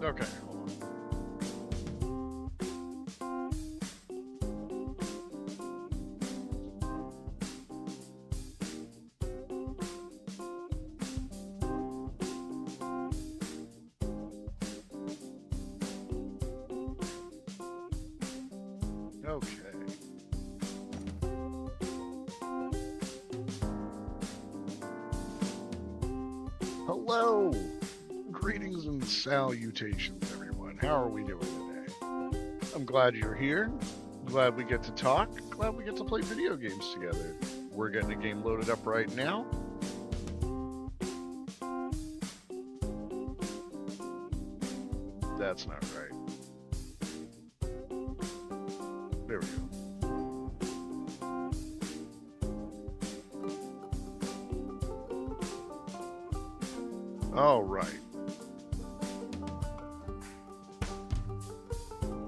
Okay, hold on. Okay. Hello! Greetings and salutations, everyone. How are we doing today? I'm glad you're here. Glad we get to talk. Glad we get to play video games together. We're getting a game loaded up right now. That's not right. There we go. All right.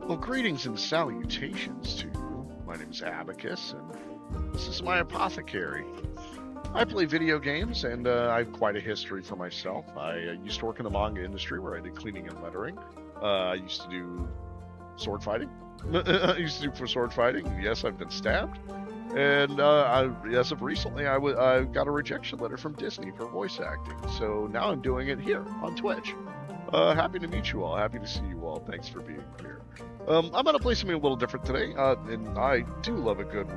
Well, greetings and salutations to you. My name is Abacus, and this is my Apothecary. I play video games, and I have quite a history for myself. I used to work in the manga industry where I did cleaning and lettering. I used to do sword fighting. I used to do for sword fighting. Yes, I've been stabbed. And as of recently, I got a rejection letter from Disney for voice acting. So now I'm doing it here on Twitch. Happy to meet you all. Happy to see you all. Thanks for being here. I'm gonna play something a little different today, and I do love a good,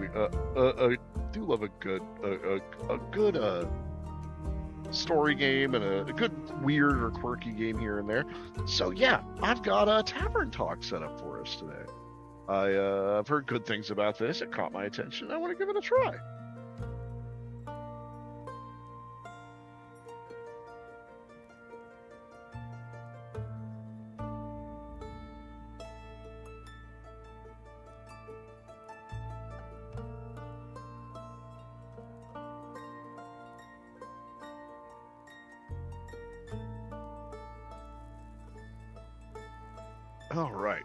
story game and a good weird or quirky game here and there. So yeah, I've got a tavern talk set up for us today. I've heard good things about this. It caught my attention. I want to give it a try. All right.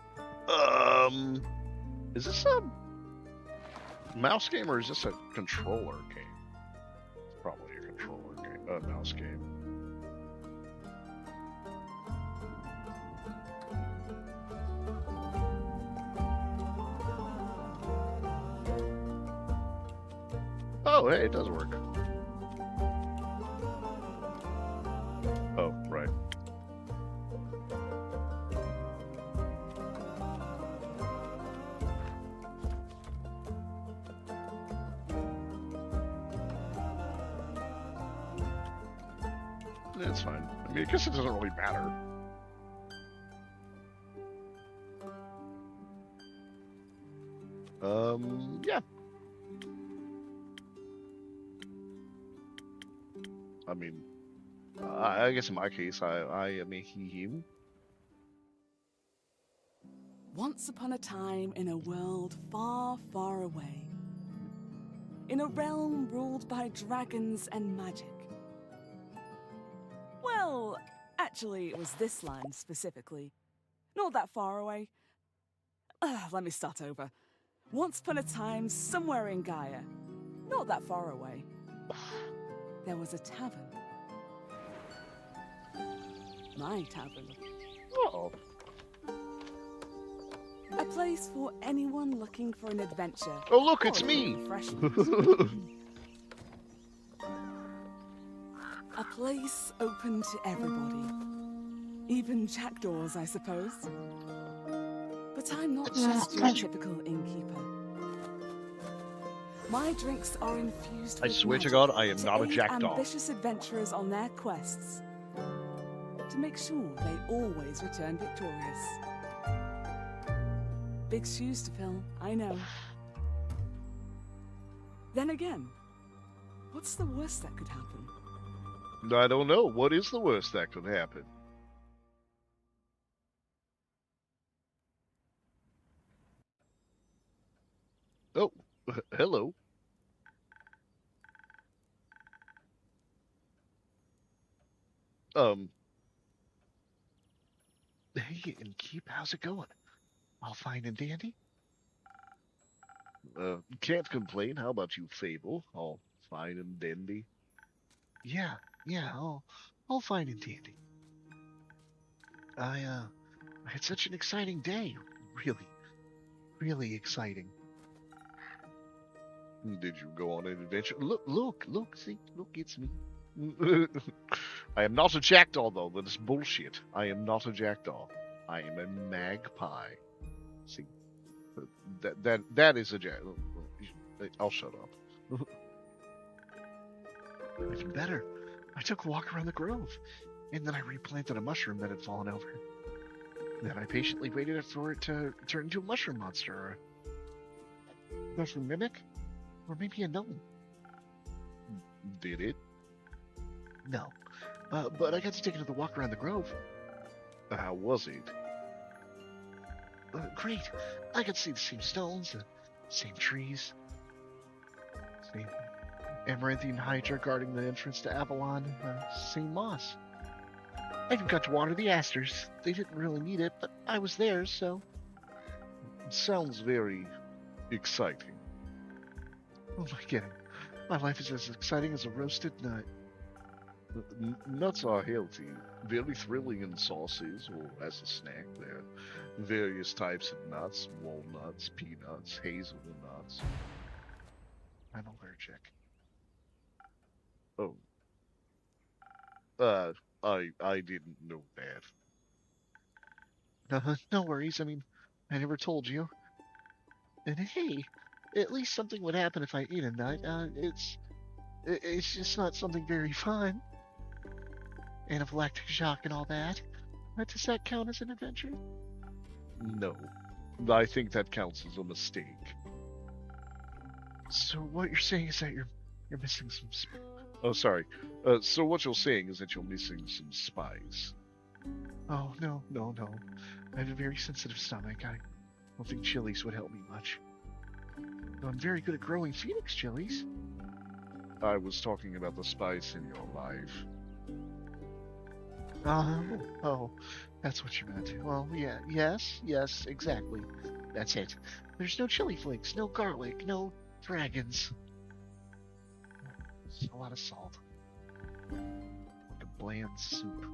Is this a mouse game or is this a controller game? It's probably a controller game, a mouse game. Oh, hey, it does work. Oh, right. It's fine. I mean, I guess it doesn't really matter. Yeah. I mean, I guess in my case, I am a he-him. Once upon a time in a world far, far away, in a realm ruled by dragons and magic. Well, actually, it was this land specifically. Not that far away. Let me start over. Once upon a time, somewhere in Gaia, not that far away, there was a tavern. My tavern. Oh. A place for anyone looking for an adventure. Oh, look, it's or me. refreshment. A place open to everybody. Even jackdaws, I suppose. But I'm not just your typical innkeeper. My drinks are infused I with swear to magic God, I am not a aid jackdaw. ambitious adventurers on their quests. To make sure they always return victorious. Big shoes to fill, I know. Then again, what's the worst that could happen? I don't know. What is the worst that could happen? Oh, hello. Hey, and keep, how's it going? All fine and dandy? Can't complain. How about you, Fable? All fine and dandy? Yeah, all fine and dandy. I had such an exciting day. Really, really exciting. Did you go on an adventure? Look, see, look, it's me. I am not a jackdaw, though. That is bullshit. I am not a jackdaw. I am a magpie. See, that is a jackdaw. I'll shut up. Even better, I took a walk around the grove, and then I replanted a mushroom that had fallen over. Then I patiently waited for it to turn into a mushroom monster, or a mushroom mimic, or maybe a gnome. Did it? No. But I got to take another walk around the grove. How was it? Great. I got to see the same stones, the same trees, same Amaranthian Hydra guarding the entrance to Avalon, same moss. I even got to water the asters. They didn't really need it, but I was there, so... It sounds very exciting. Who am I kidding? My life is as exciting as a roasted nut. Nuts are healthy, very thrilling in sauces or as a snack. There are various types of nuts, walnuts, peanuts, hazelnuts. I'm allergic. Oh. I didn't know that. No worries, I mean, I never told you. And hey, at least something would happen if I ate a nut. It's just not something very fun. Anaphylactic shock and all that. Does that count as an adventure? No. I think that counts as a mistake. So what you're saying is that you're missing some... Oh, sorry. So what you're saying is that you're missing some spice. Oh, no. I have a very sensitive stomach. I don't think chilies would help me much. Though I'm very good at growing phoenix chilies. I was talking about the spice in your life. Oh, that's what you meant. Well, yeah, yes, exactly. That's it. There's no chili flakes, no garlic, no dragons. Just a lot of salt. Like a bland soup.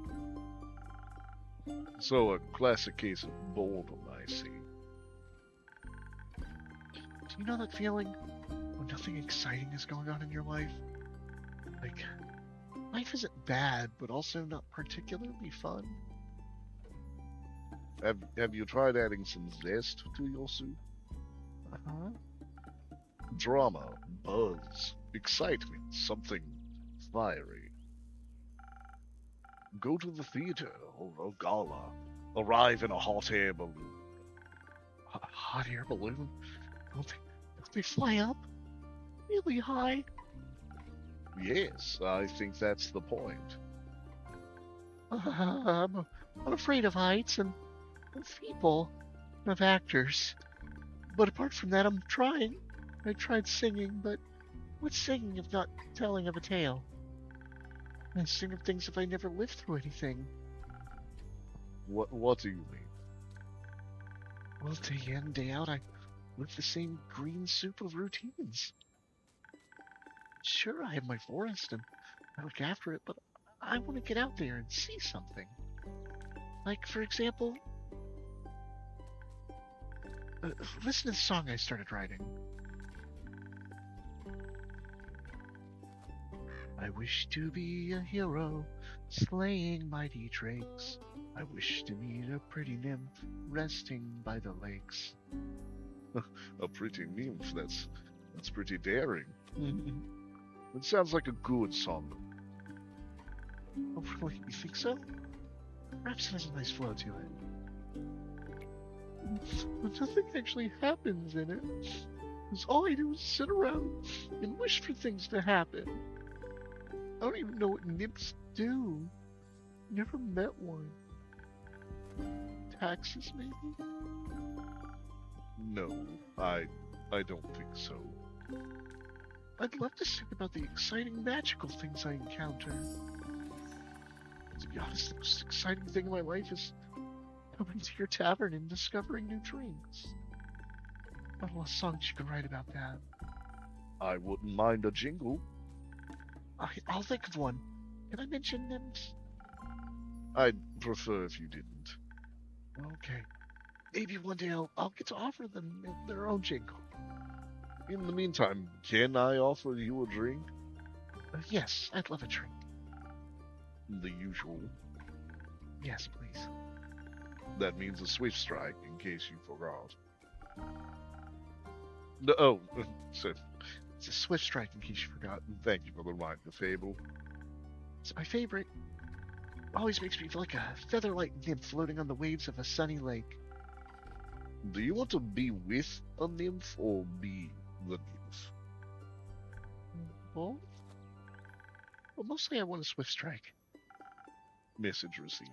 So, a classic case of boredom, I see. Do you know that feeling when nothing exciting is going on in your life? Like, life isn't bad, but also not particularly fun. Have you tried adding some zest to your soup? Uh-huh. Drama, buzz, excitement, something fiery. Go to the theater or a gala. Arrive in a hot air balloon. Hot air balloon? Don't they fly up? Really high? Yes, I think that's the point. I'm afraid of heights and of people, of actors. But apart from that, I'm trying. I tried singing, but what's singing if not telling of a tale? I sing of things if I never lived through anything. What do you mean? Well, day in, day out, I live the same green soup of routines. Sure, I have my forest and I look after it, but I want to get out there and see something. Like, for example, listen to the song I started writing. I wish to be a hero, slaying mighty drakes. I wish to meet a pretty nymph, resting by the lakes. A pretty nymph? That's pretty daring. It sounds like a good song. Oh, really? You think so? Perhaps it has a nice flow to it. But nothing actually happens in it. Because all I do is sit around and wish for things to happen. I don't even know what nymphs do. Never met one. Taxes, maybe? No, I don't think so. I'd love to sing about the exciting magical things I encounter. To be honest, the most exciting thing in my life is coming to your tavern and discovering new drinks. Not a lot of songs you can write about that. I wouldn't mind a jingle. I'll think of one. Can I mention nymphs? I'd prefer if you didn't. Okay. Maybe one day I'll get to offer them their own jingle. In the meantime, can I offer you a drink? Yes, I'd love a drink. The usual. Yes, please. That means a swift strike, in case you forgot. No, oh, so it's a swift strike, in case you forgot. Thank you for the reminder, Fable. It's my favorite. Always makes me feel like a featherlight nymph floating on the waves of a sunny lake. Do you want to be with a nymph or be the nymph? Well, mostly I want a swift strike. Message received.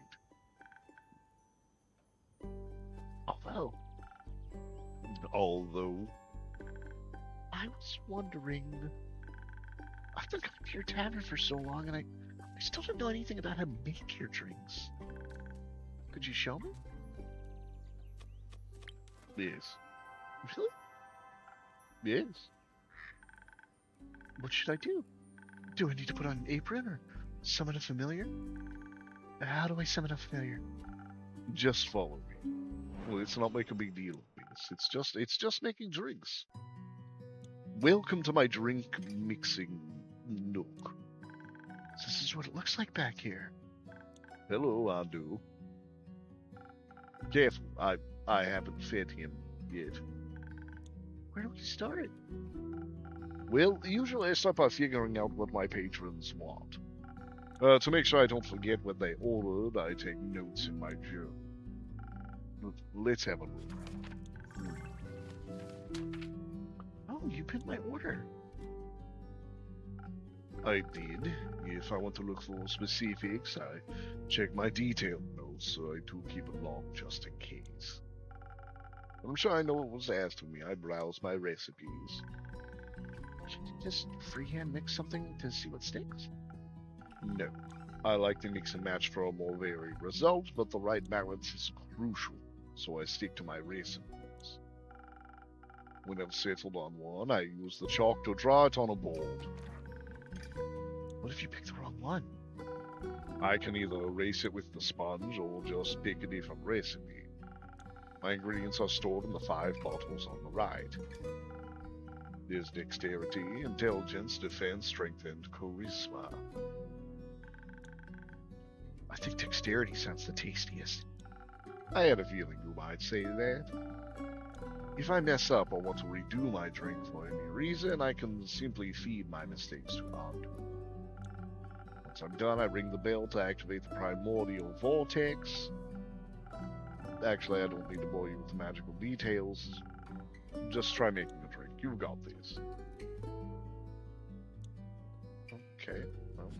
Although, I was wondering. I've been coming to your tavern for so long, and I still don't know anything about how to make your drinks. Could you show me? Yes. Really? Yes. What should I do? Do I need to put on an apron or summon a familiar? How do I summon a familiar? Just follow me. Well, let's not make a big deal of this. It's just making drinks. Welcome to my drink mixing nook. This is what it looks like back here. Hello, Andu. Careful, I haven't fed him yet. Where do we start? Well, usually I start by figuring out what my patrons want. To make sure I don't forget what they ordered, I take notes in my journal. Let's have a look. Oh, you picked my order. I did. If I want to look for specifics, I check my detailed notes, so I do keep it long just in case. I'm sure I know what was asked of me. I browse my recipes. Should you just freehand mix something to see what sticks? No. I like to mix and match for a more varied result, but the right balance is crucial, so I stick to my recipes. When I've settled on one, I use the chalk to draw it on a board. What if you pick the wrong one? I can either erase it with the sponge or just pick a different recipe. My ingredients are stored in the 5 bottles on the right. There's dexterity, intelligence, defense, strength, and charisma. I think dexterity sounds the tastiest. I had a feeling you might say that. If I mess up or want to redo my drink for any reason, I can simply feed my mistakes to Andu. Once I'm done, I ring the bell to activate the primordial vortex. Actually, I don't need to bore you with the magical details. Just try making a drink. You've got this. Okay. Well.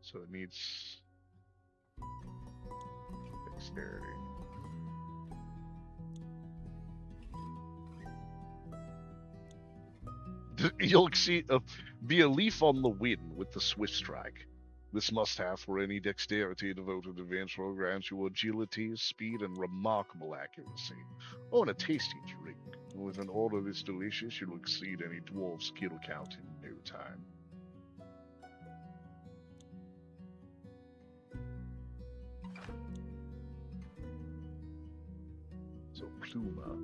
So it needs dexterity. You'll be a leaf on the wind with the swift strike. This must-have for any dexterity-devoted adventurer grants you agility, speed, and remarkable accuracy. Oh, and a tasty drink. With an order this delicious, you'll exceed any dwarf skill count in no time. So, Pluma.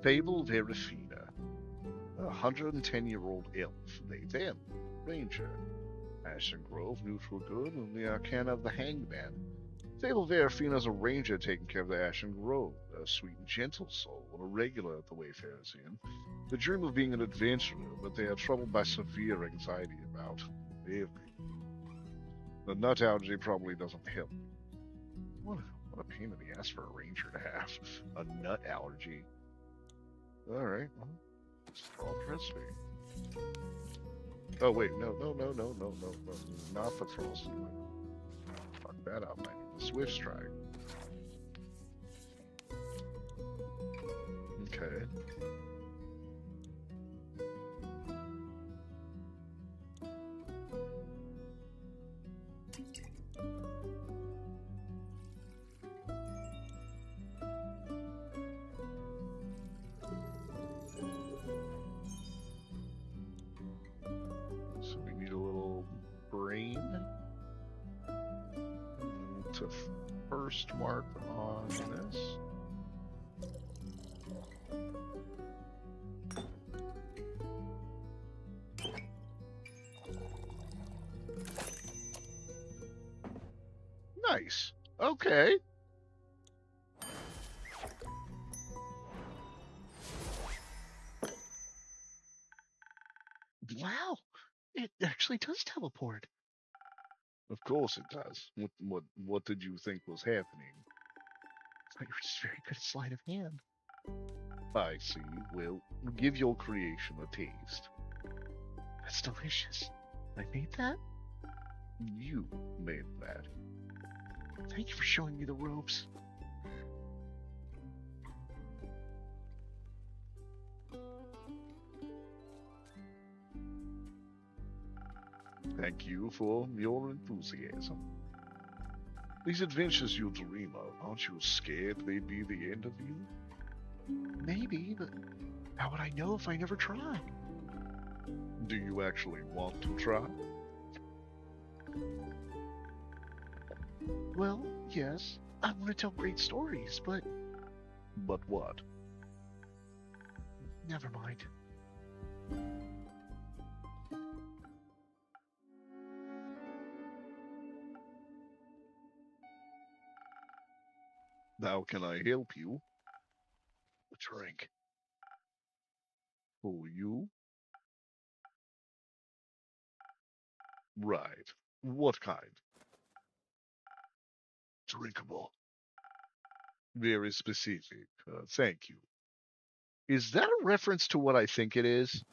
Fable Verifina, a 110-year-old elf, Nathan, Ranger, Ashen Grove, neutral good, and the Arcana of the Hangman. Fable Verifina is a ranger taking care of the Ashen Grove, a sweet and gentle soul, and a regular at the Wayfarer's Inn. They dream of being an adventurer, but they are troubled by severe anxiety about everything. The nut allergy probably doesn't help. What a pain in the ass for a ranger to have, a nut allergy. Alright, well, let's draw a recipe. Oh, wait, no, not the frosty one. Fuck that up, I need the swift strike. Okay. to first mark on this. Nice. Okay. Wow, it actually does teleport. Of course it does. What did you think was happening? But you're just very good at sleight of hand. I see. Well, give your creation a taste. That's delicious. I made that? You made that. Thank you for showing me the ropes. Thank you for your enthusiasm. These adventures you dream of, aren't you scared they'd be the end of you? Maybe, but how would I know if I never try? Do you actually want to try? Well, yes. I want to tell great stories, but But what? never mind. How can I help you? A drink. For you? Right. What kind? Drinkable. Very specific. Thank you. Is that a reference to what I think it is?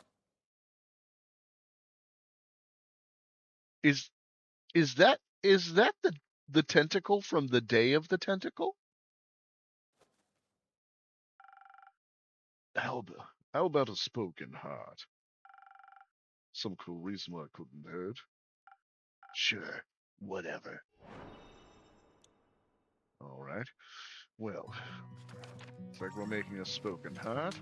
Is is that the tentacle from the Day of the Tentacle? How about a spoken heart? Some charisma couldn't hurt. Sure. Whatever. All right. Well, looks like we're making a spoken heart.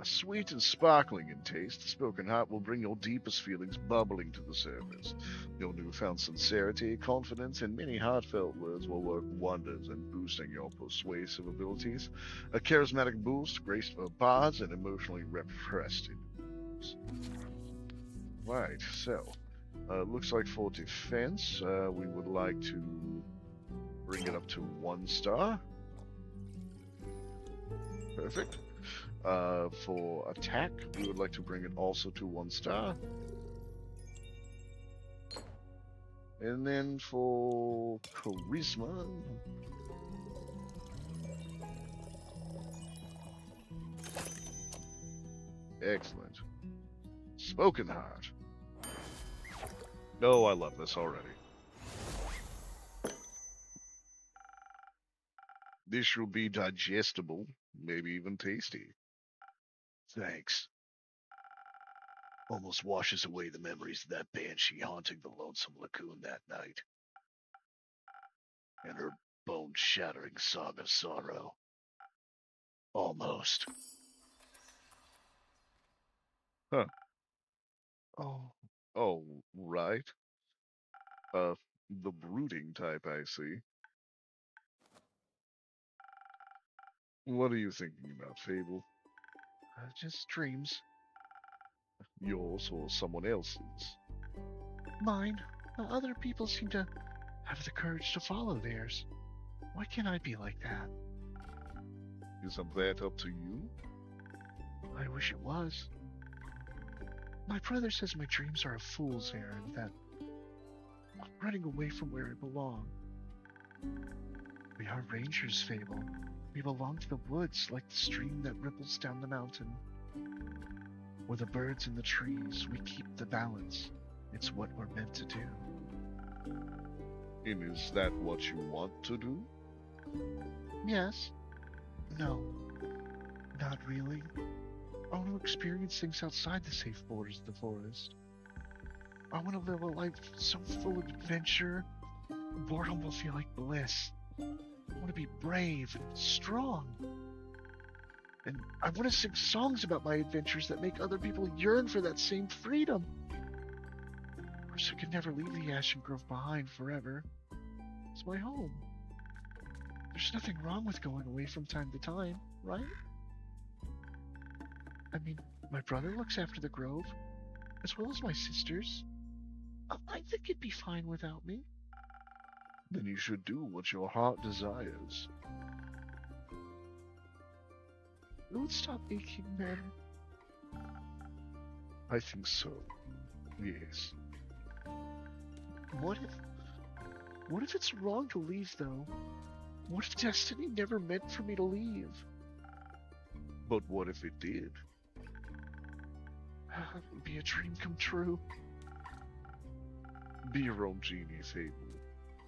A sweet and sparkling in taste, the spoken heart will bring your deepest feelings bubbling to the surface. Your newfound sincerity, confidence, and many heartfelt words will work wonders in boosting your persuasive abilities. A charismatic boost, graced for bards, and emotionally repressed individuals. Right, so, looks like for defense, we would like to bring it up to 1 star. Perfect. For attack, we would like to bring it also to 1 star. And then for charisma, excellent. Spoken heart. Oh, I love this already. This should be digestible, maybe even tasty. Thanks. Almost washes away the memories of that banshee haunting the lonesome lagoon that night. And her bone-shattering song of sorrow. Almost. Huh. Oh, right. The brooding type, I see. What are you thinking about, Fable? Just dreams. Yours or someone else's? Mine. Other people seem to have the courage to follow theirs. Why can't I be like that? Isn't that up to you? I wish it was. My brother says my dreams are a fool's errand, that I'm running away from where I belong. We are rangers, Fable. We belong to the woods, like the stream that ripples down the mountain. Or the birds in the trees, we keep the balance. It's what we're meant to do. And is that what you want to do? Yes. No. Not really. I want to experience things outside the safe borders of the forest. I want to live a life so full of adventure, boredom will feel like bliss. I want to be brave and strong. And I want to sing songs about my adventures that make other people yearn for that same freedom. Or course, I could never leave the Ashen Grove behind forever. It's my home. There's nothing wrong with going away from time to time, right? I mean, my brother looks after the grove, as well as my sisters. I think it'd be fine without me. Then you should do what your heart desires. It would stop aching then. I think so. Yes. What if it's wrong to leave, though? What if destiny never meant for me to leave? But what if it did? It would be a dream come true. Be your own genie, Fable.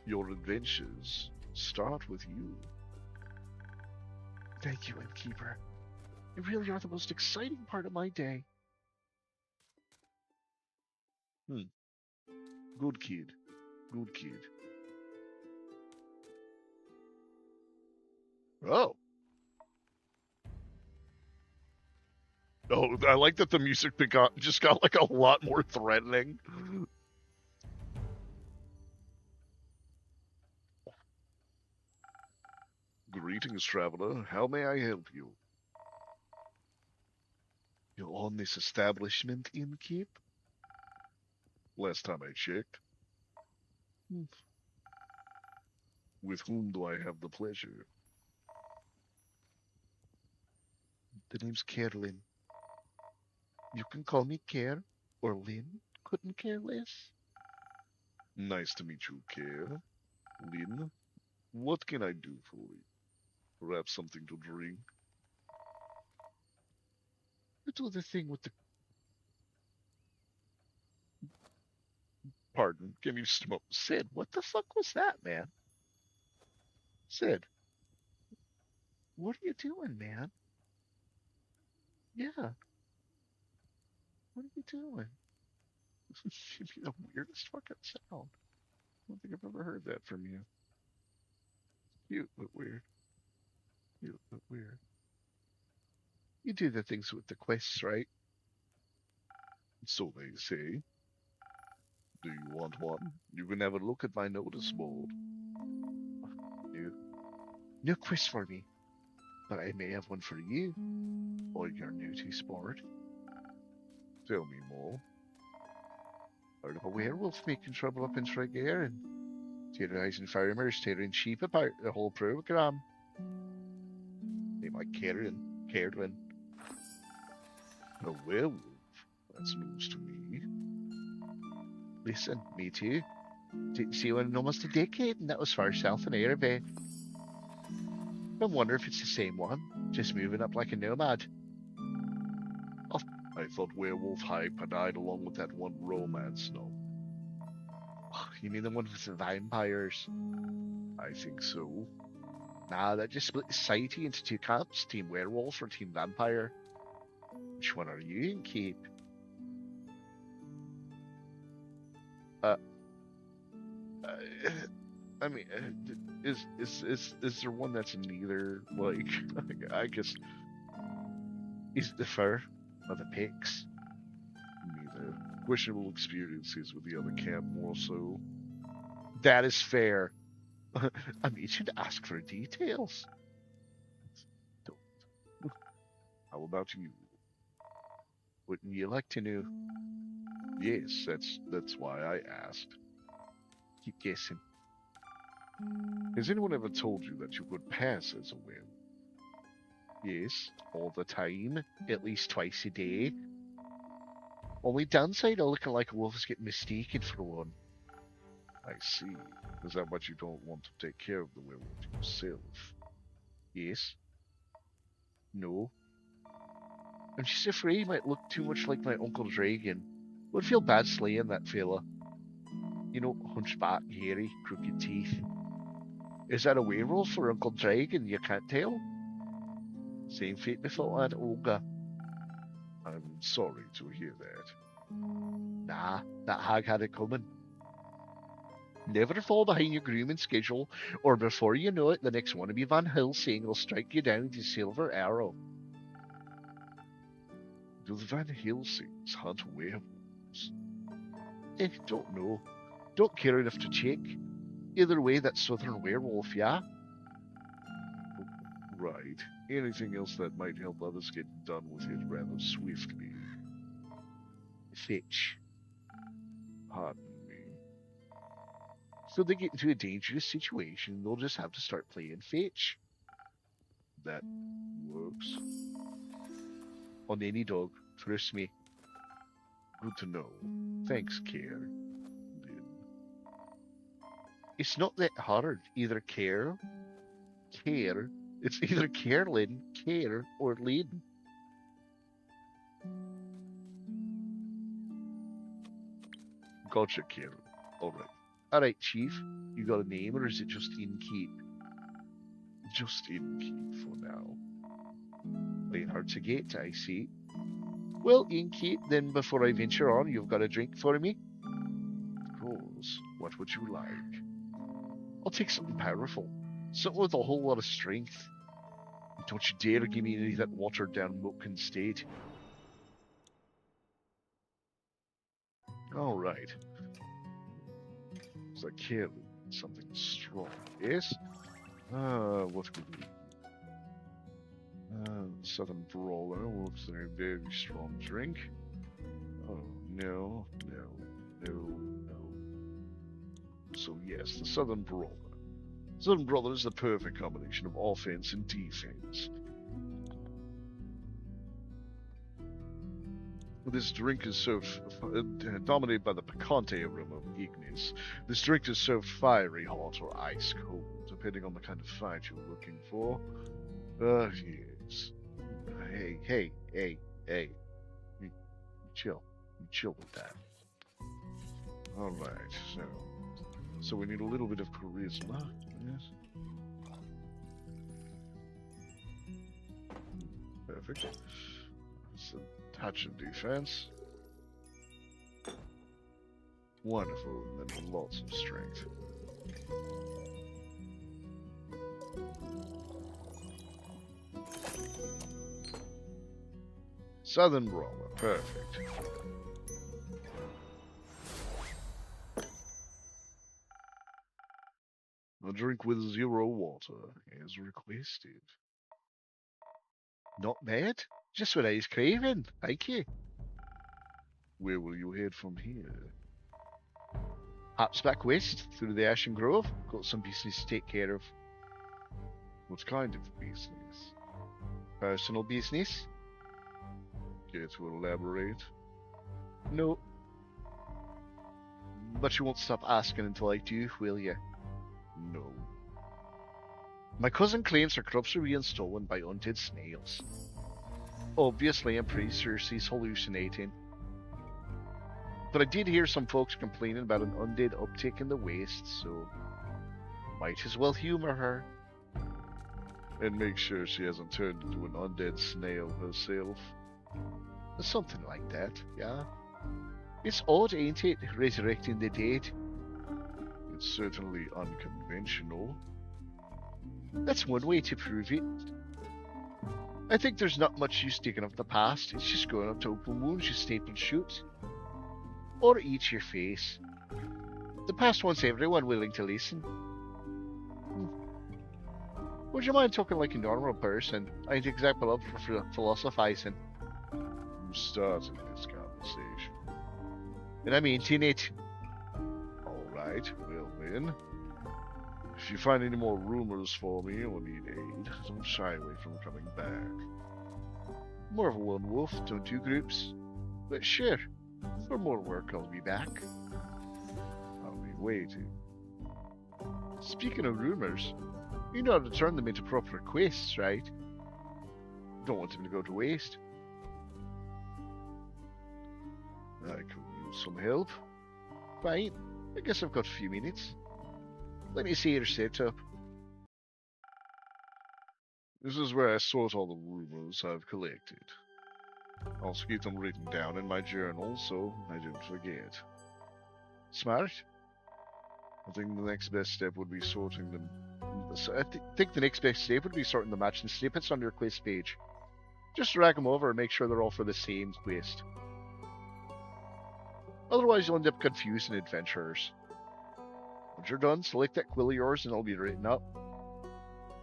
Your adventures start with you. Thank you, Innkeeper. You really are the most exciting part of my day. Good kid. Good kid. Oh. Oh, I like that the music just got like a lot more threatening. Greetings, traveler. How may I help you? You own this establishment, Innkeep? Last time I checked. With whom do I have the pleasure? The name's Carolyn. You can call me Care, or Lynn. Couldn't care less. Nice to meet you, Care. Lynn, what can I do for you? Perhaps something to drink? You do the thing with the... Pardon, give me just a moment. Sid, what the fuck was that, man? Sid. What are you doing, man? Yeah. What are you doing? Give me the weirdest fucking sound. I don't think I've ever heard that from you. Cute, but weird. Cute, but weird. You do the things with the quests, right? So they say. Do you want one? You can have a look at my notice board. No quest for me. But I may have one for you. Or your notice board. Tell me more. Heard of a werewolf making trouble up in Tregear and terrorizing farmers, tearing sheep apart, the whole program. Name like Carolyn. A werewolf? That's news to me. Listen, me too. Didn't see one in almost a decade, and that was far south in Erebay. I wonder if it's the same one, just moving up like a nomad. I thought werewolf hype had died along with that one romance novel. You mean the one with the vampires? I think so. Nah, that just split society into two camps, Team Werewolf or Team Vampire. Which one are you in, Cape? I mean, is there one that's neither? Like, I guess. Is it the fur or the pigs? Neither. Questionable experiences with the other camp more so. That is fair. I mean, you should ask for details. Don't. How about you? Wouldn't you like to know? Yes, that's why I asked. Keep guessing. Has anyone ever told you that you could pass as a werewolf? Yes, all the time, at least twice a day. Only downside of looking like a wolf is getting mistaken for one. I see. Is that what you don't want to take care of the werewolf yourself? Yes. No. I'm just afraid he might look too much like my Uncle Dragon. Would feel bad slaying that fella. You know, hunchback, hairy, crooked teeth. Is that a werewolf or Uncle Dragon? You can't tell. Same fate befell Aunt Olga. I'm sorry to hear that. Nah, that hag had it coming. Never fall behind your grooming schedule, or before you know it, the next wannabe Van Helsing will strike you down with a silver arrow. Do the Van Helsings hunt werewolves? Don't know. Don't care enough to check. Either way, that southern werewolf, yeah? Right. Anything else that might help others get done with it rather swiftly? Fetch. Pardon me. So they get into a dangerous situation, they'll just have to start playing fetch. That works. On any dog, trust me. Good to know. Thanks, Care. Lynn. It's not that hard. Either care. It's either Carolyn, Care, or Lynn. Gotcha, Carolyn. Alright. Alright, Chief. You got a name, or is it just in keep? Just in keep for now. Playing hard to get, I see. Well, in keep, then before I venture on, you've got a drink for me? Of course. What would you like? I'll take something powerful. Something with a whole lot of strength. Don't you dare give me any of that watered down milk instead. Alright. So I can't something strong. Yes? What could be? Southern Brawler looks like a very strong drink. Oh, no. So yes, the Southern Brawler. Southern Brawler is the perfect combination of offense and defense. This drink is so dominated by the picante aroma of Ignis. This drink is so fiery hot or ice cold, depending on the kind of fight you're looking for. Yes. Hey. You chill. You chill with that. Alright, so we need a little bit of charisma. Yes. Perfect. So touch and defense. Wonderful, and then lots of strength. Southern Brawler, perfect. A drink with 0 water, as requested. Not bad. Just what I was craving. Thank you. Where will you head from here? Perhaps back west, through the Ashen Grove. Got some business to take care of. What kind of business? Personal business? Care to elaborate? No. But you won't stop asking until I do, will you? No. My cousin claims her crops are being stolen by undead snails. Obviously, I'm pretty sure she's hallucinating. But I did hear some folks complaining about an undead uptick in the waste, so might as well humor her. And make sure she hasn't turned into an undead snail herself. Something like that, yeah. It's odd, ain't it, resurrecting the dead? It's certainly unconventional. That's one way to prove it. I think there's not much use digging up the past. It's just going up to open wounds you staple shoot. Or eat your face. The past wants everyone willing to listen. Would you mind talking like a normal person? I ain't exactly up for philosophizing. You started this conversation. And I maintain it. Alright, well then. If you find any more rumors for me or need aid, don't shy away from coming back. More of a lone wolf, don't do groups. But sure, for more work I'll be back. I'll be waiting. Speaking of rumors, you know how to turn them into proper quests, right? Don't want them to go to waste. I could use some help. Fine, I guess I've got a few minutes. Let me see your setup. This is where I sort all the rumors I've collected. I'll also keep them written down in my journal so I don't forget. Smart? I think the next best step would be sorting them. think the next best step would be sorting the matching snippets on your quest page. Just drag them over and make sure they're all for the same quest. Otherwise, you'll end up confusing adventurers. Once you're done, select that quill of yours and it'll be written up.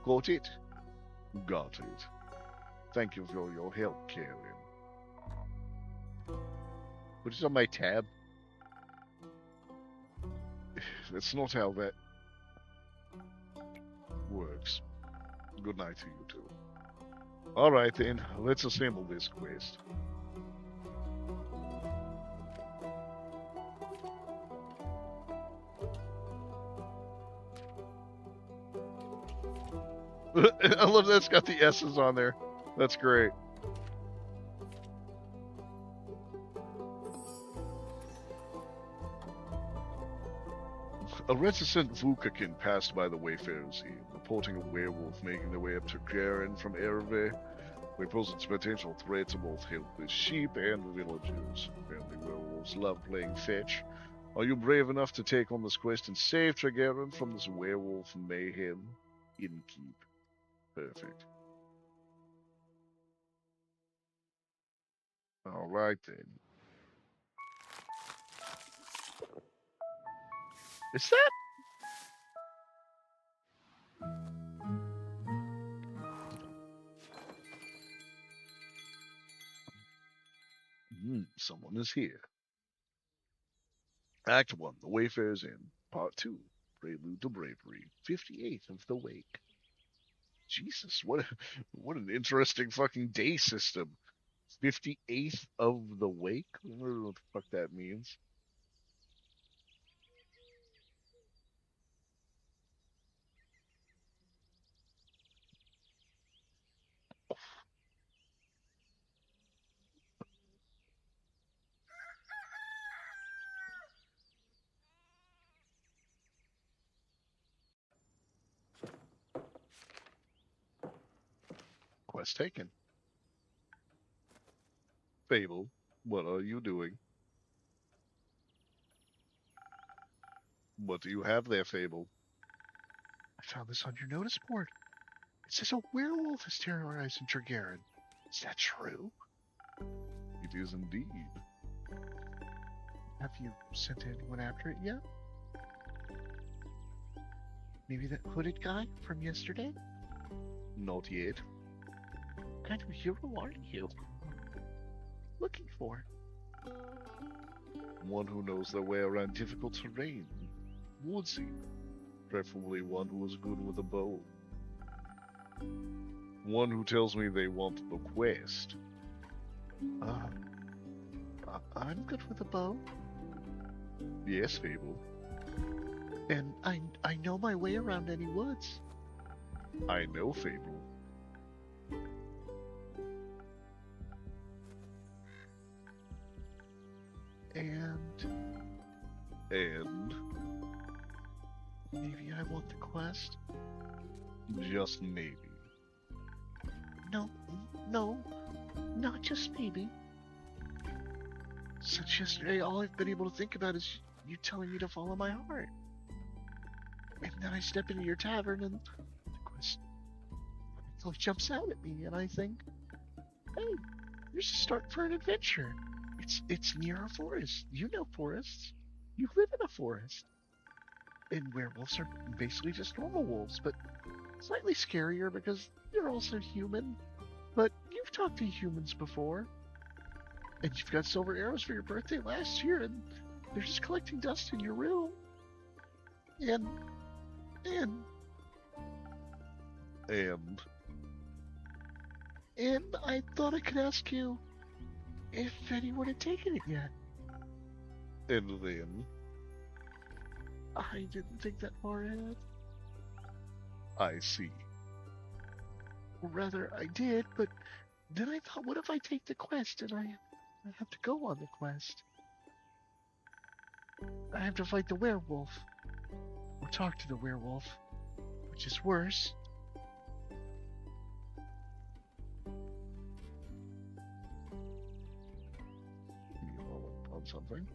Got it? Got it. Thank you for your help, Karen. What is on my tab? That's not how that works. Good night to you two. Alright then, let's assemble this quest. I love that it's got the S's on there. That's great. A reticent Vukakin passed by the Wayfarer's Inn, reporting a werewolf making their way up to Garen from Erve. They pose its potential threat to both helpless sheep and villagers. Apparently werewolves love playing fetch. Are you brave enough to take on this quest and save Tregaron from this werewolf mayhem? Innkeep. Perfect. Alright then. Is that? Someone is here. Act 1, The Wayfarer's Inn. Part 2, Prelude to Bravery. 58th of the Wake. Jesus, what an interesting fucking day system. 58th of the Wake? I don't know what the fuck that means. Quest taken. Fable, what are you doing? What do you have there, Fable? I found this on your notice board. It says a werewolf is terrorizing Tregaron. Is that true? It is indeed. Have you sent anyone after it yet? Maybe that hooded guy from yesterday? Not yet. What kind of hero are you looking for? One who knows their way around difficult terrain. Woodsy. Preferably one who is good with a bow. One who tells me they want the quest. I'm good with a bow. Yes, Fable. And I know my way around any woods. I know, Fable. And maybe I want the quest? Just maybe. No, not just maybe. Since yesterday, all I've been able to think about is you telling me to follow my heart. And then I step into your tavern and the quest jumps out at me and I think, hey, here's a start for an adventure. It's near a forest. You know forests. You live in a forest. And werewolves are basically just normal wolves, but slightly scarier because you're also human. But you've talked to humans before. And you've got silver arrows for your birthday last year, and they're just collecting dust in your room. And I thought I could ask you if anyone had taken it yet. And then I didn't think that far ahead. I see. Or rather, I did, but then I thought, what if I take the quest and I have to go on the quest? I have to fight the werewolf. Or talk to the werewolf. Which is worse. You roll on something.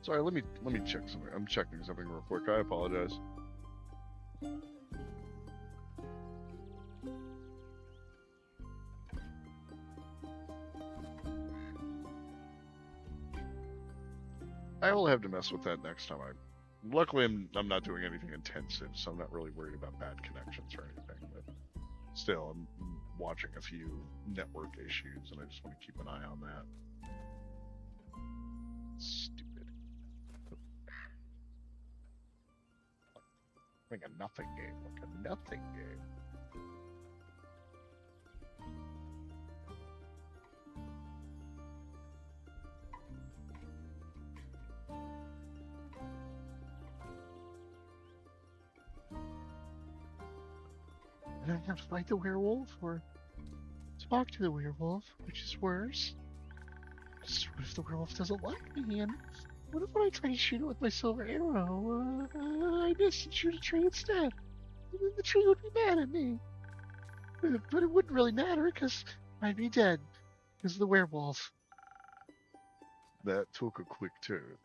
Sorry, let me check something. I'm checking something real quick. I apologize. I will have to mess with that next time. Luckily, I'm not doing anything intensive, so I'm not really worried about bad connections or anything. But still, I'm watching a few network issues, and I just want to keep an eye on that. Stupid. Like a nothing game. Like a nothing game. And I have to fight the werewolf or talk to the werewolf, which is worse. Just what if the werewolf doesn't like me? And what if when I try to shoot it with my silver arrow, I miss and shoot a tree instead? And then the tree would be mad at me. But it wouldn't really matter because I'd be dead because of the werewolf. That took a quick turn.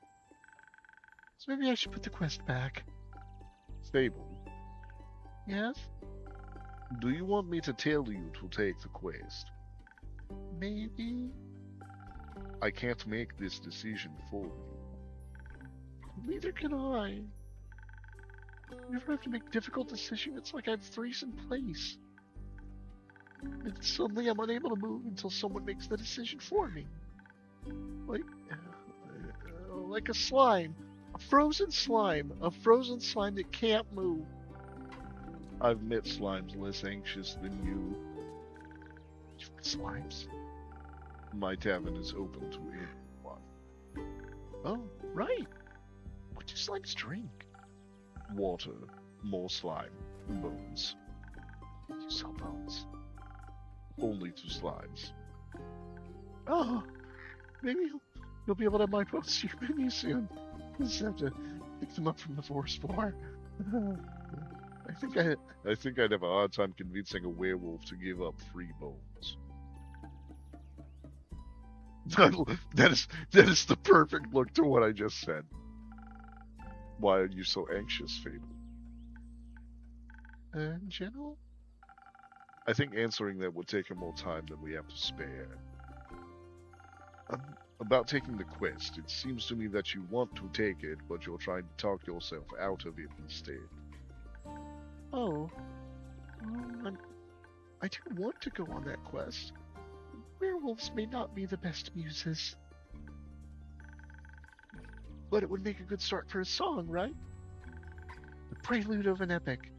So maybe I should put the quest back. Stable. Yes? Do you want me to tell you to take the quest? Maybe. I can't make this decision for you. Neither can I. Whenever I have to make difficult decisions, it's like I'm freeze in place. And suddenly I'm unable to move until someone makes the decision for me. Like a slime. A frozen slime that can't move. I've met slimes less anxious than you. Slimes? My tavern is open to anyone. Oh, right. What do slimes drink? Water, more slime, bones. You sell bones. Only to slimes. Oh, maybe you'll be able to have my bones to your menu soon. I just have to pick them up from the forest floor. I think I'd have a hard time convincing a werewolf to give up 3 bones. that is the perfect look to what I just said. Why are you so anxious, Fable? In general? I think answering that would take more time than we have to spare. About taking the quest, it seems to me that you want to take it, but you're trying to talk yourself out of it instead. Oh. I do want to go on that quest. Werewolves may not be the best muses. But it would make a good start for a song, right? The prelude of an epic.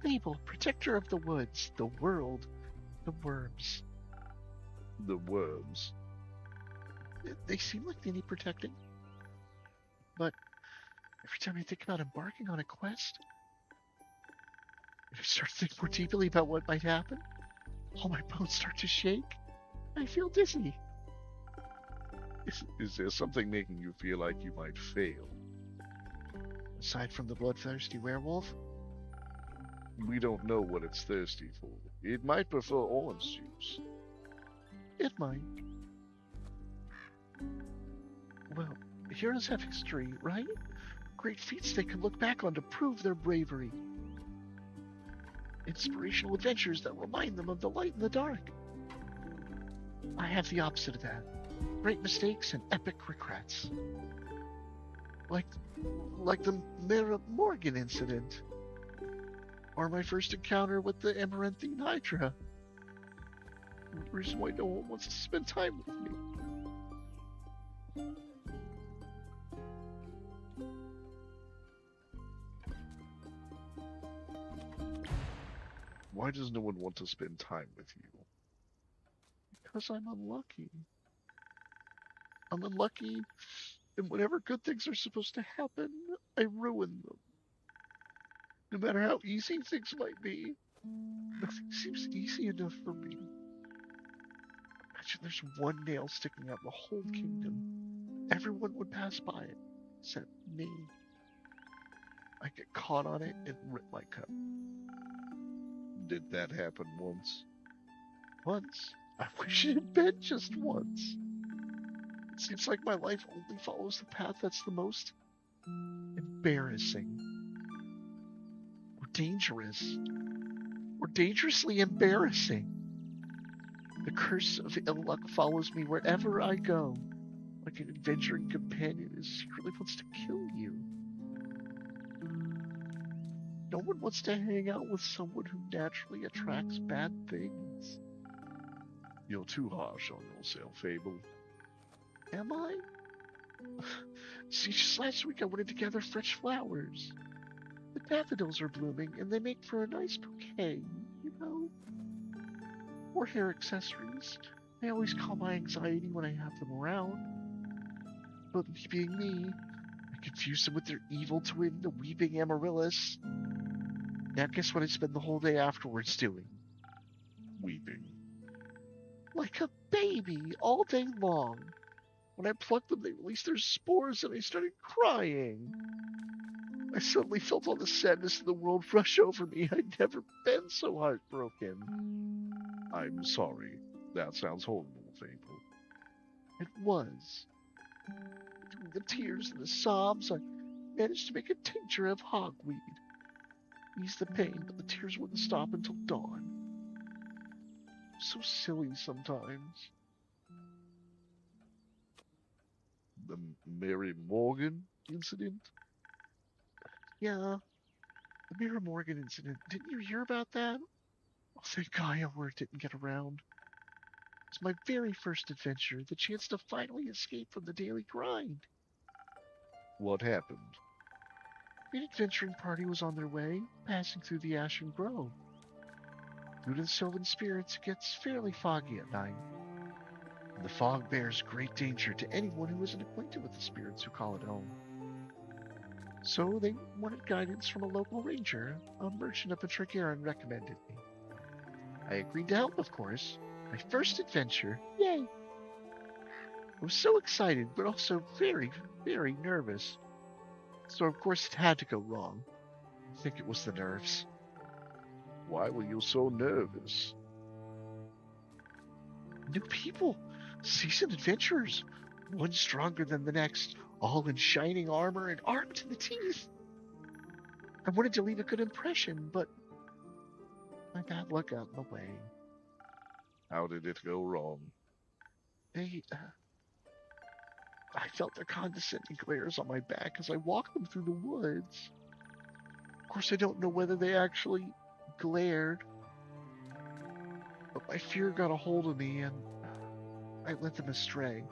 Fable, protector of the woods, the world, the worms. The worms. They seem like they need protecting. But every time I think about embarking on a quest, if I start to think more deeply about what might happen, all my bones start to shake. I feel dizzy. Is there something making you feel like you might fail? Aside from the bloodthirsty werewolf? We don't know what it's thirsty for. It might prefer orange juice. It might. Well, heroes have history, right? Great feats they can look back on to prove their bravery. Inspirational adventures that remind them of the light and the dark. I have the opposite of that. Great mistakes and epic regrets. Like the Mara Morgan incident. Or my first encounter with the Amaranthine Hydra. The reason why no one wants to spend time with me. Why does no one want to spend time with you? Because I'm unlucky. I'm unlucky, and whenever good things are supposed to happen, I ruin them. No matter how easy things might be, nothing seems easy enough for me. Imagine there's one nail sticking out in the whole kingdom. Everyone would pass by it, except me. I get caught on it and rip my cup. Did that happen once? Once. I wish it had been just once. It seems like my life only follows the path that's the most embarrassing. Or dangerous. Or dangerously embarrassing. The curse of ill luck follows me wherever I go. Like an adventuring companion who secretly wants to kill you. No one wants to hang out with someone who naturally attracts bad things. You're too harsh on yourself, Abel. Am I? See, just last week I wanted to gather fresh flowers. The daffodils are blooming, and they make for a nice bouquet, you know? Or hair accessories. They always calm my anxiety when I have them around. But me being me, I confuse them with their evil twin, the weeping amaryllis. Now guess what I spend the whole day afterwards doing? Weeping. Like a baby, all day long. When I plucked them, they released their spores and I started crying. I suddenly felt all the sadness of the world rush over me. I'd never been so heartbroken. I'm sorry. That sounds horrible, Abel. It was. Between the tears and the sobs, I managed to make a tincture of hogweed. Eased the pain, but the tears wouldn't stop until dawn. So silly sometimes. The Mary Morgan incident? Yeah, the Mira Morgan incident. Didn't you hear about that? Oh, thank God our word didn't get around. It was my very first adventure, the chance to finally escape from the daily grind. What happened? An adventuring party was on their way, passing through the Ashen Grove. Due to the Sylvan spirits, it gets fairly foggy at night. And the fog bears great danger to anyone who isn't acquainted with the spirits who call it home. So they wanted guidance from a local ranger, a merchant up in Trigaran recommended me. I agreed to help, of course. My first adventure, yay! I was so excited, but also very, very nervous. So of course it had to go wrong. I think it was the nerves. Why were you so nervous? New people, seasoned adventurers, one stronger than the next, all in shining armor and armed to the teeth. I wanted to leave a good impression, but my bad luck got in the way. How did it go wrong? I felt their condescending glares on my back as I walked them through the woods. Of course, I don't know whether they actually glared, but my fear got a hold of me and I led them astray.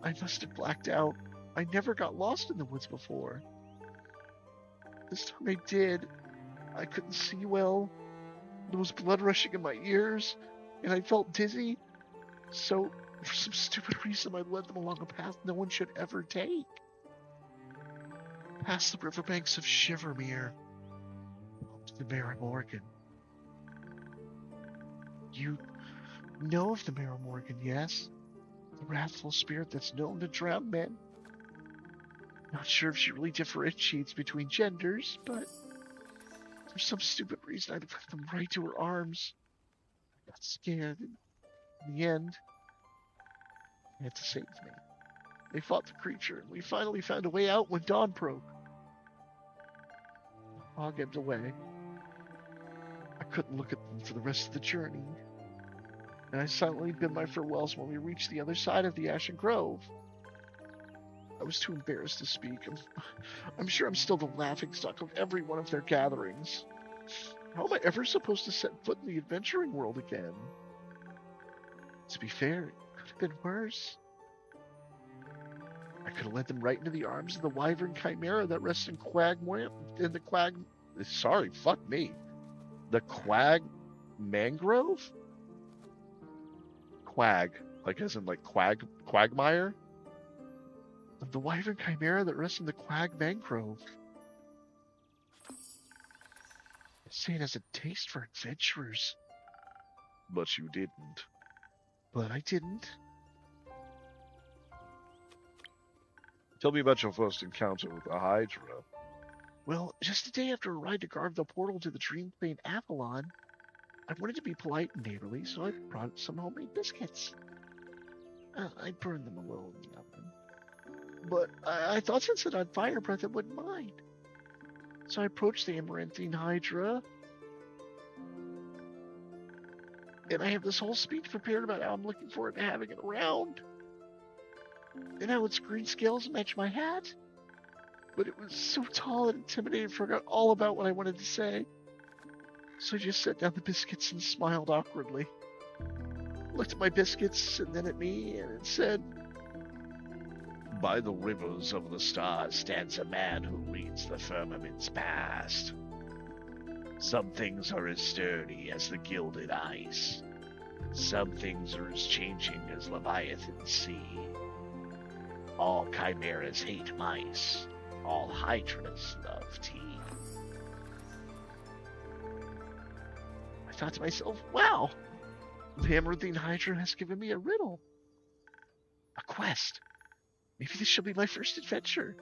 I must have blacked out. I never got lost in the woods before. This time I did. I couldn't see well. There was blood rushing in my ears, and I felt dizzy. So, for some stupid reason, I led them along a path no one should ever take. Past the riverbanks of Shivermere, to the Mara Morgan. You know of the Mara Morgan, yes? The wrathful spirit that's known to drown men. Not sure if she really differentiates between genders, but for some stupid reason I led them right to her arms. I got scared, and in the end, they had to save me. They fought the creature, and we finally found a way out when dawn broke. The fog ebbed away. I couldn't look at them for the rest of the journey, and I silently bid my farewells when we reached the other side of the Ashen Grove. I was too embarrassed to speak. I'm sure I'm still the laughingstock of every one of their gatherings. How am I ever supposed to set foot in the adventuring world again? To be fair, it could have been worse. I could have led them right into the arms of the wyvern chimera that rests in the Quag Mangrove? Quag, like as in like quagmire? Of the wyvern chimera that rests in the Quag Mangrove. Say it has a taste for adventurers. But you didn't. But I didn't. Tell me about your first encounter with the Hydra. Well, just a day after a ride to guard the portal to the Dream Plane Avalon, I wanted to be polite and neighborly, so I brought some homemade biscuits. I burned them a little in the oven. But I thought since it had fire breath, it wouldn't mind. So I approached the Amaranthine Hydra. And I have this whole speech prepared about how I'm looking forward to having it around. And how its green scales match my hat. But it was so tall and intimidating, I forgot all about what I wanted to say. So I just set down the biscuits and smiled awkwardly. Looked at my biscuits and then at me, and it said, "By the rivers of the stars stands a man who reads the firmament's past. Some things are as sturdy as the gilded ice. Some things are as changing as Leviathan's sea. All chimeras hate mice. All hydras love tea." I thought to myself, wow, the Amaranthine Hydra has given me a riddle. A quest. Maybe this shall be my first adventure.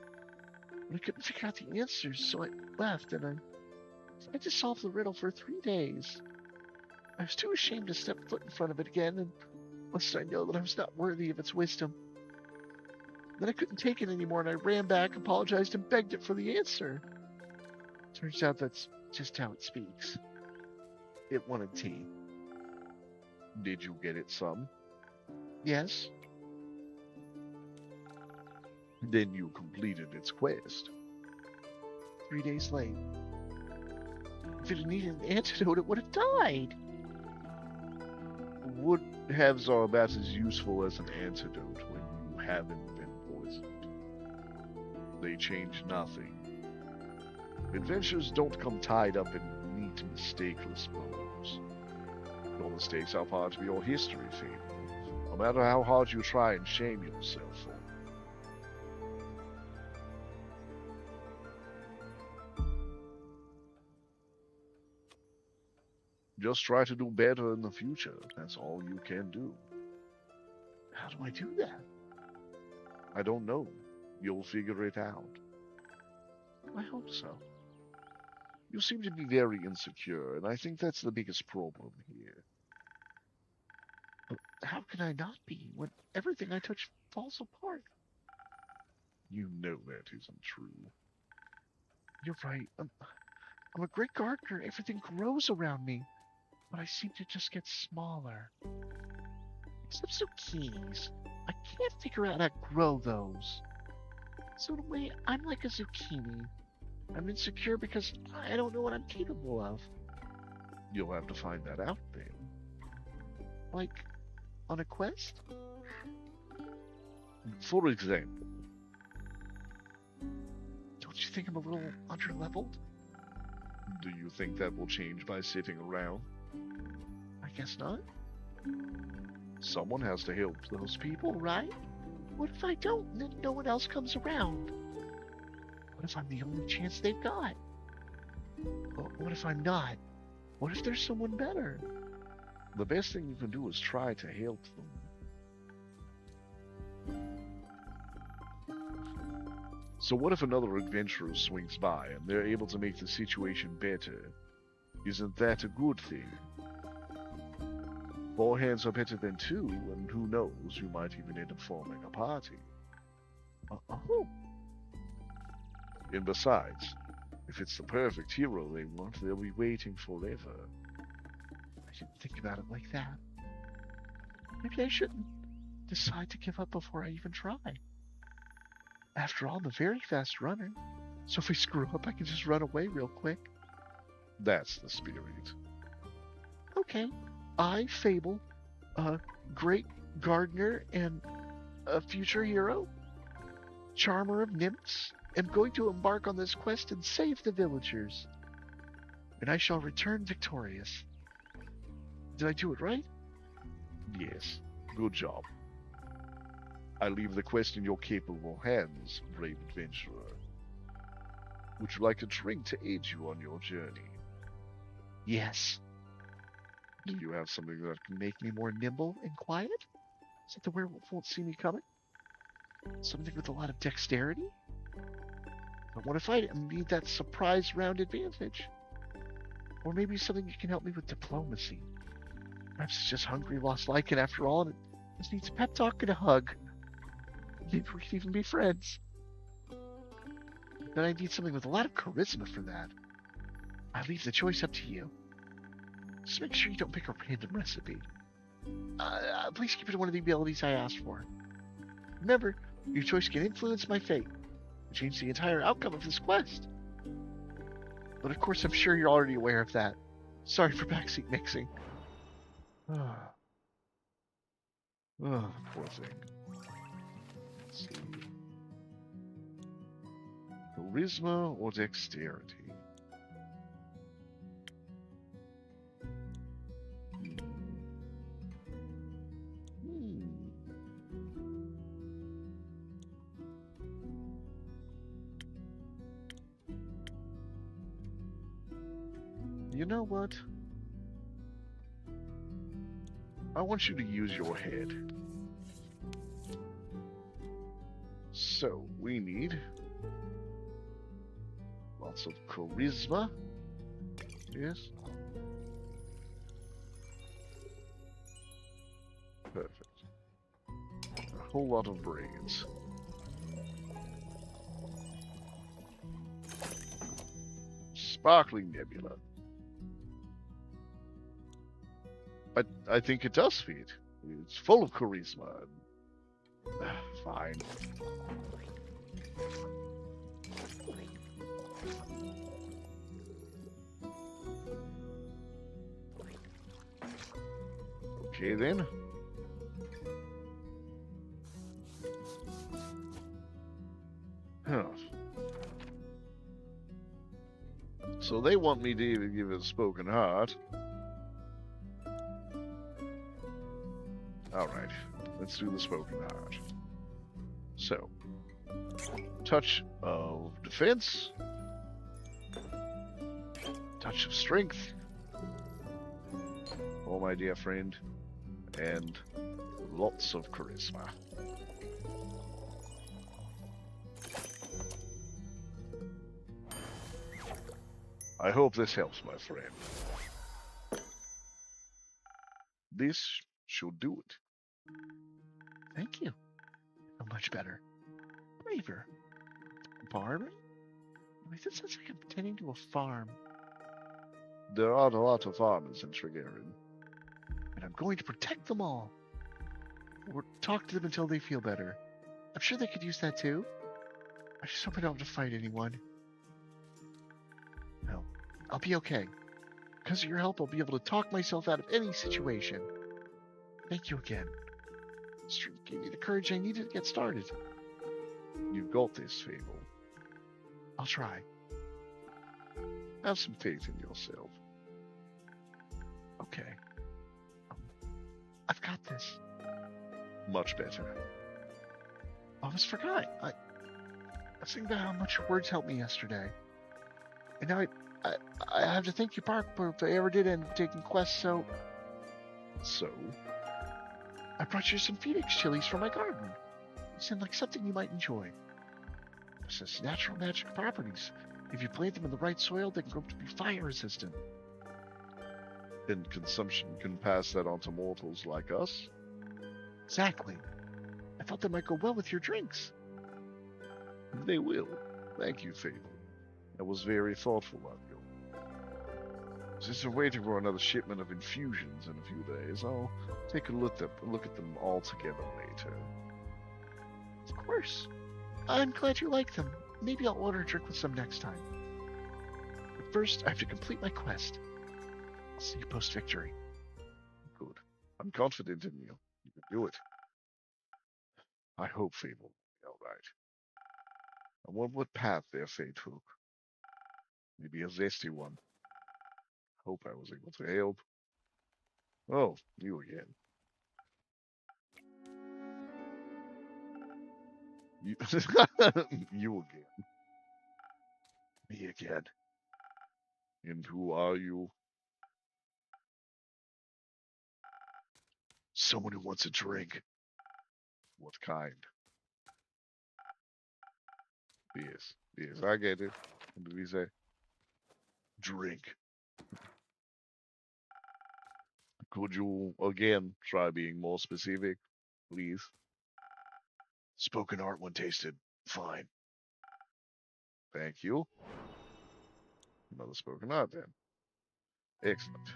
But I couldn't figure out the answers, so I left and I tried to solve the riddle for 3 days. I was too ashamed to step foot in front of it again, and lest I know that I was not worthy of its wisdom. Then I couldn't take it anymore, and I ran back, apologized, and begged it for the answer. Turns out that's just how it speaks. It wanted tea. Did you get it some? Yes. Then you completed its quest. 3 days late. If it had needed an antidote, it would have died. Wood halves are about as useful as an antidote when you haven't been poisoned. They change nothing. Adventures don't come tied up in neat, mistakeless bows. Your mistakes are part of your history, Fable, no matter how hard you try and shame yourself for them. Just try to do better in the future. That's all you can do. How do I do that? I don't know. You'll figure it out. I hope so. You seem to be very insecure, and I think that's the biggest problem here. But how can I not be when everything I touch falls apart? You know that isn't true. You're right. I'm a great gardener. Everything grows around me. But I seem to just get smaller. Except zucchinis. I can't figure out how to grow those. So in a way, I'm like a zucchini. I'm insecure because I don't know what I'm capable of. You'll have to find that out then. Like, on a quest? For example, Don't you think I'm a little underleveled? do you think that will change by sitting around? I guess not. Someone has to help those people. Right? What if I don't and then no one else comes around? What if I'm the only chance they've got? What if I'm not? What if there's someone better? The best thing you can do is try to help them. So what if another adventurer swings by and they're able to make the situation better? Isn't that a good thing? 4 hands are better than 2, and who knows, you might even end up forming a party. Oh, And besides, if it's the perfect hero they want, they'll be waiting forever. I didn't think about it like that. Maybe I shouldn't decide to give up before I even try. After all, I'm a very fast runner, so if I screw up, I can just run away real quick. That's the spirit. Okay, I, Fable, a great gardener and a future hero, charmer of nymphs, am going to embark on this quest and save the villagers. And I shall return victorious. Did I do it right? Yes, good job. I leave the quest in your capable hands, brave adventurer. Would you like a drink to aid you on your journey? Yes. Do you have something that can Make me more nimble and quiet? So the werewolf won't see me coming? Something with a lot of dexterity? I want to fight it and need that surprise round advantage. Or maybe something that can help me with diplomacy. Perhaps it's just hungry lost Lycan after all, and it Just needs a pep talk and a hug. Maybe we can even be friends. But I need something with a lot of charisma for that. I leave the choice up to you. Just make sure you don't pick a random recipe. Please keep it one of the abilities I asked for. Remember, your choice can influence my fate and change the entire outcome of this quest. But of course, I'm sure you're already aware of that. Sorry for backseat mixing. Oh, poor thing. Let's see. Charisma or dexterity? Hmm. You know what? I want you to use your head. So, we need lots of charisma. Yes. Perfect. A whole lot of brains. Sparkling nebula. I think it does feed. It's full of charisma. Fine. Okay then. Huh. So they want me to give it a spoken heart. Alright, let's do the spoken heart. So, touch of defense, touch of strength, oh my dear friend, and lots of charisma. I hope this helps, my friend. This should do it. Thank you. So much better. Braver. Barber? Wait, this sounds like I'm tending to a farm. There are a lot of farmers in Trigarin. And I'm going to protect them all. Or talk to them until they feel better. I'm sure they could use that too. I just hope I don't have to fight anyone. No, I'll be okay. Because of your help, I'll be able to talk myself out of any situation. Thank you again. This gave me the courage I needed to get started. You've got this, Fable. I'll try. Have some faith in yourself. Okay. I've got this. Much better. I almost forgot. I was thinking about how much your words helped me yesterday. And now I have to thank you, Park, for if I ever did end up taking quests, so I brought you some Phoenix chilies from my garden. They seem like something you might enjoy. This has natural magic properties. If you plant them in the right soil, they can grow to be fire resistant. And consumption can pass that on to mortals like us? Exactly. I thought they might go well with your drinks. They will. Thank you, Fable. That was very thoughtful of you. Since we're waiting for another shipment of infusions in a few days, I'll take a look at them all together later. Of course. I'm glad you like them. Maybe I'll order a drink with some next time. But first, I have to complete my quest. I'll see you post-victory. Good. I'm confident in you. You can do it. I hope Fable will be alright. I wonder what path their fate took. Maybe a zesty one. Hope I was able to help. Oh, you again. You, you again. Me again. And who are you? Someone who wants a drink. What kind? Yes, I get it. What did he say? Drink. Could you, again, try being more specific? please. Spoken art one tasted fine. Thank you. Another spoken art then. Excellent.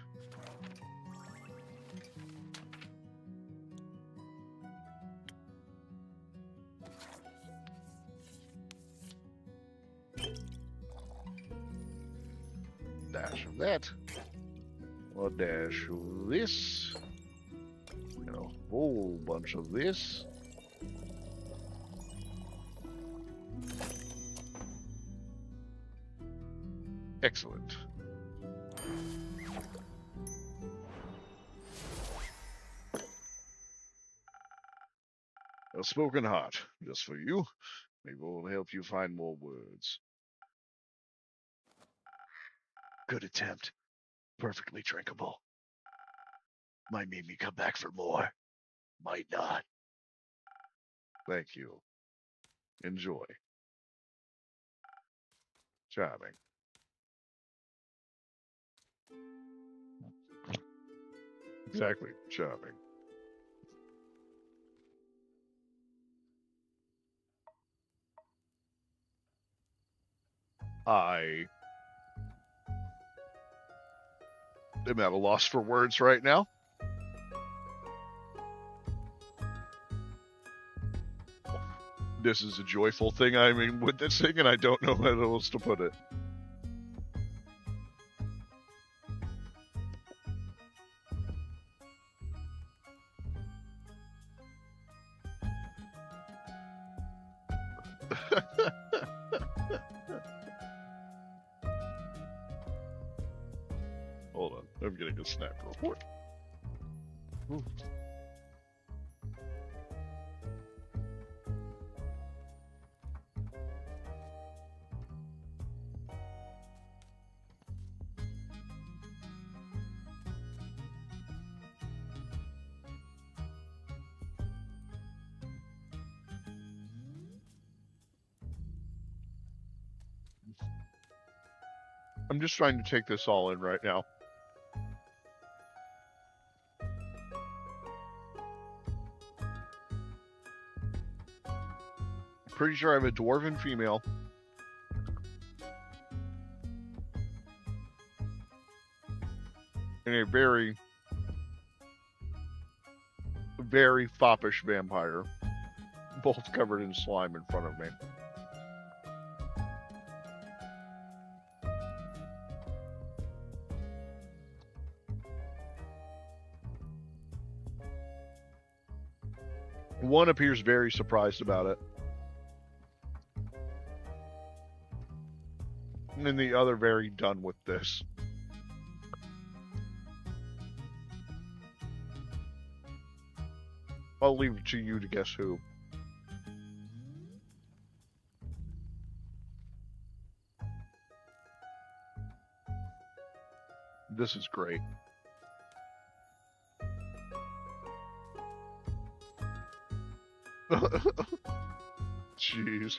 Dash of that. A dash of this. And a whole bunch of this. Excellent. A spoken heart, just for you. Maybe it will help you find more words. Good attempt. Perfectly drinkable. Might make me come back for more. Might not. Thank you. Enjoy. Charming. Exactly. Charming. I am at a loss for words right now. This is a joyful thing I'm witnessing, and I don't know how else to put it. Hold on, I'm getting a snack real quick. Ooh. I'm just trying to take this all in right now. Pretty sure I'm a dwarven female. And a very, very foppish vampire. Both covered in slime in front of me. One appears very surprised about it. And the other very done with this. I'll leave it to you to guess who. This is great. Jeez.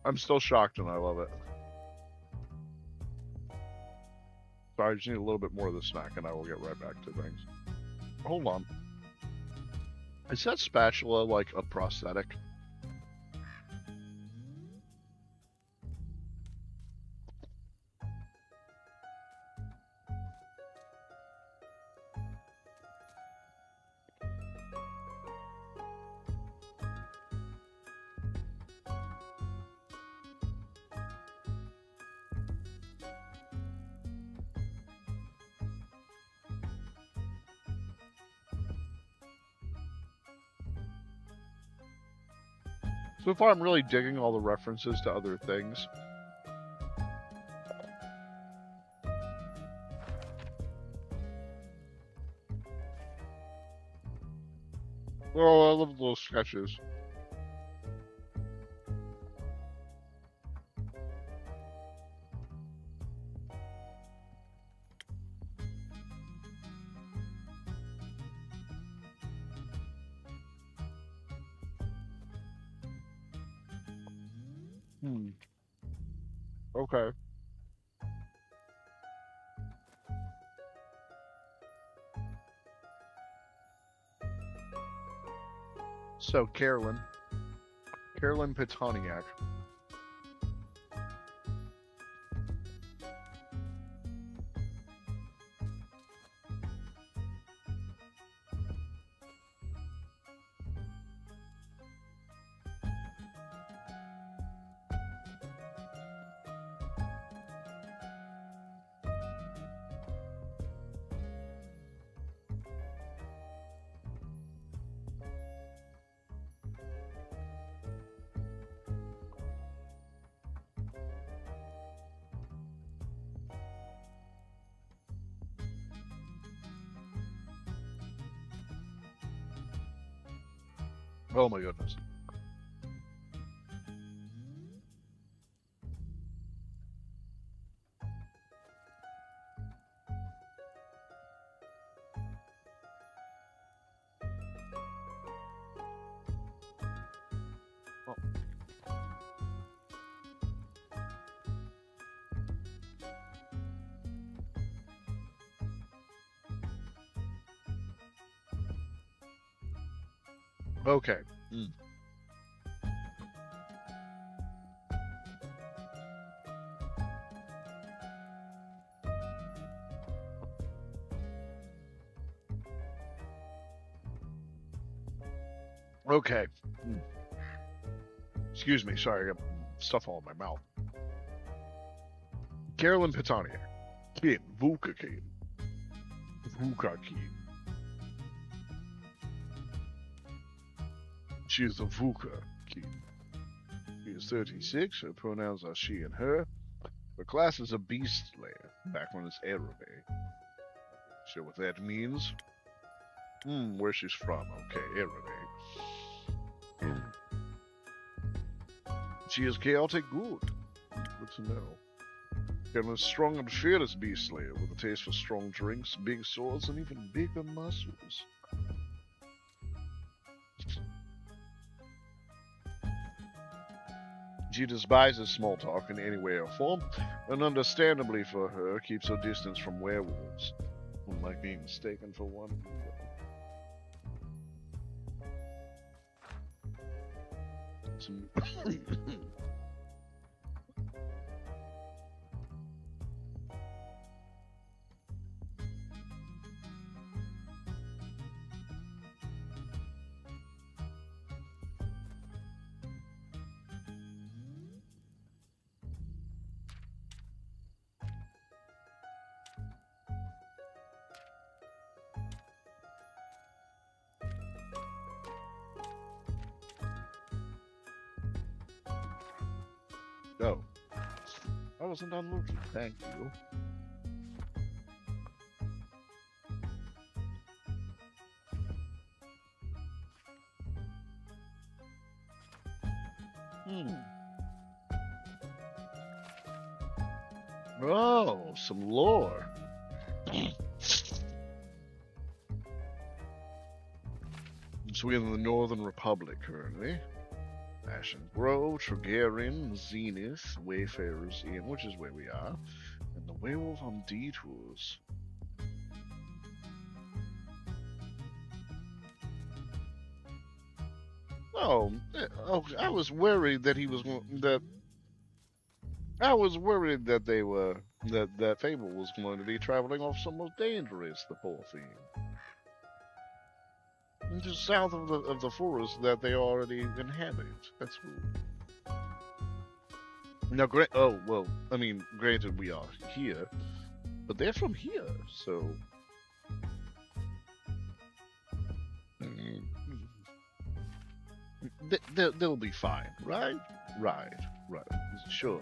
I'm still shocked and I love it. So I just need a little bit more of the snack and I will get right back to things. Hold on. Is that spatula like a prosthetic? So far, I'm really digging all the references to other things. Oh, I love the little sketches. Hmm. Okay. So, Carolyn Petoniak. Oh my goodness. Oh, okay. Mm. Okay. Mm. Excuse me. Sorry, I got stuff all in my mouth. Carolyn Petoniak. Kid. Vuka Kid. Vuka Kid. She is a Vuka Kid. She is 36. Her pronouns are she and her. Her class is a beast slayer. Background is Arabe. Sure what that means? Where she's from. Okay, Arabe. She is chaotic good. Good to know. Carolyn is strong and fearless beast slayer with a taste for strong drinks, big swords, and even bigger muscles. She despises small talk in any way or form, and understandably for her, keeps her distance from werewolves. Unlike being mistaken for one. Some Oh. I wasn't done looking. Thank you. Oh, some lore. So we're in the Northern Republic currently. Ashen Grove, Tregarian, Zenith, Wayfarer's Inn, which is where we are, and the Werewolf on Detours. Oh, I was worried that he was that. I was worried that they were that Fable was going to be traveling off somewhere dangerous. The poor thing. Just south of the forest that they already inhabit. That's rude. Now, oh well, I mean, granted we are here, but they're from here, so. They'll be fine, right? Right. Surely.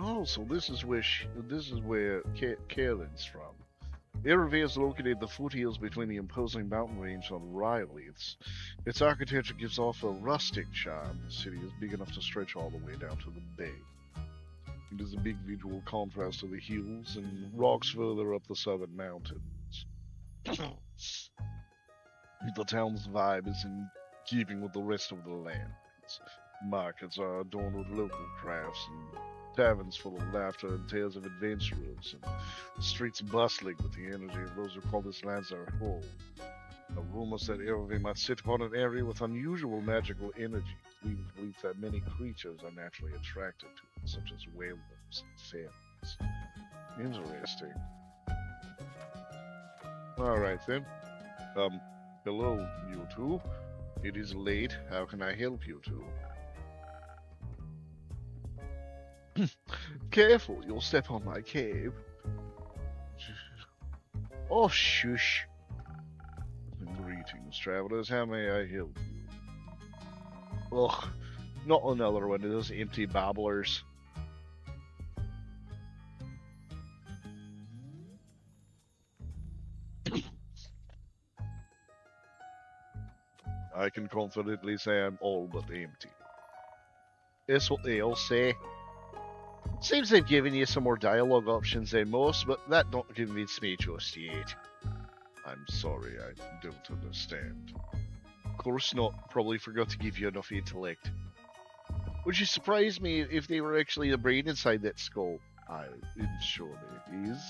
Oh, so this is where Kaelin's from. Erevé is located at the foothills between the imposing mountain range on Rylith. Its architecture gives off a rustic charm. The city is big enough to stretch all the way down to the bay. It is a big visual contrast to the hills and rocks further up the southern mountains. The town's vibe is in keeping with the rest of the land. Its markets are adorned with local crafts and taverns full of laughter and tales of adventurers, and the streets bustling with the energy of those who call this land their home. The rumors that Erwin might sit upon an area with unusual magical energy, leading to belief that many creatures are naturally attracted to it, such as werewolves and fairies. Interesting. Alright then. Hello, you two. It is late. How can I help you two? Careful, you'll step on my cape. Oh, shush. Greetings, travelers. How may I help you? Ugh, not another one of those empty babblers. I can confidently say I'm all but empty. That's what they all say. Seems they've given you some more dialogue options than most, but that don't convince me just yet. I'm sorry, I don't understand. Of course not. Probably forgot to give you enough intellect. Would you surprise me if they were actually the brain inside that skull? I'm sure there is.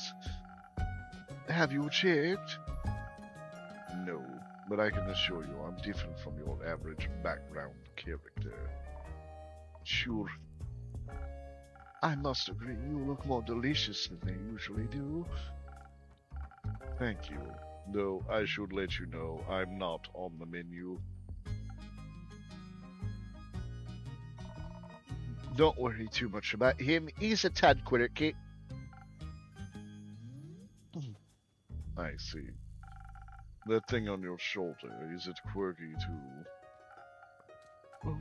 Have you checked? No, but I can assure you I'm different from your average background character. Sure. I must agree, you look more delicious than they usually do. Thank you. Though I should let you know I'm not on the menu. Don't worry too much about him. He's a tad quirky. I see. That thing on your shoulder, is it quirky too?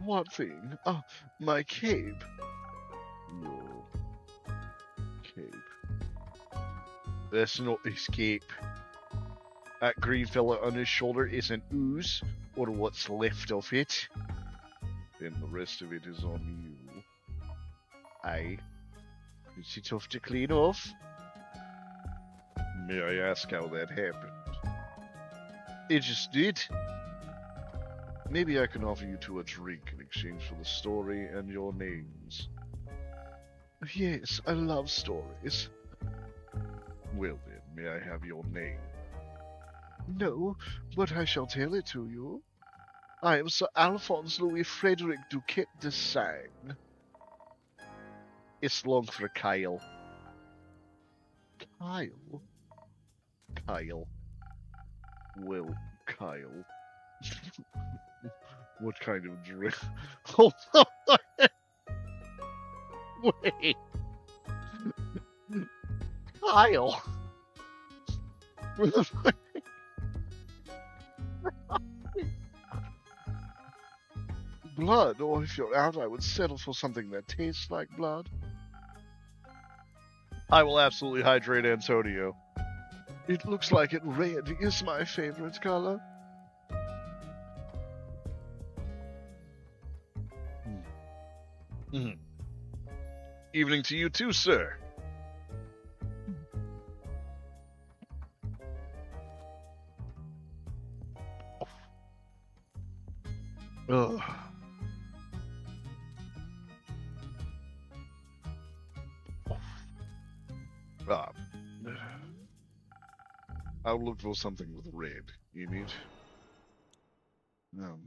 What thing? Oh, my cape. Your cape. That's not his cape. That green fella on his shoulder is an ooze, or what's left of it. And the rest of it is on you. Aye. Is it tough to clean off? May I ask how that happened? It just did. Maybe I can offer you two a drink in exchange for the story and your names. Yes, I love stories. Well then, may I have your name? No, but I shall tell it to you. I am Sir Alphonse Louis Frederick Duquette de Sagne. It's long for Kyle. Kyle? Kyle. Well, Kyle. What kind of drink? Hold on. Wait. Kyle. Where the fuck? Blood, or if you're out, I would settle for something that tastes like blood. I will absolutely hydrate Antonio. It looks like it. Red is my favorite color. Evening to you too, sir. Ugh. Ah. I'll look for something with red in it.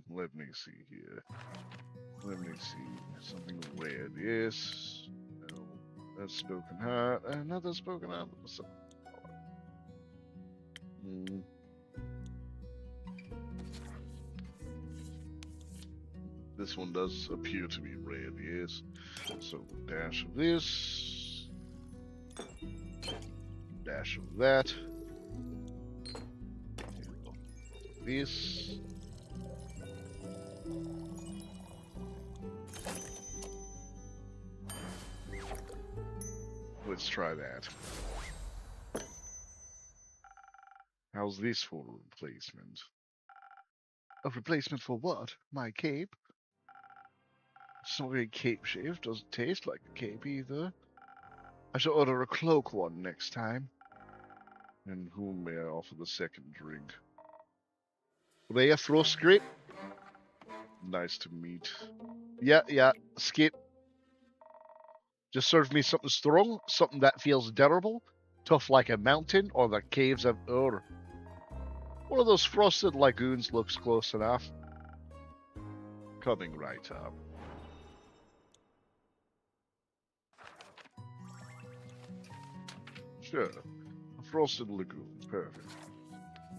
Let me see here. Let me see. Something with red. Yes. No. That's spoken heart. Another spoken heart. This one does appear to be red, yes. So, dash of this. Dash of that. This. Let's try that. How's this for a replacement? A replacement for what? My cape? It's not very cape-shaped. Doesn't taste like a cape either. I shall order a cloak one next time. And whom may I offer the second drink? Rhea Frostgrip? Nice to meet. Yeah, skip. Just serve me something strong, something that feels durable, tough like a mountain or the caves of Ur. One of those frosted lagoons looks close enough. Coming right up. Sure. A frosted lagoon. Perfect.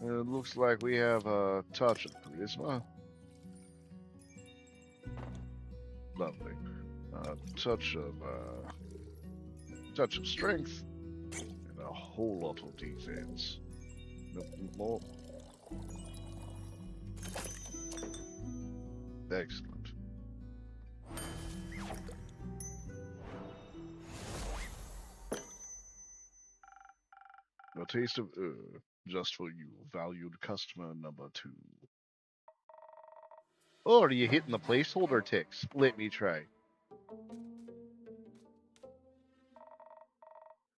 It looks like we have a touch of charisma. Lovely. A touch of strength. And a whole lot of defense. Nothing more. Excellent. A taste of just for you, valued customer number 2. Oh, are you hitting the placeholder ticks? Let me try.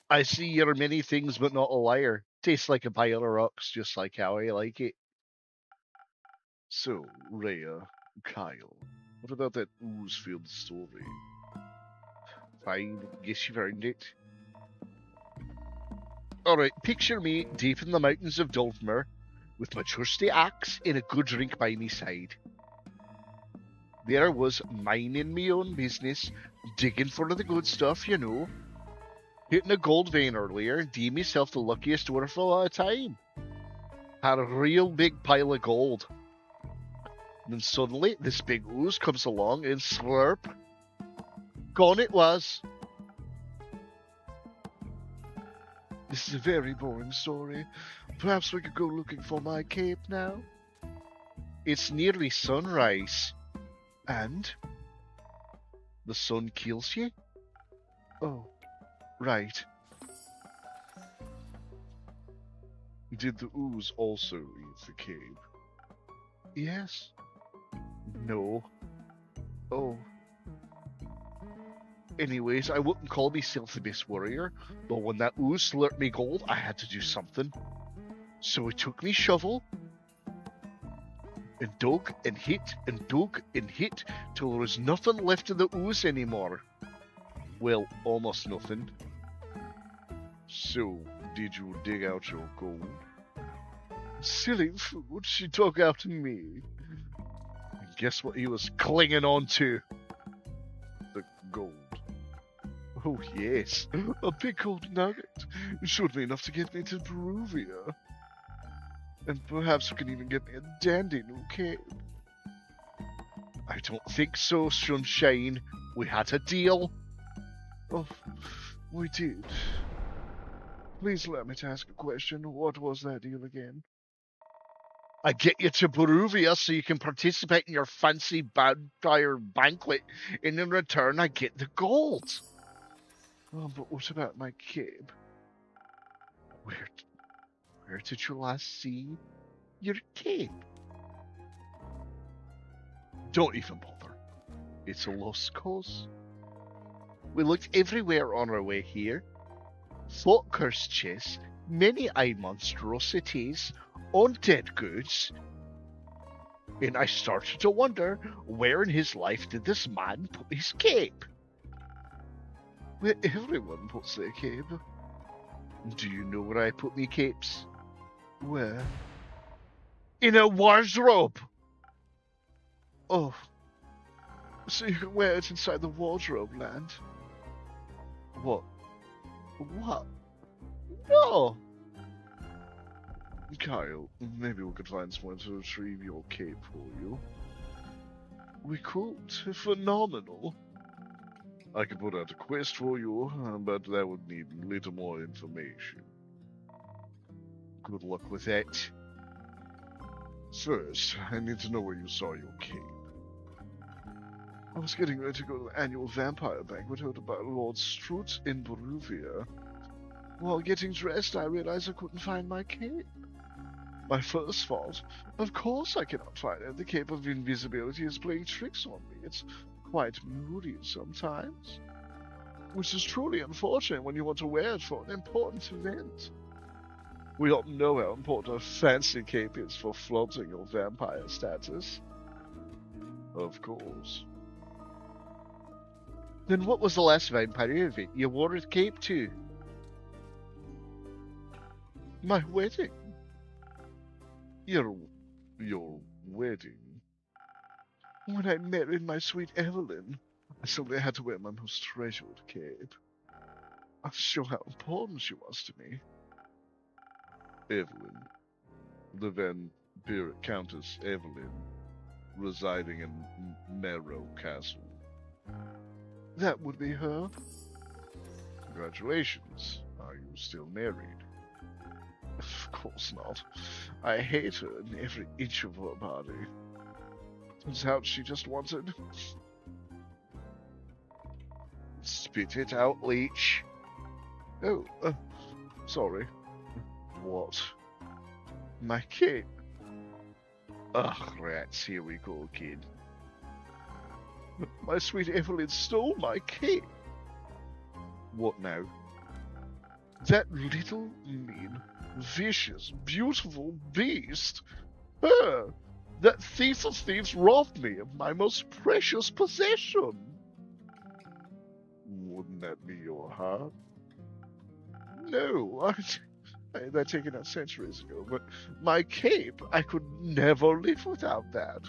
I see you're many things but not a liar. Tastes like a pile of rocks, just like how I like it. So, Rhea, Kyle, what about that ooze-filled story? Fine, guess you found it. Alright, picture me deep in the mountains of Dolphmer, with my trusty axe and a good drink by me side. There I was, minding me own business, digging for the good stuff, you know. Hitting a gold vein earlier, and deemed myself the luckiest dwarf of all time. Had a real big pile of gold. And then suddenly, this big ooze comes along and slurp. Gone it was. This is a very boring story. Perhaps we could go looking for my cape now? It's nearly sunrise. And? The sun kills you? Oh, right. Did the ooze also eat the cape? Yes. No. Oh. Anyways, I wouldn't call myself the best warrior, but when that ooze slurped me gold, I had to do something. So I took me shovel, and dug and hit and dug and hit till there was nothing left of the ooze anymore. Well, almost nothing. So, did you dig out your gold? Silly food, she dug out me. And guess what he was clinging on to? The gold. Oh yes, a big gold nugget. Should be enough to get me to Peruvia. And perhaps we can even get me a dandy new cape. I don't think so, Sunshine. We had a deal. Oh, we did. Please allow me to ask a question. What was that deal again? I get you to Peruvia so you can participate in your fancy vampire banquet, and in return I get the gold. Oh, but what about my cape? Where did you last see your cape? Don't even bother. It's a lost cause. We looked everywhere on our way here. Fought cursed chests, many-eyed monstrosities, undead goods. And I started to wonder, where in his life did this man put his cape? Where everyone puts their cape. Do you know where I put me capes? Where? In a wardrobe! Oh. So you can wear it inside the wardrobe land? What? What? No! Kyle, maybe we could find someone to retrieve your cape for you. We could. Phenomenal. I could put out a quest for you, but that would need a little more information. Good luck with that. First, I need to know where you saw your cape. I was getting ready to go to the annual vampire banquet held by Lord Strut in Peruvia. While getting dressed, I realized I couldn't find my cape. My first thought, of course I cannot find it. The cape of invisibility is playing tricks on me. It's quite moody sometimes. which is truly unfortunate when you want to wear it for an important event. We all know how important a fancy cape is for flaunting your vampire status. Of course. Then what was the last vampire event you wore a cape to? My wedding. Your wedding? When I married my sweet Evelyn, I simply had to wear my most treasured cape. I'm sure how important she was to me. Evelyn. The vampiric Countess Evelyn, residing in Marrow Castle. That would be her. Congratulations. Are you still married? Of course not. I hate her in every inch of her body. Turns out she just wanted... Spit it out, leech. Oh, sorry. What? My cape? Ugh, rats, here we go, kid. My sweet Evelyn stole my cape. What now? That little, mean, vicious, beautiful beast! Her! That thief of thieves robbed me of my most precious possession! Wouldn't that be your heart? No, I'd taken that centuries ago, but my cape, I could never live without that.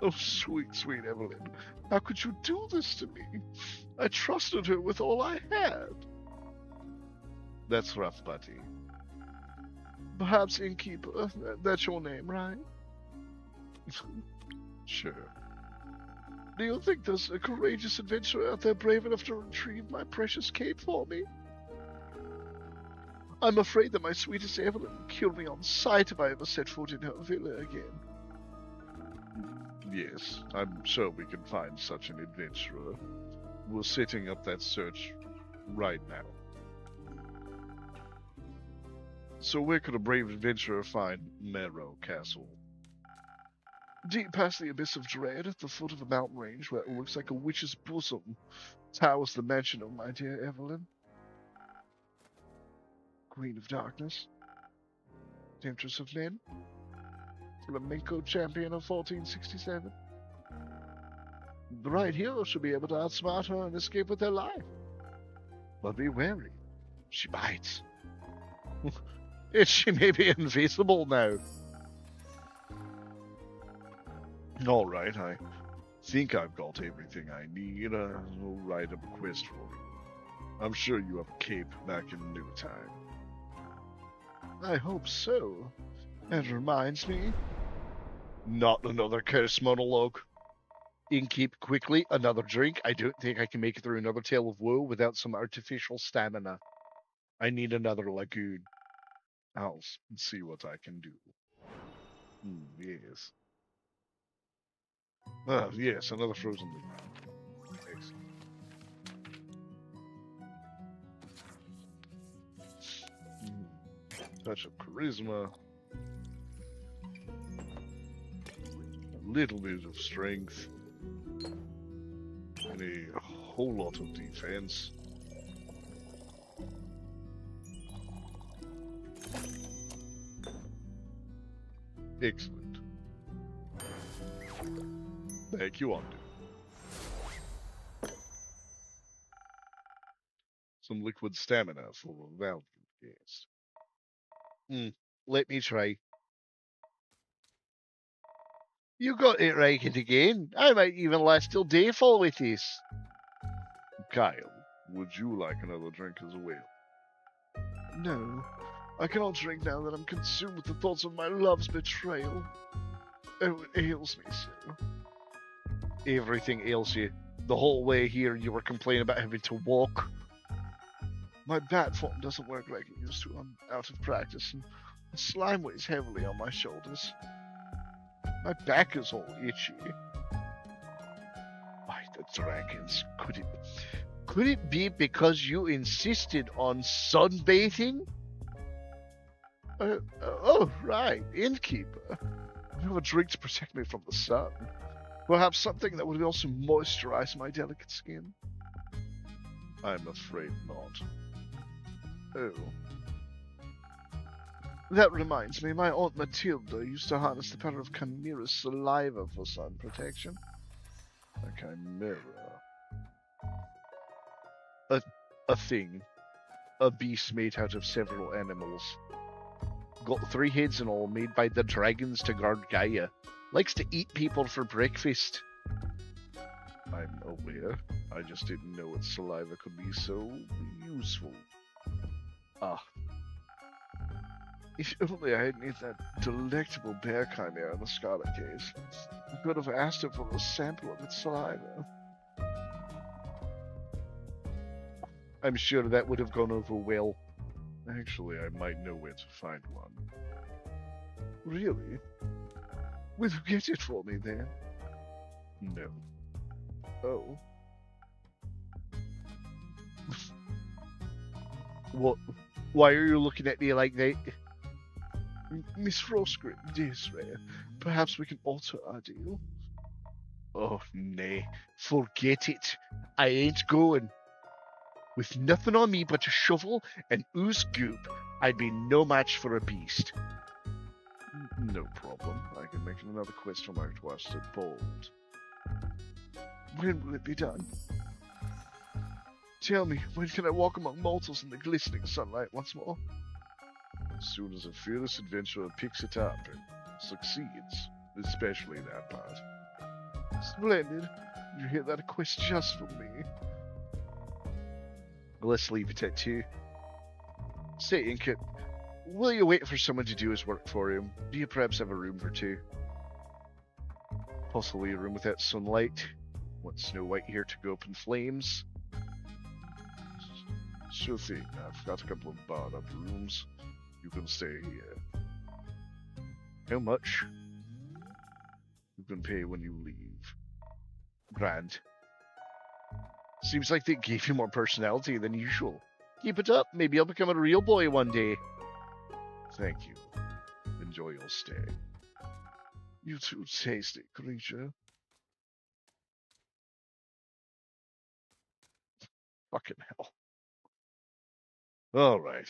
Oh, sweet, sweet Evelyn, how could you do this to me? I trusted her with all I had. That's rough, buddy. Perhaps Innkeeper, that's your name, right? Sure. Do you think there's a courageous adventurer out there brave enough to retrieve my precious cape for me? I'm afraid that my sweetest Evelyn will kill me on sight if I ever set foot in her villa again. Yes, I'm sure we can find such an adventurer. We're setting up that search right now. So where could a brave adventurer find Marrow Castle? Deep past the Abyss of Dread, at the foot of a mountain range where it looks like a witch's bosom, towers the mansion of my dear Evelyn. Queen of Darkness, Temptress of Men, Flamenco champion of 1467. The right hero should be able to outsmart her and escape with her life. But be wary, she bites. She may be invisible now. Alright, I think I've got everything I need. I'll write up a quest for you. I'm sure you have a cape back in no time. I hope so. That reminds me. Not another curse monologue. Innkeep, quickly, another drink. I don't think I can make it through another tale of woe without some artificial stamina. I need another lagoon. I'll see what I can do. Yes. Yes, another frozen lagoon. Excellent. Touch of charisma. A little bit of strength. And a whole lot of defense. Excellent. Thank you, Undo. Some liquid stamina for a valiant guest. Let me try. You got it right again. I might even last till dayfall with this. Kyle, would you like another drink as well? No, I cannot drink now that I'm consumed with the thoughts of my love's betrayal. Oh, it ails me so. Everything ails you. The whole way here you were complaining about having to walk. My bat form doesn't work like it used to. I'm out of practice, and the slime weighs heavily on my shoulders. My back is all itchy. By the dragons, could it be because you insisted on sunbathing? Oh, right, innkeeper. I have a drink to protect me from the sun. Perhaps something that would also moisturize my delicate skin. I'm afraid not. Oh. That reminds me, my Aunt Matilda used to harness the power of Chimera's saliva for sun protection. A chimera. A thing. A beast made out of several animals. Got 3 heads and all, made by the dragons to guard Gaia. Likes to eat people for breakfast. I'm aware. I just didn't know its saliva could be so useful. Ah. If only I hadn't eaten that delectable bear chimera in the scarlet case. I could have asked it for a sample of its saliva. I'm sure that would have gone over well. Actually, I might know where to find one. Really? Will you get it for me then? No. Oh. What? Why are you looking at me like that? Miss Frostgrave, dear Slayer, perhaps we can alter our deal? Oh, nay. Forget it. I ain't going. With nothing on me but a shovel and ooze goop, I'd be no match for a beast. No problem. I can make another quest for my twisted bold. When will it be done? Tell me, when can I walk among mortals in the glistening sunlight once more? As soon as a fearless adventurer picks it up and succeeds, especially that part. Splendid. You hear that? A quest just for me. Let's leave it at 2. Say, Inkit, will you wait for someone to do his work for him? Do you perhaps have a room for 2? Possibly a room without sunlight. Want Snow White here to go up in flames? Sure thing. I've got a couple of barred up rooms. You can stay here. How much? You can pay when you leave. Grand. Seems like they gave you more personality than usual. Keep it up. Maybe I'll become a real boy one day. Thank you. Enjoy your stay. You too tasty creature. Fucking hell. Alright.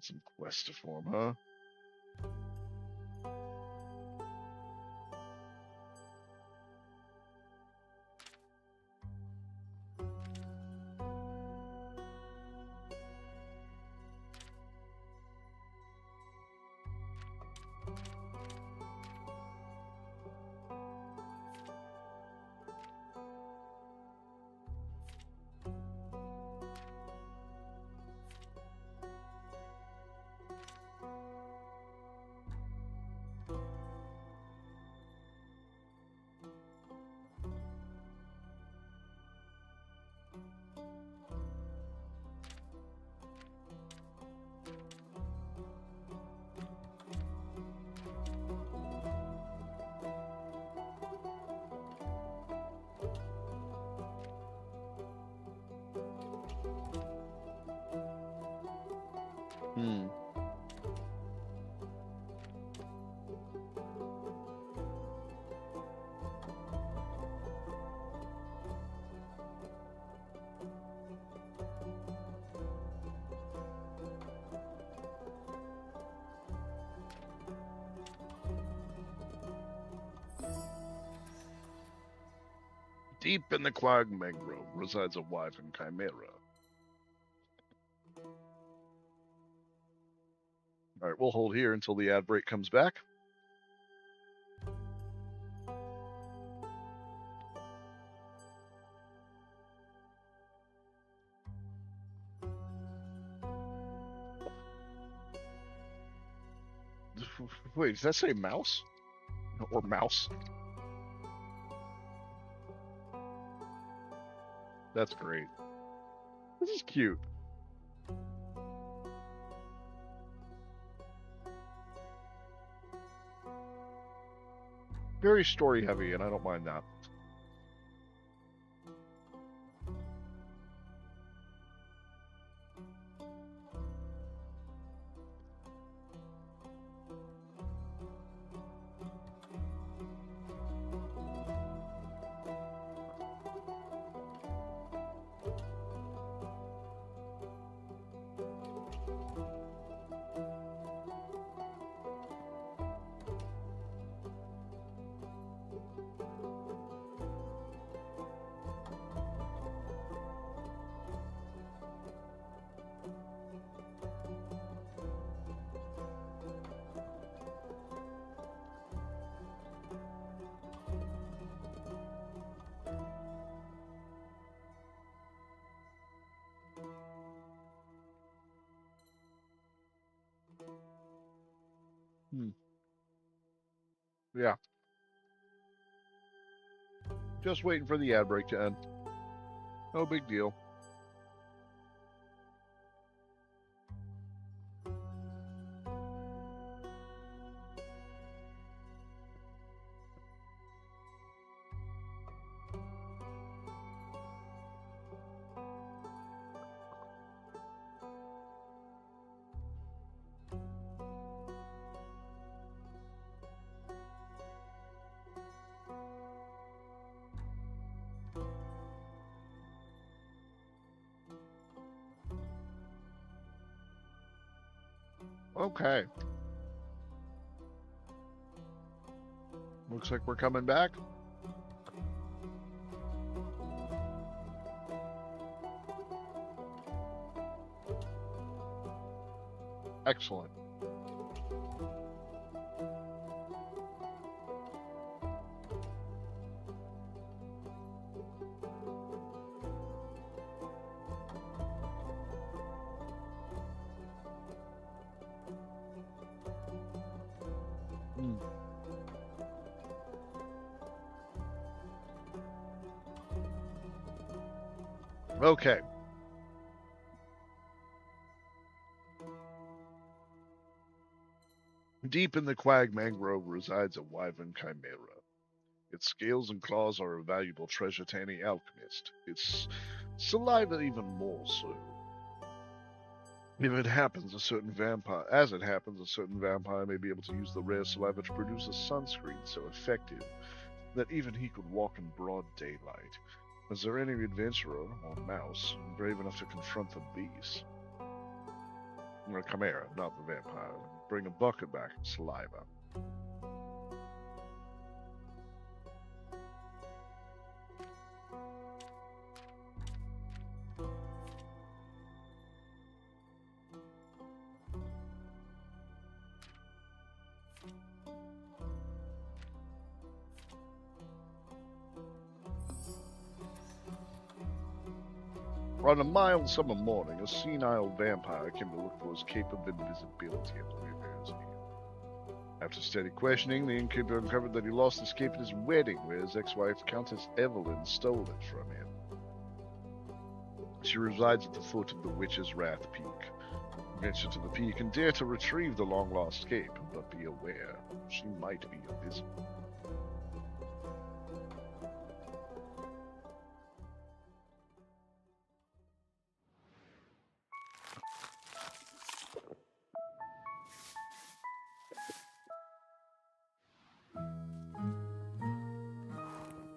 Some quest to form, huh? Deep in the Quag Mangrove resides a wyvern chimera. Alright, we'll hold here until the ad break comes back. Wait, does that say mouse? Or mouse? That's great. This is cute. Very story heavy, and I don't mind that. Hmm. Yeah. Just waiting for the ad break to end. No big deal. Okay. Looks like we're coming back. Excellent. Hmm. Okay. Deep in the Quag Mangrove resides a wyvern chimera. Its scales and claws are a valuable treasure to any alchemist. Its saliva even more so. As it happens, a certain vampire may be able to use the rare saliva to produce a sunscreen so effective that even he could walk in broad daylight. Is there any adventurer or mouse brave enough to confront the beast? Or chimera, not the vampire. Bring a bucket back of saliva. On a mild summer morning, a senile vampire came to look for his cape of invisibility at the Weaver's Inn. After steady questioning, the innkeeper uncovered that he lost his cape at his wedding, where his ex-wife, Countess Evelyn, stole it from him. She resides at the foot of the Witch's Wrath Peak. Venture to the peak and dare to retrieve the long-lost cape, but be aware, she might be invisible.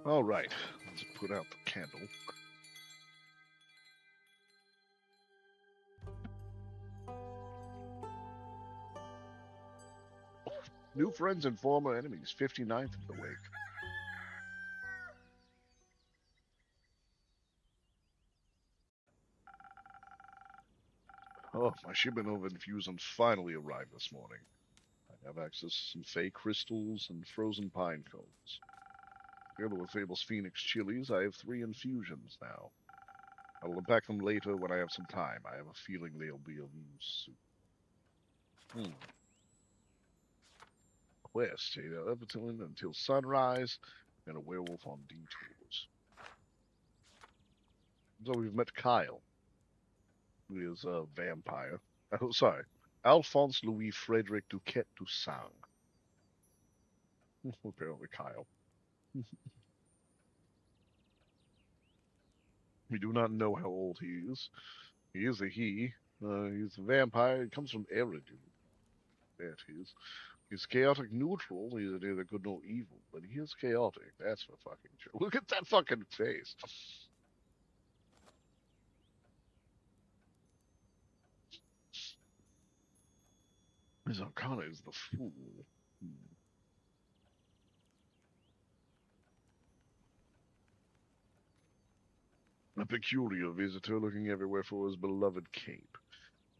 All right, let's put out the candle. New friends and former enemies, 59th of the wake. Oh, my shipment of infusions finally arrived this morning. I have access to some fake crystals and frozen pine cones. Together with Fable's Phoenix chilies, I have 3 infusions now. I will unpack them later when I have some time. I have a feeling they'll be of use soon. Quest, stay there until sunrise, and a werewolf on detours. So we've met Kyle, who is a vampire. Oh, sorry. Alphonse Louis Frederic Duquette Toussaint. Apparently Kyle. We do not know how old he is. He is a he. He's a vampire. He comes from Eridu. That is. He's chaotic neutral. He's neither good nor evil, but he is chaotic. That's for fucking sure. Look at that fucking face. His arcana is the fool. A peculiar visitor looking everywhere for his beloved cape.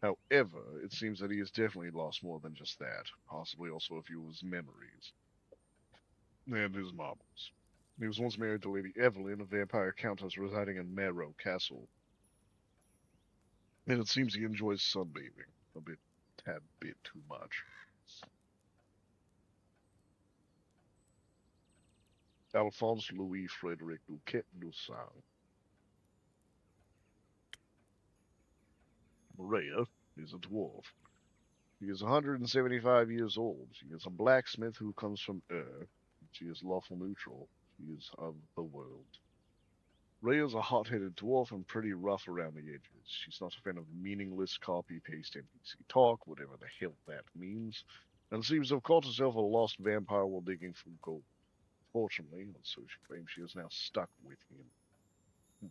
However, it seems that he has definitely lost more than just that, possibly also a few of his memories. And his marbles. He was once married to Lady Evelyn, a vampire countess residing in Marrow Castle. And it seems he enjoys sunbathing a tad bit too much. Alphonse Louis Frederic Duquette Dussault. Maria is a dwarf. She is 175 years old. She is a blacksmith who comes from Ur. She is lawful neutral. She is of the world. Ray is a hot-headed dwarf and pretty rough around the edges. She's not a fan of meaningless copy-paste NPC talk, whatever the hell that means, and seems to have caught herself a lost vampire while digging for gold. Fortunately, or so she claims, she is now stuck with him.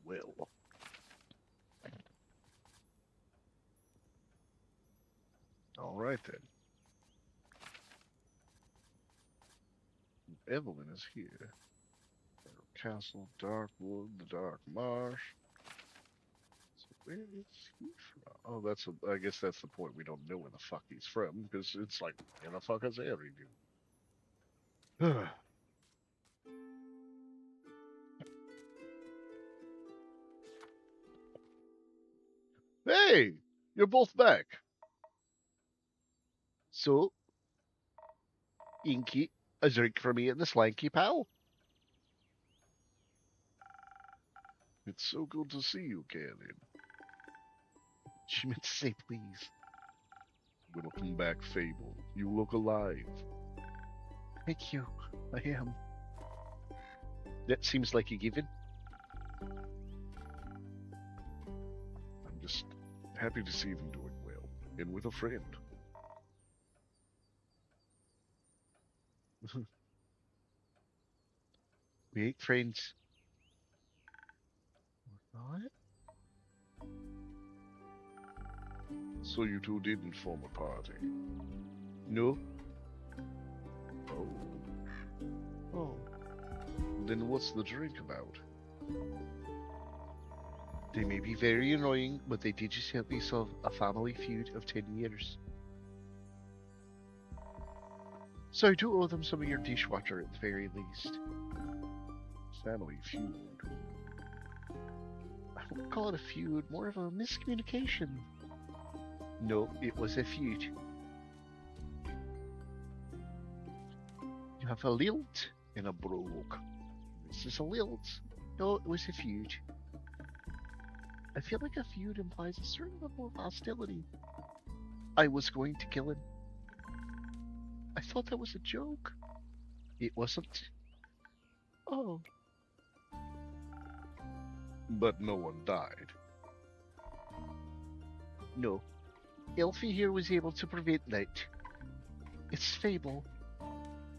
Well. Alright then. Evelyn is here. Castle, Darkwood, the Dark Marsh. So where is he from? Oh, I guess that's the point. We don't know where the fuck he's from, because it's like, where the fuck is every dude? Hey! You're both back. So, Inky, a drink for me and the slanky pal? It's so good to see you, Cannon. She meant to say please. Welcome back, Fable. You look alive. Thank you. I am. That seems like a given. I'm just happy to see them doing well, and with a friend. We ain't friends. We're not? So you two didn't form a party? No? Oh. Oh. Then what's the drink about? They may be very annoying, but they did just help me solve a family feud of 10 years. So I do owe them some of your dishwater at the very least. Family feud. I won't call it a feud, more of a miscommunication. No, it was a feud. You have a lilt and a brogue. This is a lilt. No, it was a feud. I feel like a feud implies a certain level of hostility. I was going to kill him. I thought that was a joke. It wasn't. Oh. But no one died. No. Elfie here was able to prevent that. It's Fable.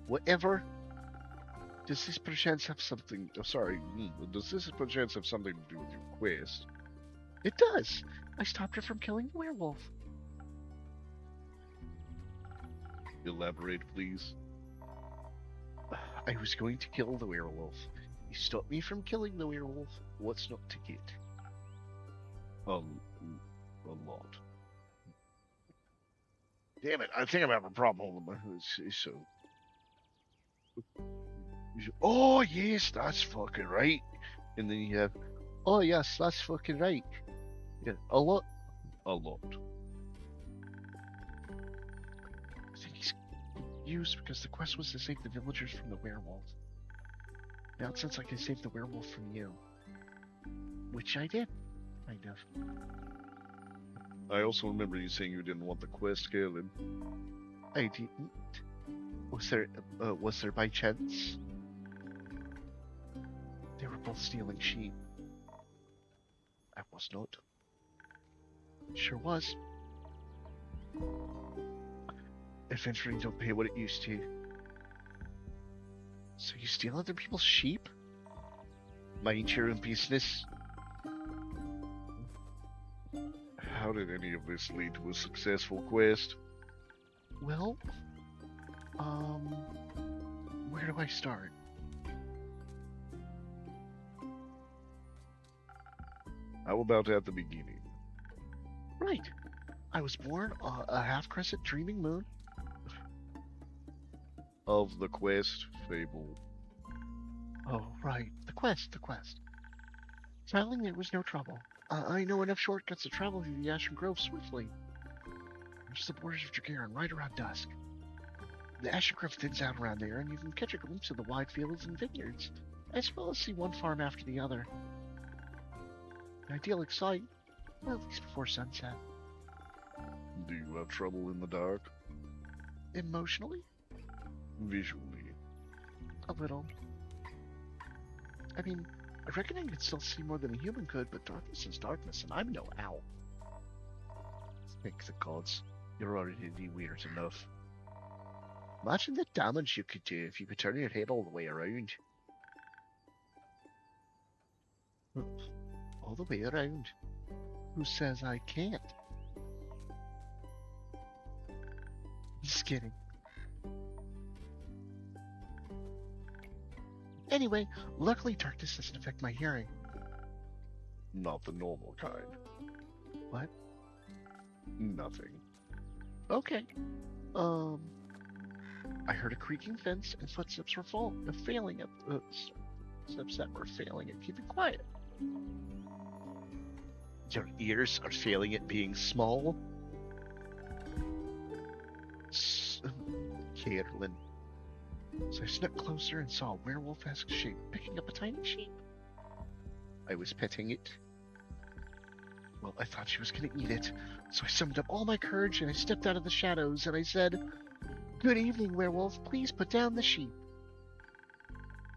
Whatever. Does this perchance have something... Oh, sorry. Does this perchance have something to do with your quest? It does. I stopped her from killing the werewolf. Elaborate, please. I was going to kill the werewolf. You stopped me from killing the werewolf. What's not to get? A lot. Damn it! I think I'm having a problem with my so. Oh yes, that's fucking right. And then you have, oh yes, that's fucking right. Yeah, a lot. A lot. I think he's used because the quest was to save the villagers from the werewolf. Now it sounds like I saved the werewolf from you. Which I did, kind of. I also remember you saying you didn't want the quest killing. I didn't. Was there by chance? They were both stealing sheep. I was not. Sure was. Adventuring don't pay what it used to. So you steal other people's sheep? Mind your own business. How did any of this lead to a successful quest? Well, where do I start? How about at the beginning? Right. I was born a half-crescent dreaming moon. Of the quest, Fable. Oh, right. The quest. Traveling there was no trouble. I know enough shortcuts to travel through the Ashen Grove swiftly. Reach the borders of Dragaran right around dusk. The astrograph thins out around there, and you can catch a glimpse of the wide fields and vineyards, as well as see one farm after the other. An idyllic sight, well, at least before sunset. Do you have trouble in the dark? Emotionally? Visually? A little. I mean, I reckon I could still see more than a human could, but darkness is darkness, and I'm no owl. Thank the gods. You're already weird enough. Imagine the damage you could do if you could turn your head all the way around. All the way around? Who says I can't? Just kidding. Anyway, luckily darkness doesn't affect my hearing. Not the normal kind. What? Nothing. Okay. I heard a creaking fence and footsteps were failing at steps that were failing at keeping quiet. Your ears are failing at being small? Carolyn. So I snuck closer and saw a werewolf-esque shape picking up a tiny sheep. I was petting it. Well, I thought she was going to eat it, so I summoned up all my courage and I stepped out of the shadows and I said, "Good evening, werewolf. Please put down the sheep."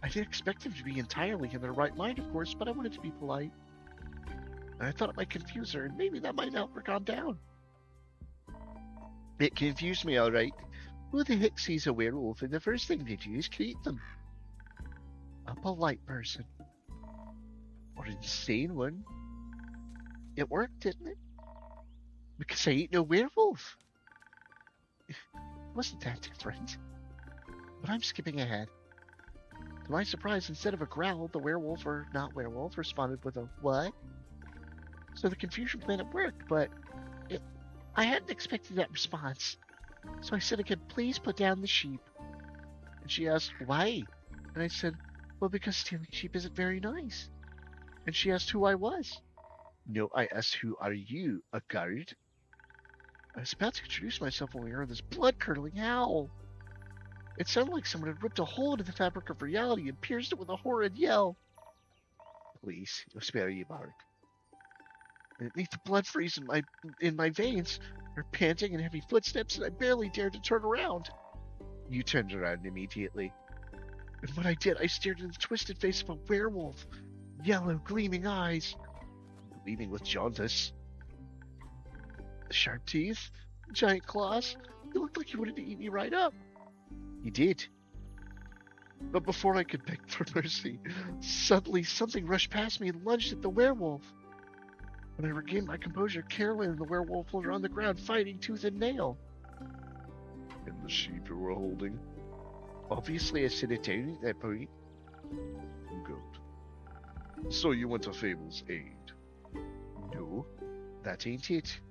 I didn't expect them to be entirely in their right mind, of course, but I wanted to be polite. And I thought it might confuse her, and maybe that might help her calm down. It confused me, all right. Who the heck sees a werewolf and the first thing they do is greet them? A polite person. Or an insane one. It worked, didn't it? Because I ain't no werewolf. It wasn't that different. But I'm skipping ahead. To my surprise, instead of a growl, the werewolf, or not werewolf, responded with a what? So the confusion plan had worked, but I hadn't expected that response. So I said again, "Please put down the sheep." And she asked, "Why?" And I said, "Well, because stealing sheep isn't very nice." And she asked who I was. No, I asked, "Who are you, a guard?" I was about to introduce myself when we heard this blood-curdling howl. It sounded like someone had ripped a hole into the fabric of reality and pierced it with a horrid yell. Please, you'll spare you, Mark. And it made the blood freeze in my veins. Her panting and heavy footsteps, and I barely dared to turn around. You turned around immediately. And when I did, I stared into the twisted face of a werewolf. Yellow, gleaming eyes. Gleaming with jaundice. Sharp teeth. Giant claws. He looked like he wanted to eat me right up. He did. But before I could beg for mercy, suddenly something rushed past me and lunged at the werewolf. When I regained my composure, Carolyn and the werewolf were on the ground fighting tooth and nail. And the sheep you were holding? Obviously, I set it down at that point. Good. So you went to Fable's aid? No, that ain't it.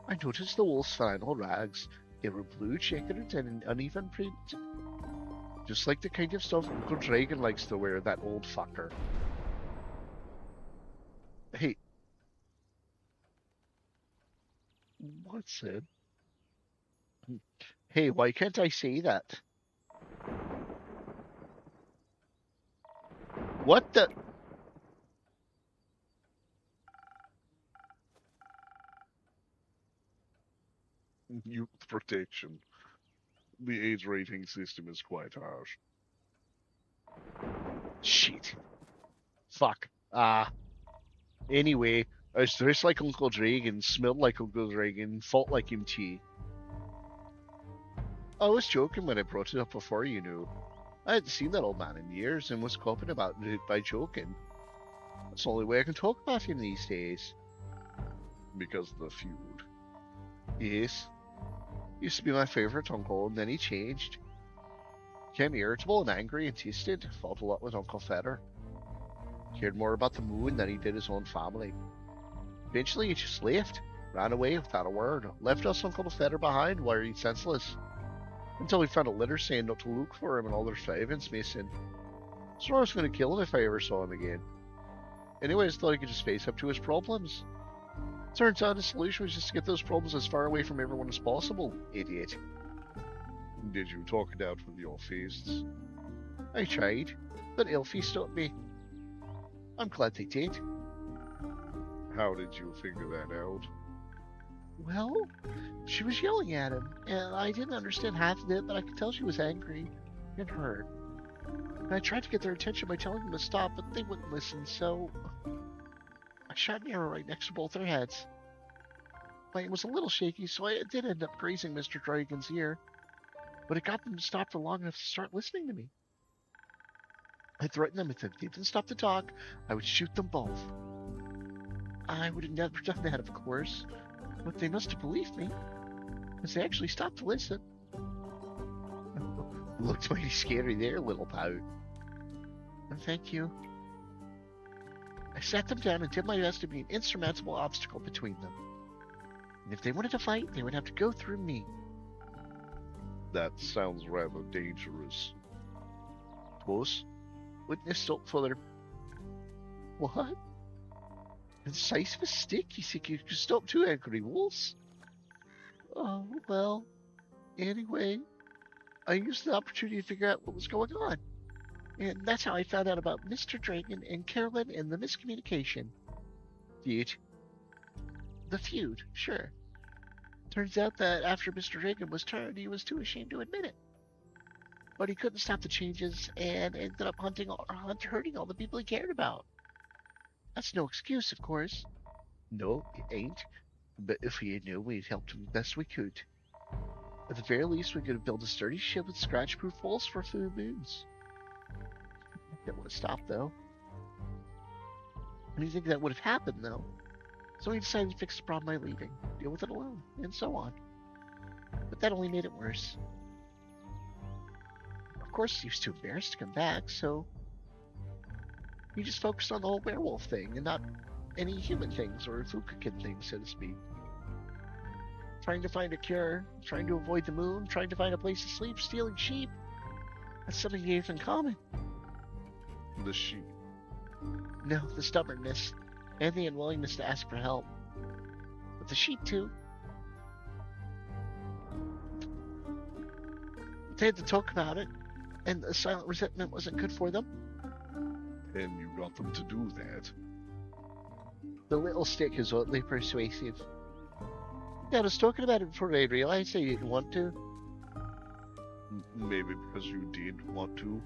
I noticed the wolf's final rags. They were blue checkered and an uneven print. Just like the kind of stuff Uncle Dragon likes to wear, that old fucker. Hey. What's it? Hey, why can't I say that? What the? Youth protection. The age rating system is quite harsh. Shit. Fuck. Anyway, I was dressed like Uncle Dragon, smelled like Uncle Dragon, fought like him too. I was joking when I brought it up before, you know. I hadn't seen that old man in years and was coping about it by joking. That's the only way I can talk about him these days. Because of the feud. Yes. Used to be my favourite uncle, and then he changed. Became irritable and angry and tasted. Fought a lot with Uncle Feder. Cared more about the moon than he did his own family. Eventually he just left. Ran away without a word. Left us Uncle Feder behind, worried senseless. Until we found a letter saying not to look for him and all their savings missing. So I was going to kill him if I ever saw him again. Anyways, thought he could just face up to his problems. Turns out his solution was just to get those problems as far away from everyone as possible. Idiot. Did you talk it out with your fists? I tried, but Elfie stopped me. I'm glad they did. How did you figure that out? Well, she was yelling at him, and I didn't understand half of it, but I could tell she was angry and hurt. And I tried to get their attention by telling them to stop, but they wouldn't listen, so I shot an arrow right next to both their heads. My aim was a little shaky, so I did end up grazing Mr. Dragon's ear, but it got them to stop for long enough to start listening to me. I threatened them if they didn't stop to talk, I would shoot them both. I would have never done that, of course, but they must have believed me, because they actually stopped to listen. Looked mighty scary there, little pout. And thank you. I sat them down and did my best to be an insurmountable obstacle between them. And if they wanted to fight, they would have to go through me. That sounds rather dangerous. Boss, witness stop further. What? The size of a stick, you think you could stop two angry wolves? Oh, well, anyway, I used the opportunity to figure out what was going on. And that's how I found out about Mr. Dragon and Carolyn and the miscommunication. Feud. The feud, sure. Turns out that after Mr. Dragon was turned, he was too ashamed to admit it. But he couldn't stop the changes and ended up hurting all the people he cared about. That's no excuse, of course. No, it ain't. But if we had known, we'd helped him the best we could. At the very least, we could have built a sturdy ship with scratch-proof walls for full moons. That would have stopped, though. And you think that would have happened, though? So we decided to fix the problem by leaving, deal with it alone, and so on. But that only made it worse. Of course, he was too embarrassed to come back, so he just focused on the whole werewolf thing and not any human things or Fukakin things, so to speak. Trying to find a cure, trying to avoid the moon, trying to find a place to sleep, stealing sheep. That's something they have in common. The sheep. No, the stubbornness and the unwillingness to ask for help. But the sheep, too. They had to talk about it, and the silent resentment wasn't good for them. And you got them to do that. The little stick is oddly persuasive. Yeah, I was talking about it before I realized I didn't want to. Maybe because you did want to.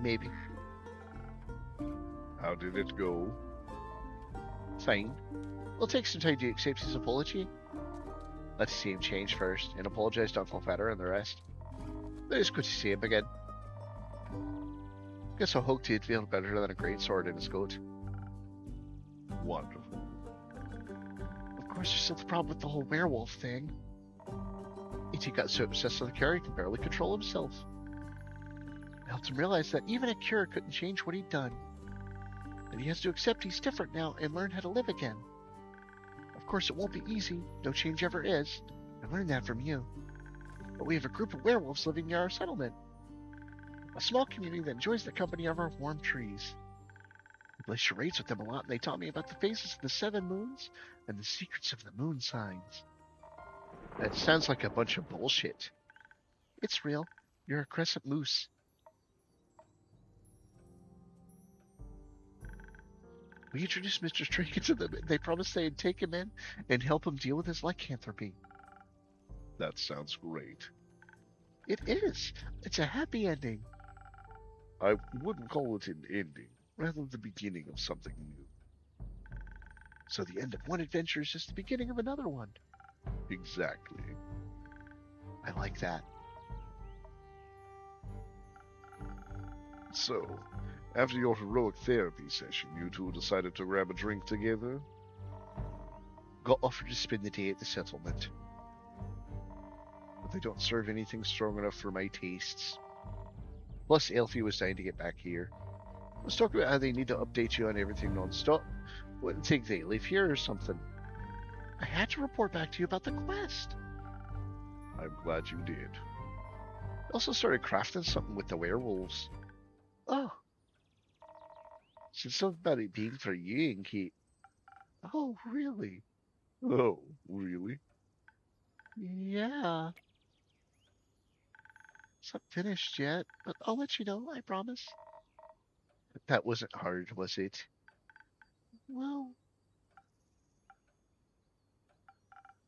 Maybe. How did it go? Fine. We'll take some time to accept his apology. Let's see him change first, and apologize to Uncle Feather and the rest. But it's good to see him again. Guess I hoped he'd feel better than a great sword in his coat. Wonderful. Of course, there's still the problem with the whole werewolf thing. E.T. got so obsessed with the cure he could barely control himself. I helped him realize that even a cure couldn't change what he'd done. And he has to accept he's different now and learn how to live again. Of course, it won't be easy. No change ever is. I learned that from you. But we have a group of werewolves living near our settlement. A small community that enjoys the company of our warm trees. I play charades with them a lot, and they taught me about the phases of the 7 moons and the secrets of the moon signs. That sounds like a bunch of bullshit. It's real. You're a crescent moose. We introduced Mr. Dragon to them, and they promised they'd take him in and help him deal with his lycanthropy. That sounds great. It is. It's a happy ending. I wouldn't call it an ending, rather the beginning of something new. So the end of one adventure is just the beginning of another one. Exactly. I like that. So, after your heroic therapy session, you two decided to grab a drink together? Got offered to spend the day at the settlement. But they don't serve anything strong enough for my tastes. Plus, Elfie was dying to get back here. Let's talk about how they need to update you on everything non-stop. Wouldn't think they live here or something. I had to report back to you about the quest. I'm glad you did. I also started crafting something with the werewolves. Oh. Said something about it being for you and Kate. Oh, really? Oh, really? Yeah. It's not finished yet, but I'll let you know, I promise. That wasn't hard, was it? Well,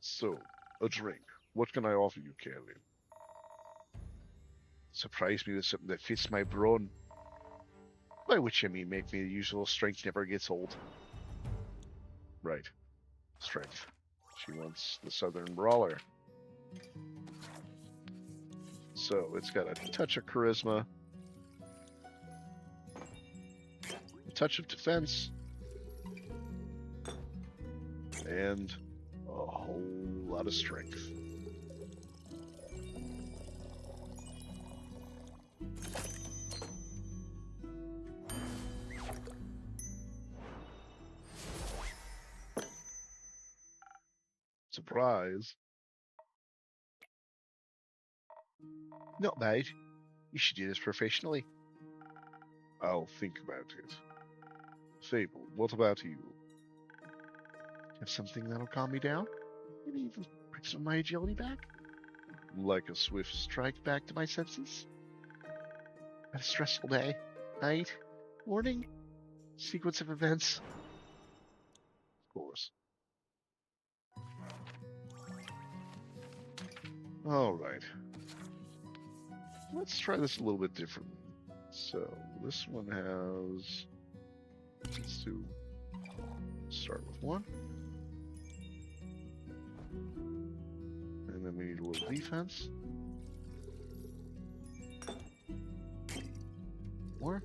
So, a drink. What can I offer you, Kelly? surprise me with something that fits my brawn. By which I mean make me the usual strength never gets old. Right. Strength. She wants the Southern Brawler. So it's got a touch of charisma, a touch of defense, and a whole lot of strength. Surprise. Not bad. You should do this professionally. I'll think about it. Fable, what about you? Have something that'll calm me down? Maybe even bring some of my agility back? Like a swift strike? Strike back to my senses? Had a stressful day. Night? Morning? Sequence of events? Of course. Alright. Let's try this a little bit differently. So, this one has... Let's do... Start with one. And then we need a little defense. More?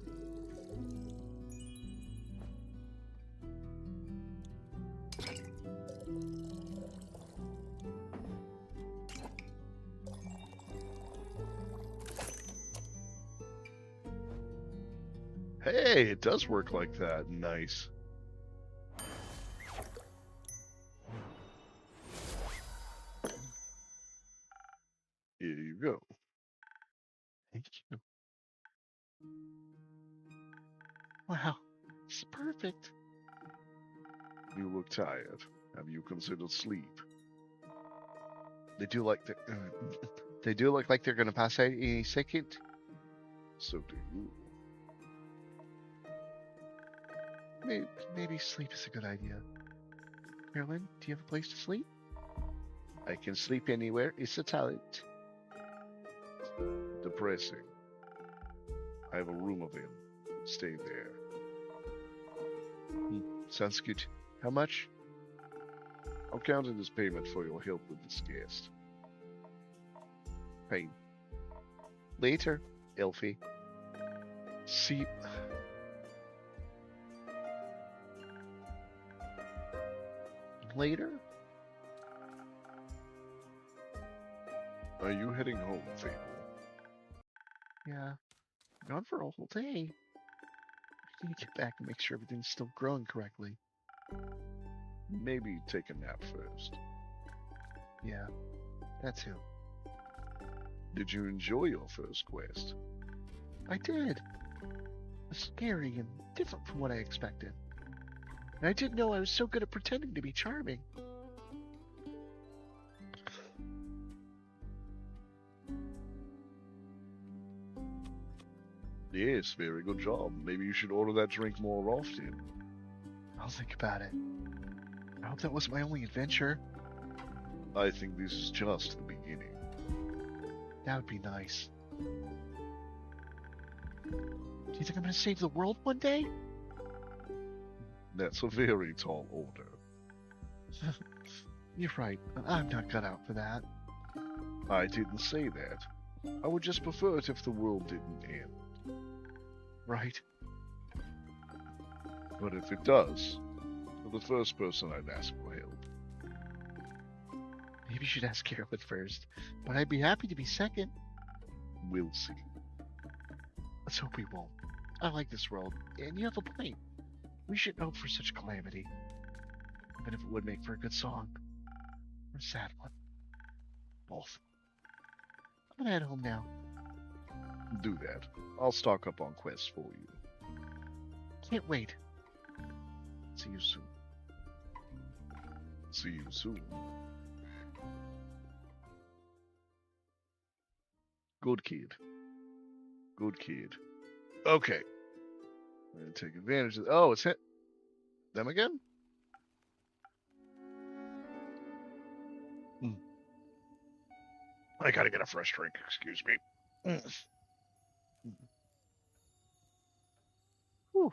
Hey, it does work like that. Nice. Here you go. Thank you. Wow. It's perfect. You look tired. Have you considered sleep? They do like the, they do look like they're gonna pass out any second. So do you. Maybe sleep is a good idea. Carolyn, do you have a place to sleep? I can sleep anywhere. It's a talent. Depressing. I have a room available. Stay there. Sounds good. How much? I'll count it as payment for your help with this guest. Fine. Later, Elfie. See. Later? Are you heading home, Fable? Yeah. Gone for a whole day. I need to get back and make sure everything's still growing correctly. Maybe take a nap first. Yeah, that too. Did you enjoy your first quest? I did. It was scary and different from what I expected. And I didn't know I was so good at pretending to be charming. Yes, very good job. Maybe you should order that drink more often. I'll think about it. I hope that wasn't my only adventure. I think this is just the beginning. That would be nice. Do you think I'm gonna save the world one day? That's a very tall order. You're right. I'm not cut out for that. I didn't say that. I would just prefer it if the world didn't end. Right. But if it does, you're the first person I'd ask for help. Maybe you should ask Carolyn first, but I'd be happy to be second. We'll see. Let's hope we won't. I like this world, and you have a point. We shouldn't hope for such calamity. Even if it would make for a good song. Or a sad one. Both. I'm gonna head home now. Do that. I'll stock up on quests for you. Can't wait. See you soon. See you soon. Good kid. Good kid. Okay. I'm gonna take advantage of. Oh, it's hit them again. I gotta get a fresh drink. Excuse me. Whew.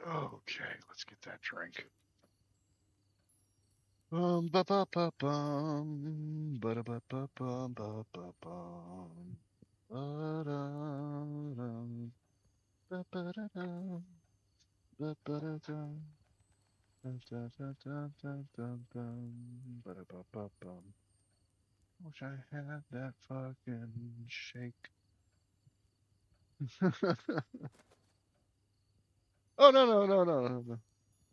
Okay, let's get that drink. Ba ba ba bum, ba da ba ba bum, ba ba bum, ba da dum, ba ba da dum, ba ba da dum, da da da da da da dum, ba da ba ba bum. Wish I had that fucking shake. Oh no.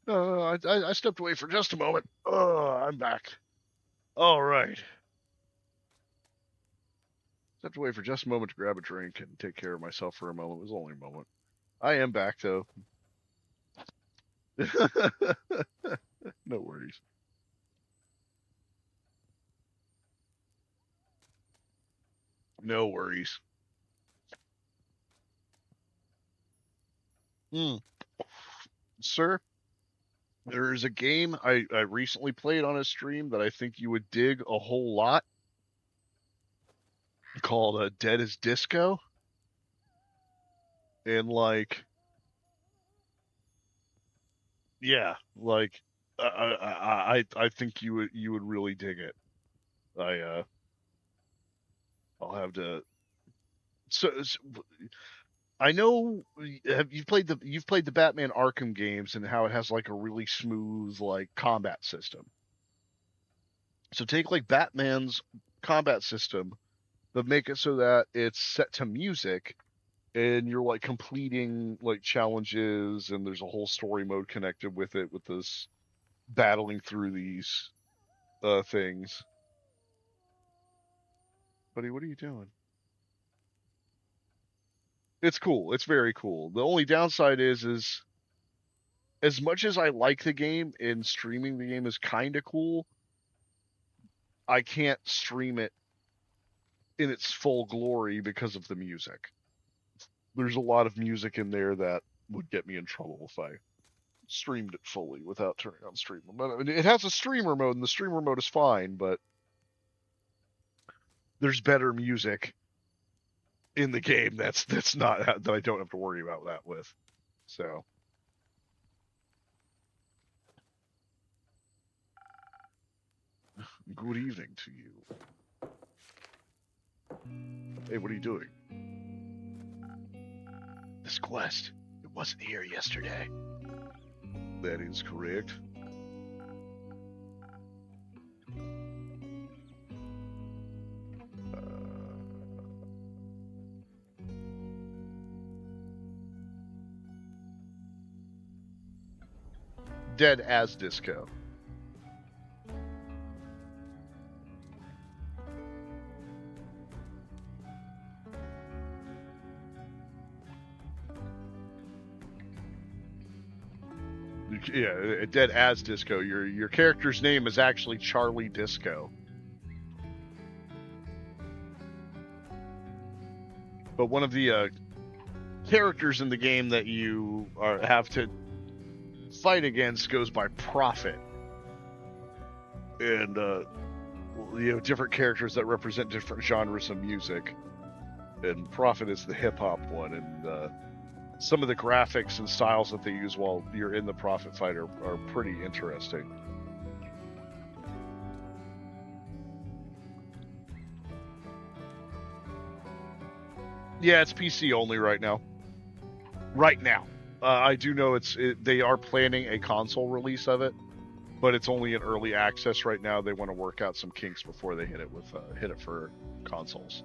No, I stepped away for just a moment. Oh, I'm back. All right. Stepped away for just a moment to grab a drink and take care of myself for a moment. It was only a moment. I am back though. No worries. No worries. Mm. Sir, there is a game I recently played on a stream that I think you would dig a whole lot called Dead as Disco. And like, yeah, like I think you would really dig it. I I'll have to. So I know you've played the Batman Arkham games and how it has like a really smooth like combat system. So take like Batman's combat system, but make it so that it's set to music and you're like completing like challenges and there's a whole story mode connected with it with this battling through these things. Buddy, what are you doing? It's cool. It's very cool. The only downside is as much as I like the game and streaming the game is kind of cool, I can't stream it in its full glory because of the music. There's a lot of music in there that would get me in trouble if I streamed it fully without turning on streamer mode. I mean, it has a streamer mode, and the streamer mode is fine, but there's better music in the game that's not that I don't have to worry about that with. So good evening to you. Hey, what are you doing? This quest, it wasn't here yesterday. That is correct. Dead as Disco. Yeah, Dead as Disco. Your character's name is actually Charlie Disco. But one of the characters in the game that you have to fight against goes by Prophet. And you have different characters that represent different genres of music. And Prophet is the hip-hop one, and some of the graphics and styles that they use while you're in the Prophet fight are pretty interesting. Yeah, it's PC only right now. Right now. I do know they are planning a console release of it, but it's only in early access right now. They want to work out some kinks before they hit it for consoles.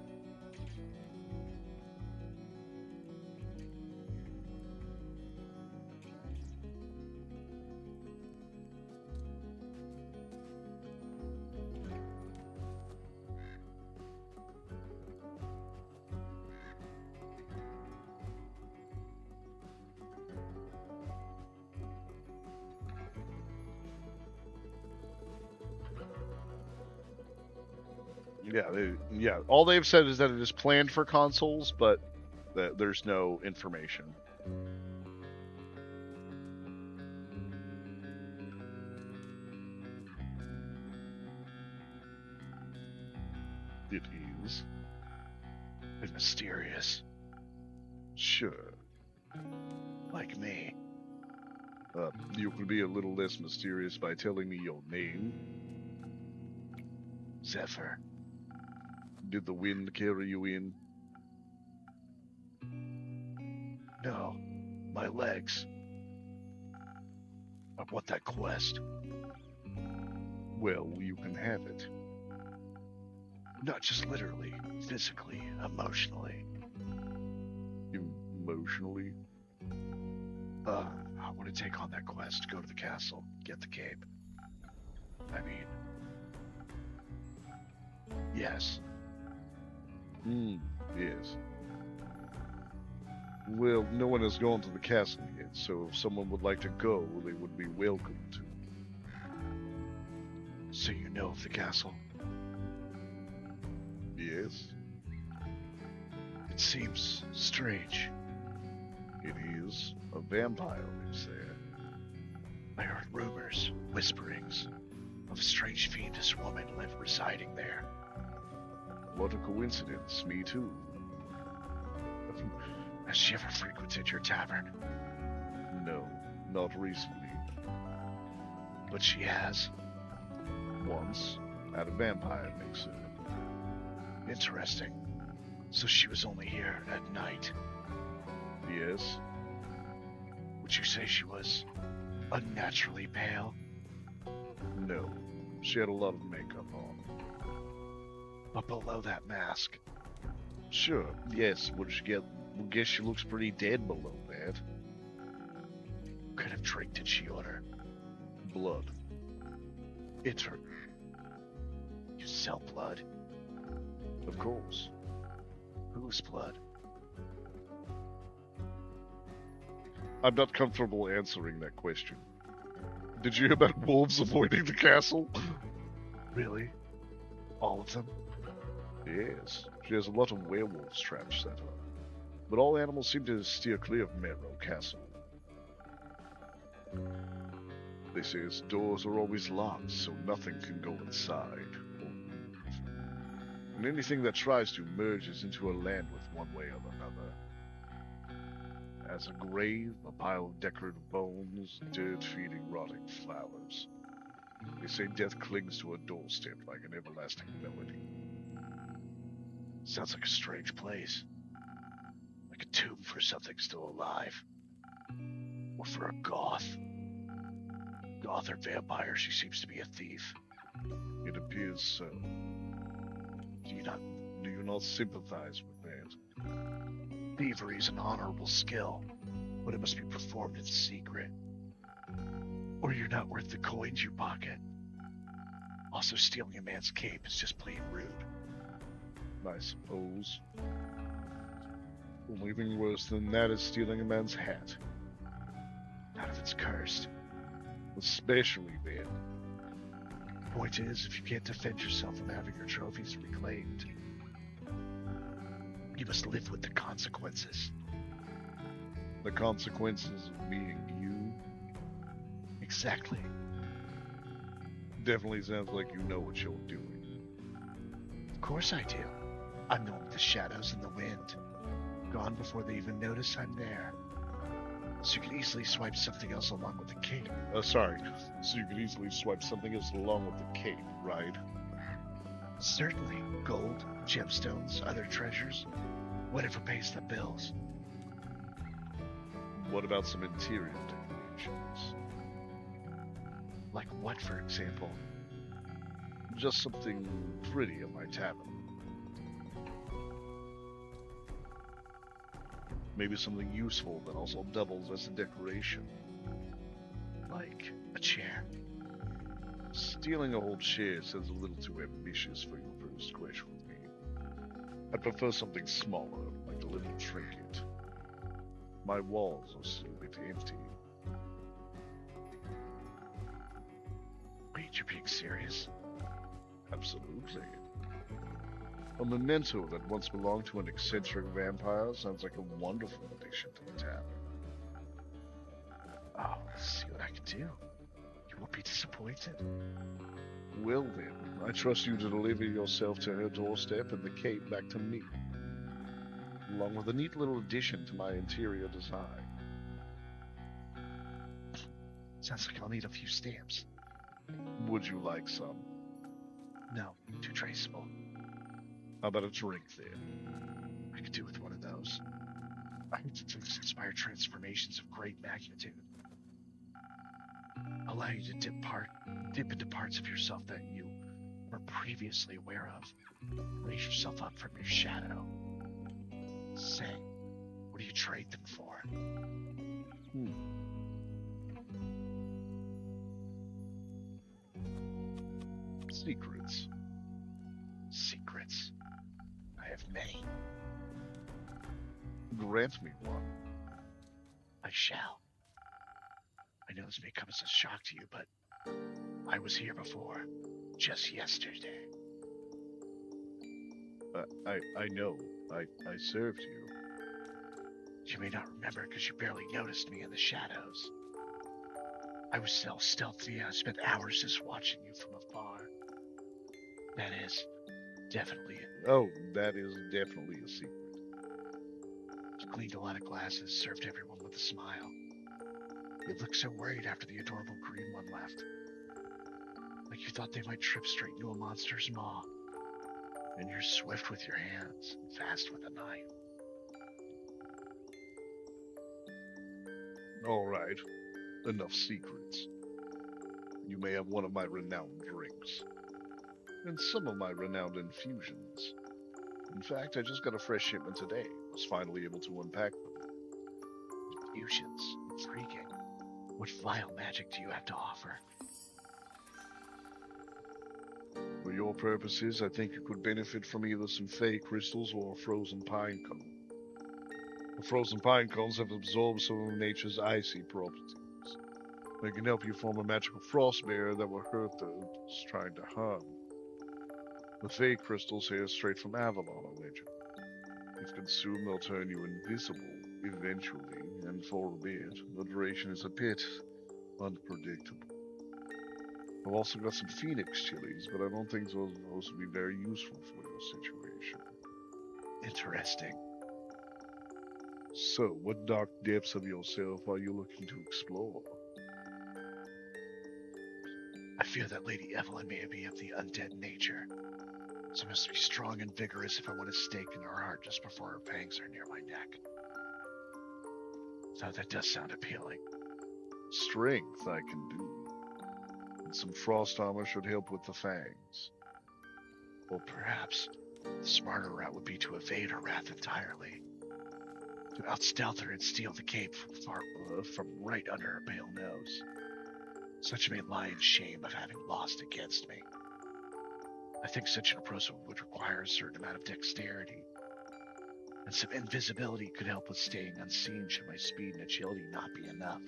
Yeah, all they've said is that it is planned for consoles, but there's no information. It is. It's mysterious. Sure. Like me. You can be a little less mysterious by telling me your name. Zephyr. Did the wind carry you in? No. My legs. I want that quest. Well, you can have it. Not just literally, physically, emotionally. Emotionally? I want to take on that quest, go to the castle, get the cape. I mean... Yes. Yes. Well, no one has gone to the castle yet, so if someone would like to go, they would be welcome to. So you know of the castle? Yes. It seems strange. It is. A vampire lives there. I heard rumors, whisperings, of a strange fiendish woman residing there. What a coincidence. Me too. Has she ever frequented your tavern? No, not recently. But she has. Once, at a vampire mixer. Interesting. So she was only here at night. Yes. Would you say she was unnaturally pale? No, she had a lot of makeup on. But below that mask? Sure, yes, guess she looks pretty dead below that. What kind of drink did she order? Blood. It's her. You sell blood? Of course. Whose blood? I'm not comfortable answering that question. Did you hear about wolves avoiding the castle? Really? All of them? Yes, she has a lot of werewolves traps set up. But all animals seem to steer clear of Merrow Castle. They say its doors are always locked, so nothing can go inside or move. And anything that tries to merges into a land with one way or another. As a grave, a pile of decorative bones, dirt feeding rotting flowers. They say death clings to a doorstep like an everlasting melody. Sounds like a strange place. Like a tomb for something still alive. Or for a goth. Goth or vampire, she seems to be a thief. It appears so. Do Do you not sympathize with that? thievery is an honorable skill, but it must be performed in secret. Or you're not worth the coins you pocket. Also, stealing a man's cape is just plain rude. I suppose. Only thing worse than that is stealing a man's hat. Not if it's cursed. Especially then. Point is, if you can't defend yourself from having your trophies reclaimed, you must live with the consequences. The consequences of being you Exactly. definitely sounds like you know what you're doing. Of course I do. I'm the one with the shadows and the wind. Gone before they even notice I'm there. So you can easily swipe something else along with the cape. Sorry. So you could easily swipe something else along with the cape, right? Certainly, gold, gemstones, other treasures, whatever pays the bills. What about some interior decorations? Like what, for example? Just something pretty at my tavern. Maybe something useful that also doubles as a decoration. Like a chair. Stealing a whole chair sounds a little too ambitious for your first question with me. I'd prefer something smaller, like a little trinket. My walls are still a bit empty. Wait, you're being serious? Absolutely. A memento that once belonged to an eccentric vampire sounds like a wonderful addition to the tavern. Oh, let's see what I can do. You won't be disappointed. Well then, I trust you to deliver yourself to her doorstep and the cape back to me, along with a neat little addition to my interior design. Sounds like I'll need a few stamps. Would you like some? No, too traceable. How about a drink then? I could do with one of those. I need to inspire transformations of great magnitude. Allow you to dip into parts of yourself that you were previously aware of. Raise yourself up from your shadow. Say, what do you trade them for? Secrets. Secrets. I have many. Grant me one. I shall. I know this may come as a shock to you, but I was here before, just yesterday. I know. I served you. You may not remember because you barely noticed me in the shadows. I was so stealthy I spent hours just watching you from afar. That is definitely it. Oh, that is definitely a secret. You cleaned a lot of glasses, served everyone with a smile. You looked so worried after the adorable green one left. Like you thought they might trip straight into a monster's maw. And you're swift with your hands, and fast with a knife. All right. Enough secrets. You may have one of my renowned drinks. And some of my renowned infusions. In fact, I just got a fresh shipment today. Was finally able to unpack them. Infusions. Intriguing. What vile magic do you have to offer? For your purposes, I think you could benefit from either some fey crystals or a frozen pine cone. The frozen pine cones have absorbed some of nature's icy properties. They can help you form a magical frost barrier that will hurt those trying to harm. The fey crystals here straight from Avalon are legend. If consumed, they'll turn you invisible, eventually, and for a bit. The duration is a bit unpredictable. I've also got some phoenix chilies, but I don't think those will be very useful for your situation. Interesting. So, what dark depths of yourself are you looking to explore? I fear that Lady Evelyn may be of the undead nature, so I must be strong and vigorous if I want a stake in her heart just before her fangs are near my neck. So that does sound appealing. Strength I can do. And some frost armor should help with the fangs. Or perhaps the smarter route would be to evade her wrath entirely. To outstealth her and steal the cape from right under her pale nose. Such may lie in shame of having lost against me. I think such an approach would require a certain amount of dexterity, and some invisibility could help with staying unseen should my speed and agility not be enough.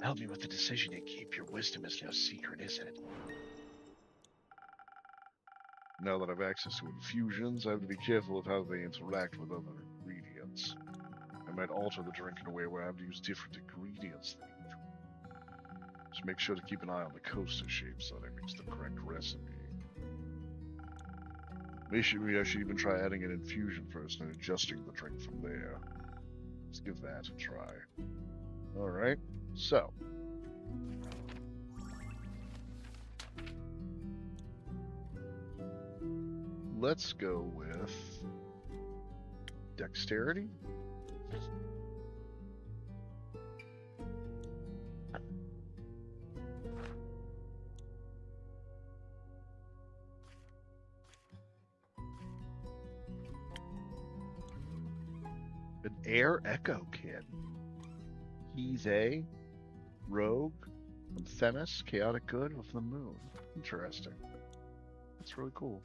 Help me with the decision and keep your wisdom is no secret, is it? Now that I've access to infusions, I have to be careful of how they interact with other ingredients. I might alter the drink in a way where I have to use different ingredients than usual. Just make sure to keep an eye on the coaster shape so that I mix the correct recipe. Maybe I should even try adding an infusion first and adjusting the drink from there. Let's give that a try. Alright, so. Let's go with dexterity. An air echo kit. He's a rogue from Themis, chaotic good of the moon. Interesting. That's really cool.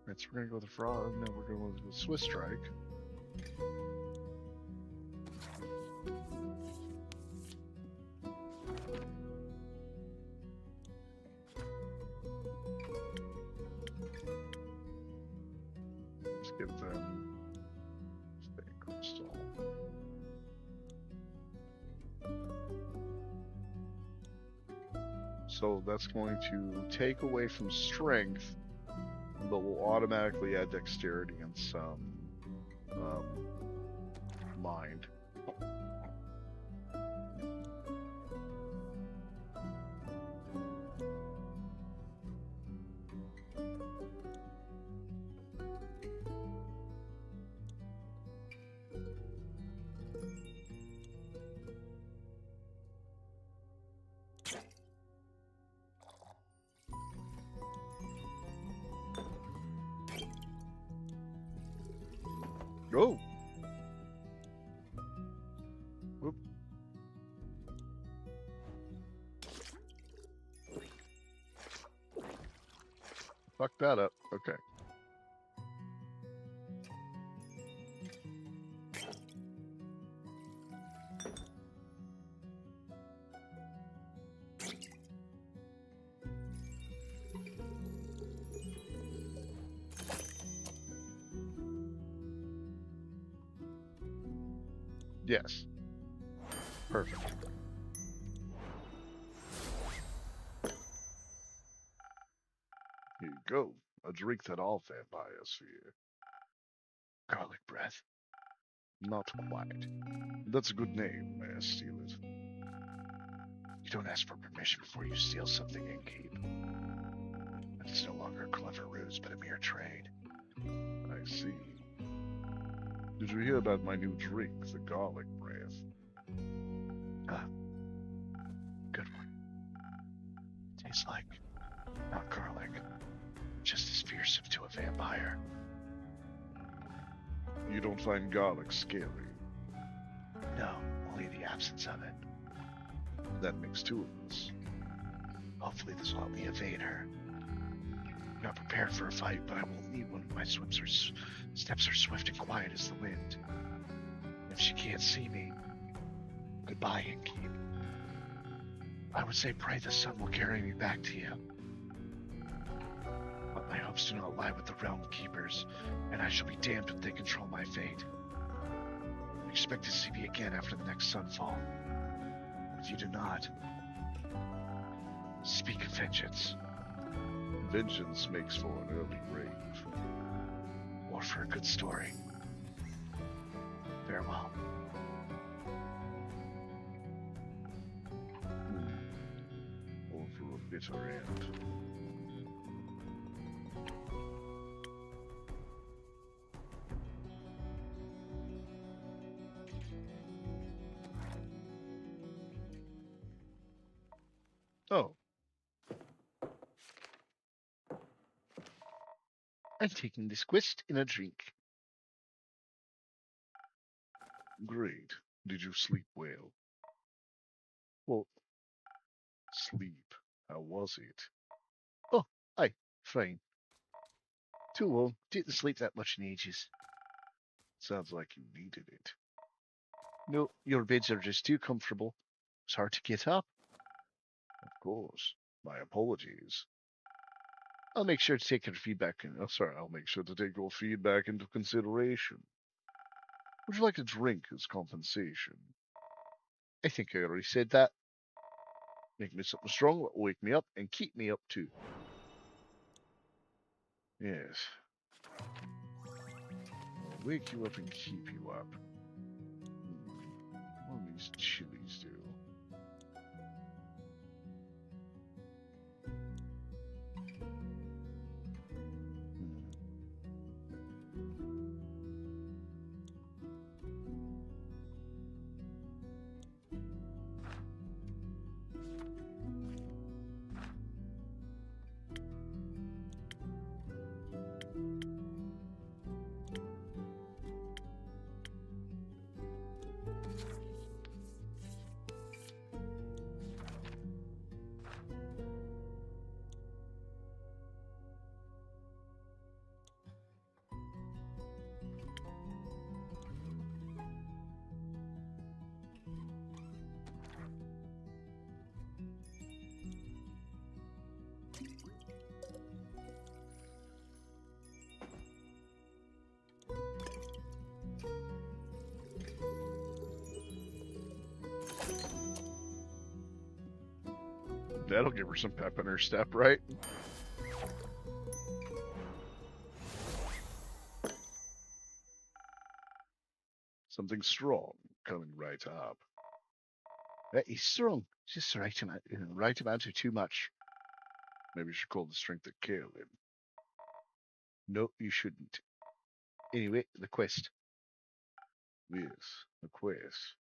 Alright, so we're gonna go with the frog. Now we're going with the Swiss strike. Let's give them Fake Crystal. So that's going to take away from strength, but will automatically add dexterity and some mind. Oh! Whoop. Fuck that up. Okay. Yes. Perfect. Here you go. A drink that all vampires fear. Garlic breath. Not quite. That's a good name. May I steal it? You don't ask for permission before you steal something in keep. It's no longer a clever ruse, but a mere trade. I see. Did you hear about my new drink, the garlic breath? Ah, good one. Tastes like, not garlic, just as fearsome to a vampire. You don't find garlic scary? No, only the absence of it. That makes two of us. Hopefully this will help me evade her. I'm not prepared for a fight, but I will need one. My steps are swift and quiet as the wind. If she can't see me, goodbye, Innkeep. I would say pray the sun will carry me back to you. But my hopes do not lie with the Realm Keepers, and I shall be damned if they control my fate. Expect to see me again after the next sunfall. If you do not, speak of vengeance. Vengeance makes for an early grave. Or for a good story. Farewell. Or for a bitter end. Oh, I'm taking this quest in a drink. great. Did you sleep well? Well, Sleep. How was it? oh, aye, fine. Too long. Didn't sleep that much in ages. Sounds like you needed it. No, your beds are just too comfortable. It's hard to get up. Of course. My apologies. I'll make sure to take your feedback. I'll make sure to take your feedback into consideration. Would you like a drink as compensation? I think I already said that. Make me something strong that'll wake me up and keep me up too. Yes. I'll wake you up and keep you up. What do these chilies do? That'll give her some pep in her step, right? Something strong coming right up. He's strong. Just the right amount of too much. Maybe you should call the strength that killed him. No, you shouldn't. Anyway, the quest. Yes, the quest.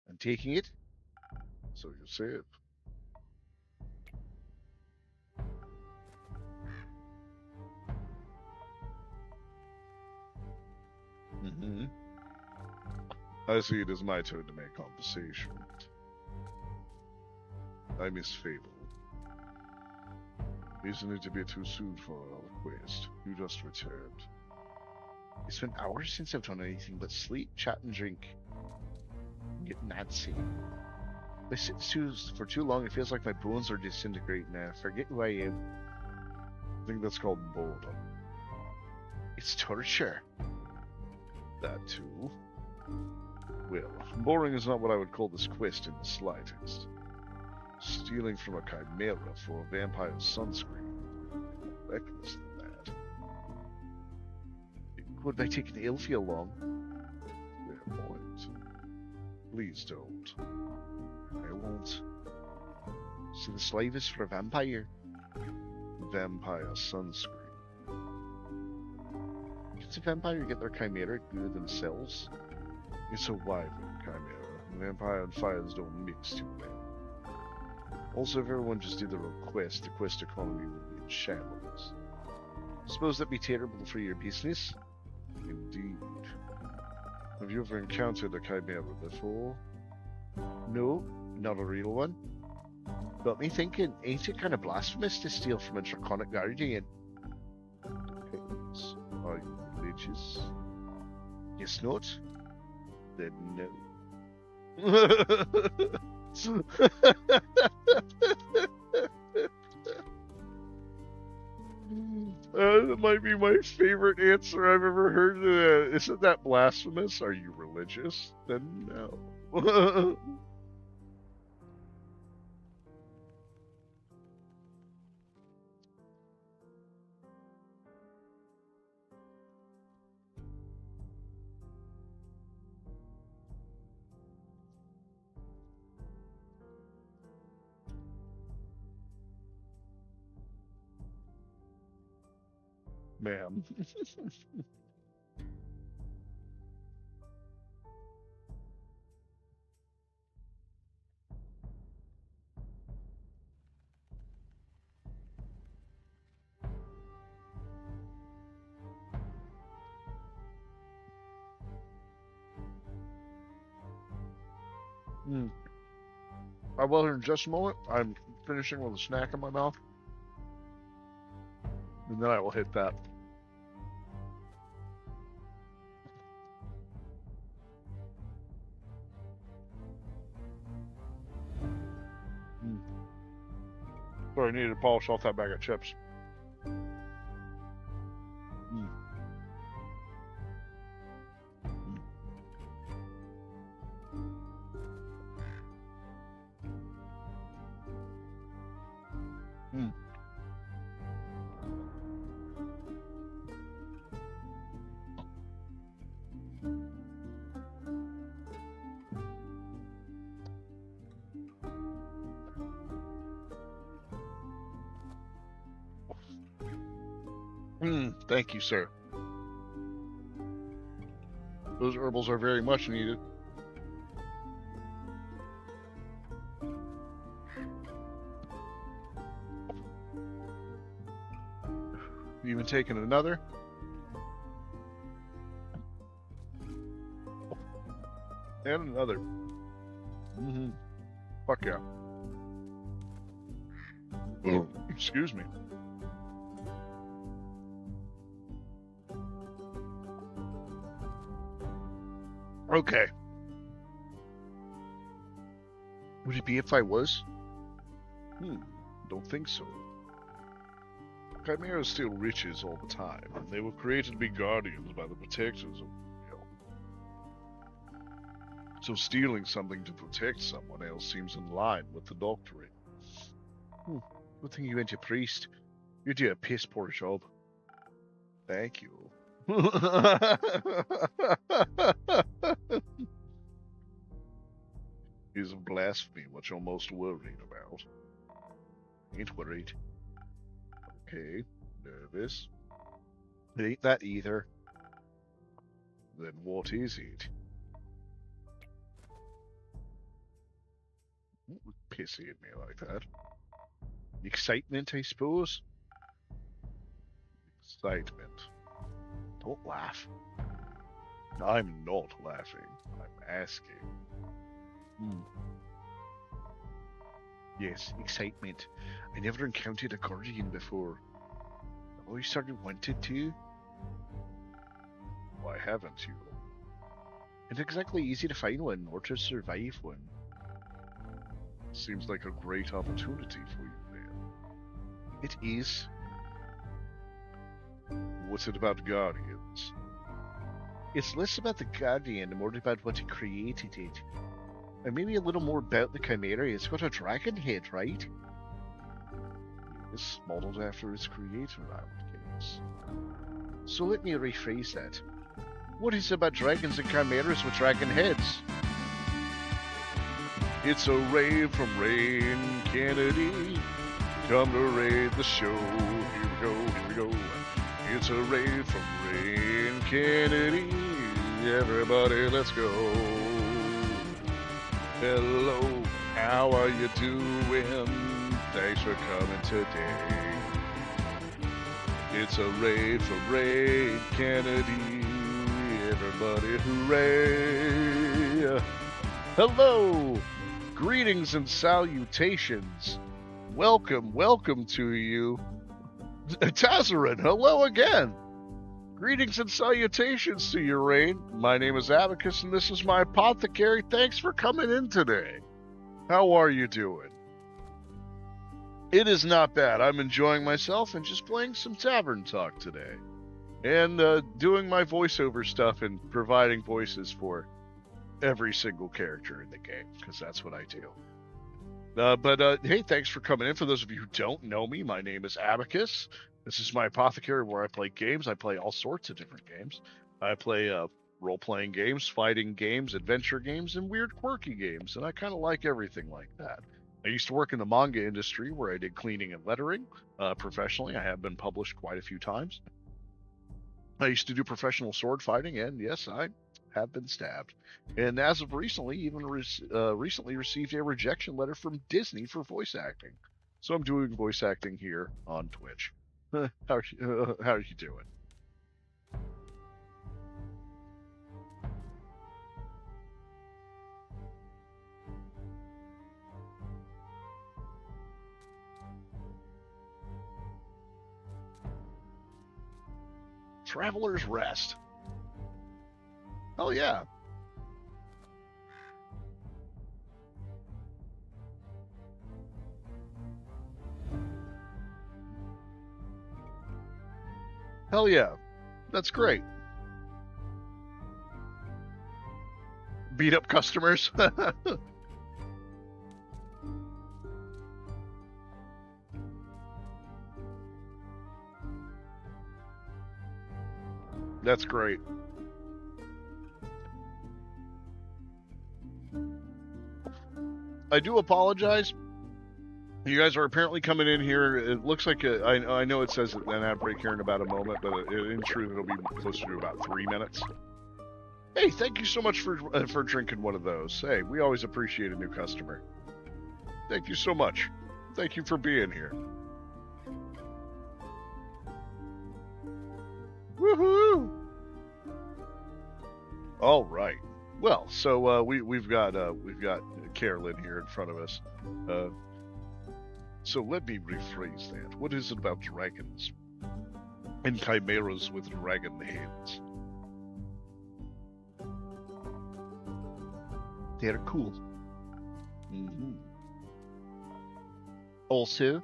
I'm taking it. So you said. Mm-hmm. I see it as my turn to make conversation. I miss Fable. Isn't it a bit too soon for our quest? You just returned. It's been hours since I've done anything but sleep, chat, and drink. Get Nancy. I sit for too long, it feels like my bones are disintegrating now. Forget who I am. I think that's called boredom. It's torture. That too. Well, boring is not what I would call this quest in the slightest. Stealing from a chimera for a vampire's sunscreen. Reckless than that. What have I taken Ilfie along? Fair point. Please don't. I won't. So the slave is for a vampire. Vampire sunscreen. Can a vampire get their chimera glue themselves? It's a wyvern chimera. Vampire and fires don't mix too well. Also, if everyone just did their own quest, the quest economy would be in shambles. Suppose that'd be terrible for your business? Indeed. Have you ever encountered a chimera before? No, not a real one. Got me thinking, ain't it kind of blasphemous to steal from a draconic guardian? Depends. Are you religious? Guess not. Then no. That might be my favorite answer I've ever heard. Isn't that blasphemous? Are you religious? Then no. ma'am. I will here in just a moment. I'm finishing with a snack in my mouth. And then I will hit that. Sorry, I needed to polish off that bag of chips. Thank you, sir. Those herbals are very much needed. Even taking another. And another. Fuck yeah. Excuse me. Okay. Would it be if I was? Don't think so. Chimeras steal riches all the time, and they were created to be guardians by the protectors of So stealing something to protect someone else seems in line with the doctrine. Good thing you went to priest. You do a piss poor job. Thank you. Is blasphemy what you're most worried about? Ain't worried. Okay, nervous. It ain't that either. Then what is it? What was pissy at me like that? Excitement, I suppose? Excitement. Don't laugh. I'm not laughing. I'm asking. Yes, excitement. I never encountered a guardian before. I've always sort of wanted to. Why haven't you? It's exactly easy to find one or to survive one. Seems like a great opportunity for you, man. It is. What's it about guardians? It's less about the guardian and more about what created it. And maybe a little more about the chimera. It's got a dragon head, right? It's modeled after its creator, I would guess. So let me rephrase that. What is it about dragons and chimeras with dragon heads? It's a raid from Rain Kennedy. Come to raid the show. Here we go, here we go. It's a raid from Rain Kennedy. Everybody, let's go. Hello, how are you doing? Thanks for coming today. It's a raid from Raid Kennedy. Everybody, hooray! Hello, greetings and salutations. Welcome to you. Tazarin, hello again. Greetings and salutations to you, Rain. My name is Abacus, and this is my Apothecary. Thanks for coming in today. How are you doing? It is not bad. I'm enjoying myself and just playing some Tavern Talk today. And doing my voiceover stuff and providing voices for every single character in the game, because that's what I do. But hey, thanks for coming in. For those of you who don't know me, my name is Abacus. This is my Apothecary where I play games. I play all sorts of different games. I play role-playing games, fighting games, adventure games, and weird, quirky games. And I kind of like everything like that. I used to work in the manga industry where I did cleaning and lettering professionally. I have been published quite a few times. I used to do professional sword fighting, and yes, I have been stabbed. And as of recently, even recently received a rejection letter from Disney for voice acting. So I'm doing voice acting here on Twitch. How are you doing? Traveler's Rest. Oh yeah. Hell yeah. That's great. Beat up customers. That's great. I do apologize. You guys are apparently coming in here. It looks like I know it says an ad break here in about a moment, but in truth, it'll be closer to about 3 minutes. Hey, thank you so much for drinking one of those. Hey, we always appreciate a new customer. Thank you so much. Thank you for being here. Woohoo! All right. Well, so we've got Carolyn here in front of us. So let me rephrase that. What is it about dragons and chimeras with dragon heads? They're cool. Mm-hmm. Also,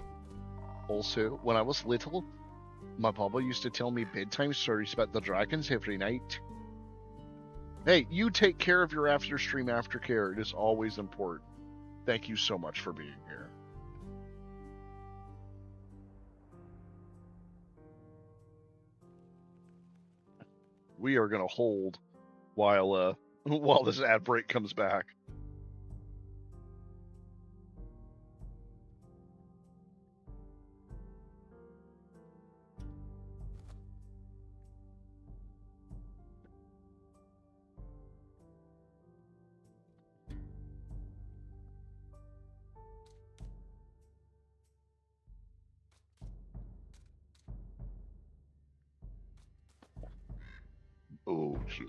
when I was little, my papa used to tell me bedtime stories about the dragons every night. Hey, you take care of your after-stream aftercare. It is always important. Thank you so much for being here. We are going to hold while this ad break comes back. Oh, shit.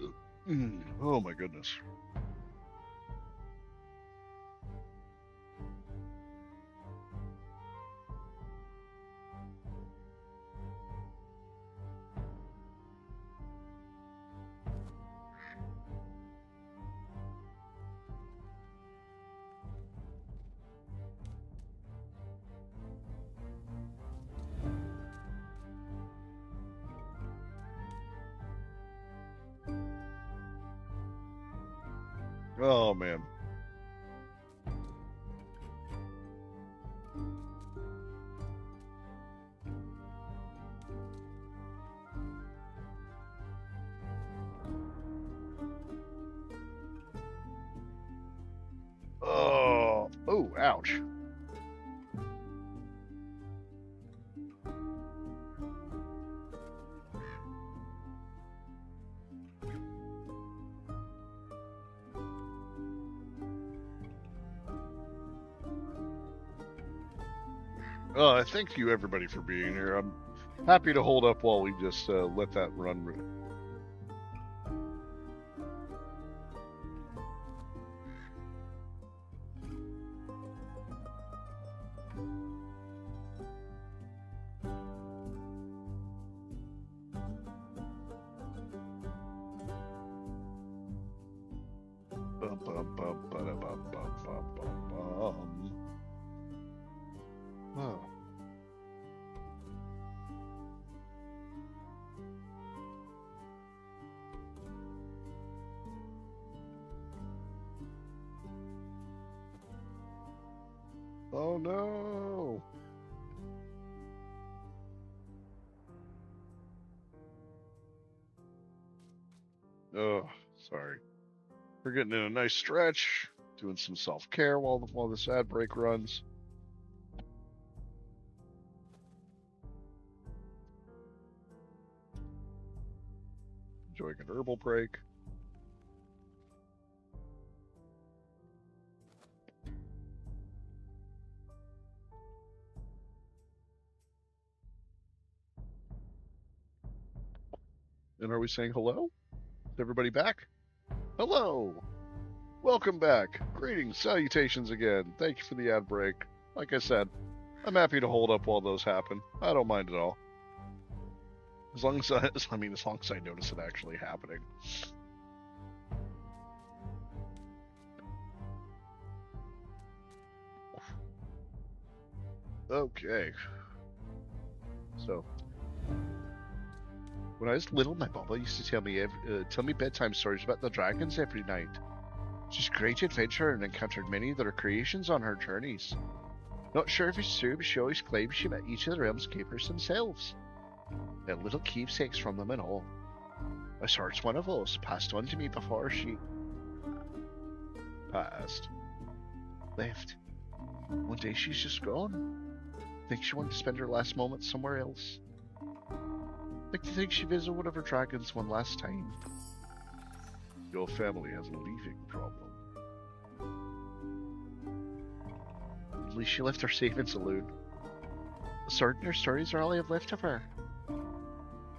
Oh my goodness. Oh man. Oh, ouch. Thank you everybody for being here. I'm happy to hold up while we just let that run. Oh. Oh no. Oh, sorry. We're getting in a nice stretch, doing some self-care while this ad break runs. enjoying an herbal break. And are we saying hello? Is everybody back? Hello! Welcome back. Greetings, salutations again. Thank you for the ad break. Like I said, I'm happy to hold up while those happen. I don't mind at all. As long as as long as I notice it actually happening. Okay. So, when I was little, my mama used to tell me bedtime stories about the dragons every night. She's a great adventurer and encountered many of their creations on her journeys. Not sure if it's true, but she always claims she met each of the realm's keepers themselves. They had little keepsakes from them and all. I searched one of those, passed on to me before she passed. Left. One day she's just gone. Think she wanted to spend her last moments somewhere else. Like to think she visited one of her dragons one last time. Your family has a leaving problem. At least she left her savings alone. The sword and her stories are all I have left of her.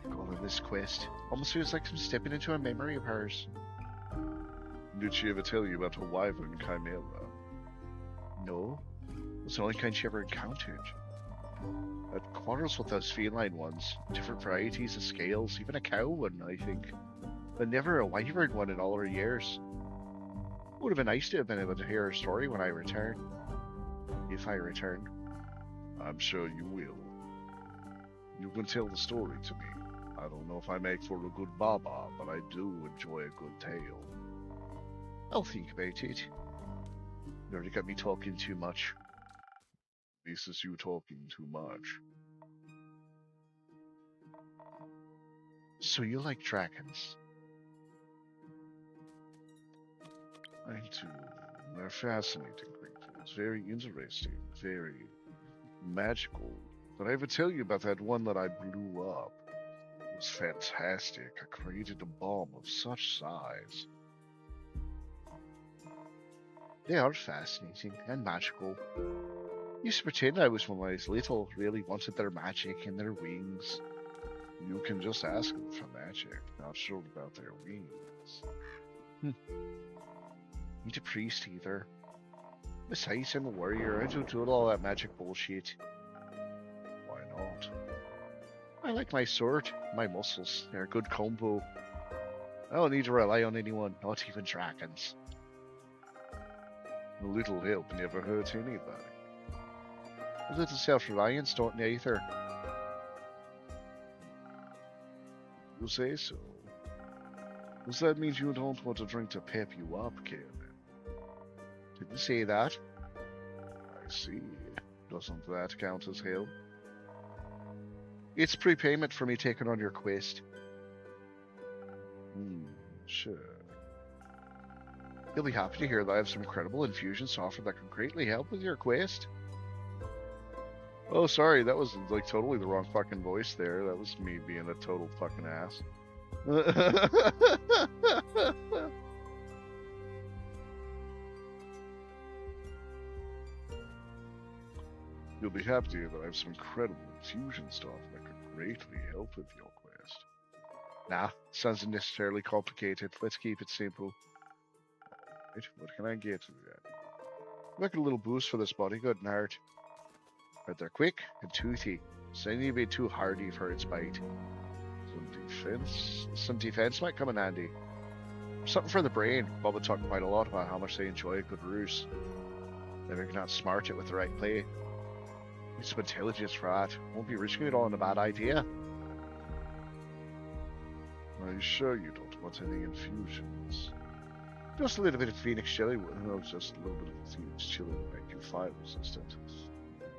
Going on this quest almost feels like I'm stepping into a memory of hers. Did she ever tell you about a wyvern chimera? No. It was the only kind she ever encountered. Had quarrels with those feline ones, different varieties of scales, even a cow one, I think. But never a wyvern one in all her years. Would have been nice to have been able to hear her story when I return. If I return. I'm sure you will. You can tell the story to me. I don't know if I make for a good baba, but I do enjoy a good tale. I'll think about it. You already got me talking too much. This is you talking too much. So you like dragons? I do. They're fascinating creatures. Very interesting. Very magical. But I would tell you about that one that I blew up. It was fantastic. I created a bomb of such size. They are fascinating and magical. Used to pretend I was when I was little, really wanted their magic and their wings. You can just ask them for magic, not sure about their wings. Need a priest either. Besides, I'm a warrior, I don't do all that magic bullshit. Why not? I like my sword, my muscles, they're a good combo. I don't need to rely on anyone, not even dragons. A little help never hurts anybody. A little self-reliance don't either. You say so. Does that mean you don't want a drink to pep you up, Kevin? Didn't say that. I see. Doesn't that count as help? It's prepayment for me taking on your quest. Sure. You'll be happy to hear that I have some incredible infusions to offer that can greatly help with your quest. Oh, sorry, that was like totally the wrong fucking voice there. That was me being a total fucking ass. You'll be happy to hear that I have some incredible infusion stuff that could greatly help with your quest. Nah, sounds unnecessarily complicated. Let's keep it simple. Alright, what can I get to that? Look at a little boost for this bodyguard and heart. But they're quick and toothy, so they need to be too hardy for its bite. Some defense might come in handy. Something for the brain. Bob would talk quite a lot about how much they enjoy a good ruse. Maybe we can outsmart it with the right play. Need some intelligence for that. Won't be risking it all on a bad idea. Are you sure you don't want any infusions? Just a little bit of Phoenix chili. No, just a little bit of Phoenix chili will make you fire resistant.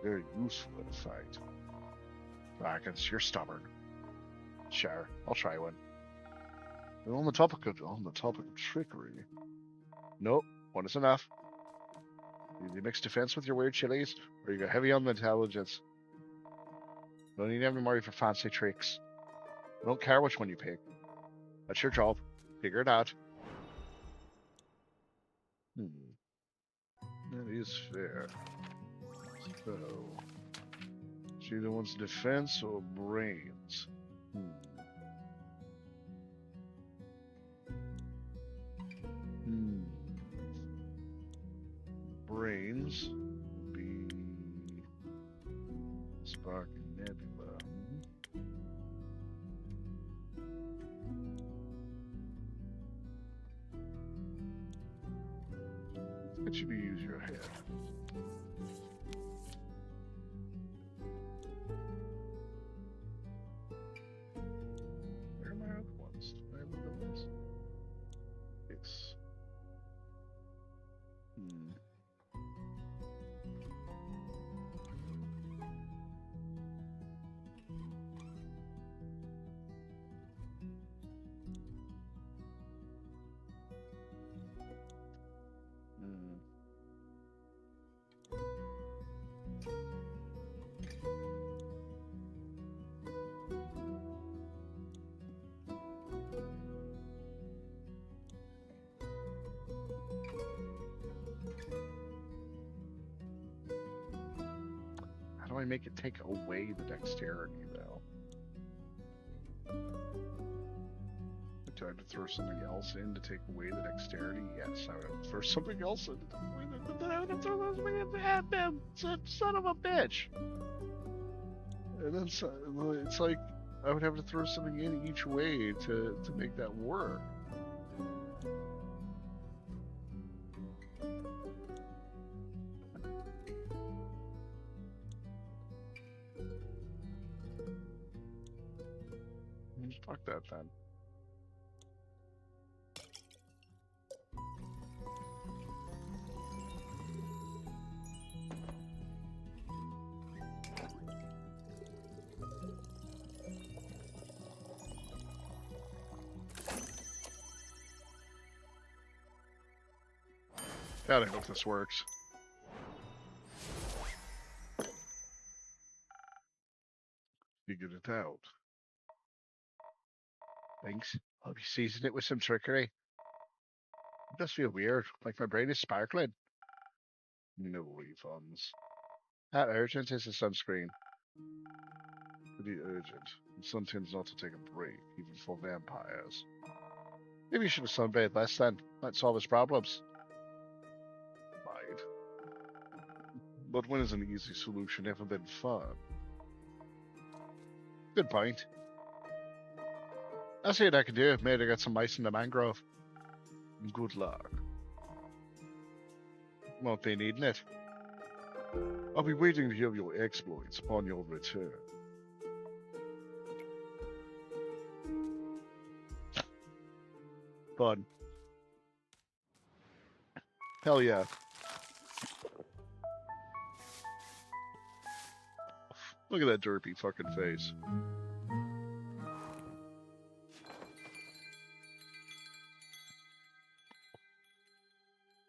Very useful in a fight. Dragons, you're stubborn. Sure, I'll try one. And on the topic of trickery. Nope, one is enough. You mix defense with your weird chilies, or you go heavy on the intelligence. Don't need any more for fancy tricks. I don't care which one you pick. That's your job. Figure it out. That is fair. So, she either wants defense or brains. Brains would be Spark and Nebula. Let you use your head. Where are my other ones? Do I have other ones? Yes. How do I make it take away the dexterity, though? Do I have to throw something else in to take away the dexterity? Yes, I would have to throw something else in to take away the... Then I would have to throw something in at them! Son of a bitch! And then it's like, I would have to throw something in each way to make that work. Fuck that then. God, I hope this works. Figured it out. Thanks. Hope you seasoned it with some trickery. It does feel weird, like my brain is sparkling. No refunds. How urgent is the sunscreen? Pretty urgent. The sun tends not to take a break, even for vampires. Maybe you should have sunbathed less then. Might solve his problems. Might. But when has an easy solution ever been fun? Good point. I'll see what I can do. Maybe I got some mice in the mangrove. Good luck. Won't be needing it. I'll be waiting to hear your exploits upon your return. Fun. Hell yeah. Look at that derpy fucking face.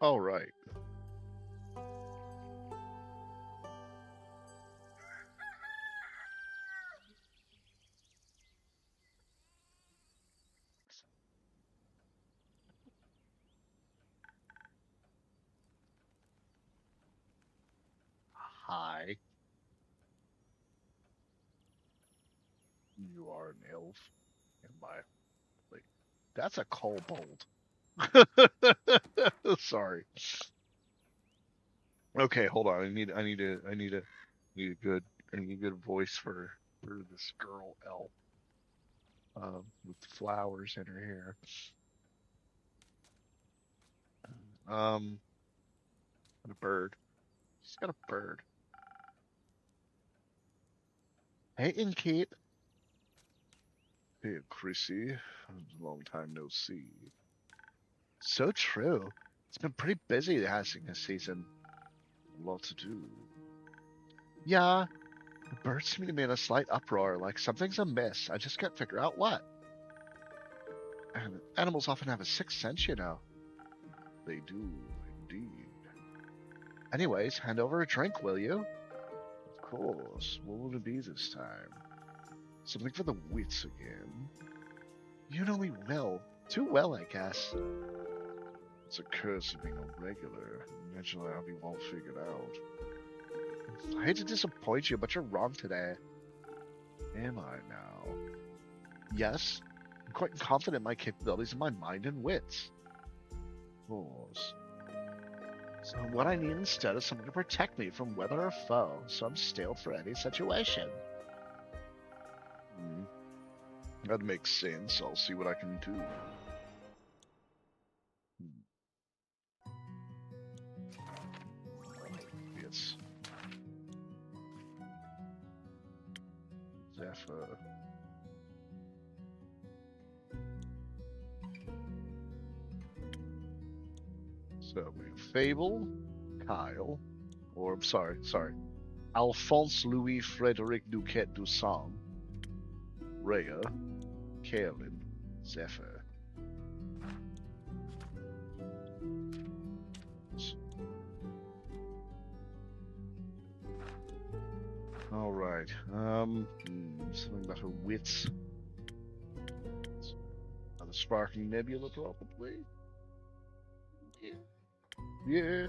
All right. Hi. You are an elf. And wait, that's a kobold. Sorry. Okay, hold on. I need a good voice for this girl elf. With flowers in her hair. And a bird. She's got a bird. Hey, Inkate. Hey, Chrissy. Long time no see. So true. It's been pretty busy the hatching this season. A lot to do. Yeah. The birds seem to be in a slight uproar, like something's amiss. I just can't figure out what. And animals often have a sixth sense, you know. They do, indeed. Anyways, hand over a drink, will you? Of course. What will it be this time? Something for the wits again. You know me well. Too well, I guess. It's a curse of being a regular. Eventually I'll be well figured out. I hate to disappoint you, but you're wrong today. Am I now? Yes, I'm quite confident in my capabilities in my mind and wits. Of course. So what I need instead is someone to protect me from weather or foe, so I'm stilled for any situation. That makes sense. I'll see what I can do. Yes. Zephyr. So we have Fable, Kyle, or I'm sorry, Alphonse Louis Frederic Duquette Dusson, Rhea, Kaelin, Zephyr. All right. Something about her wits. Another sparking nebula, probably. Yeah.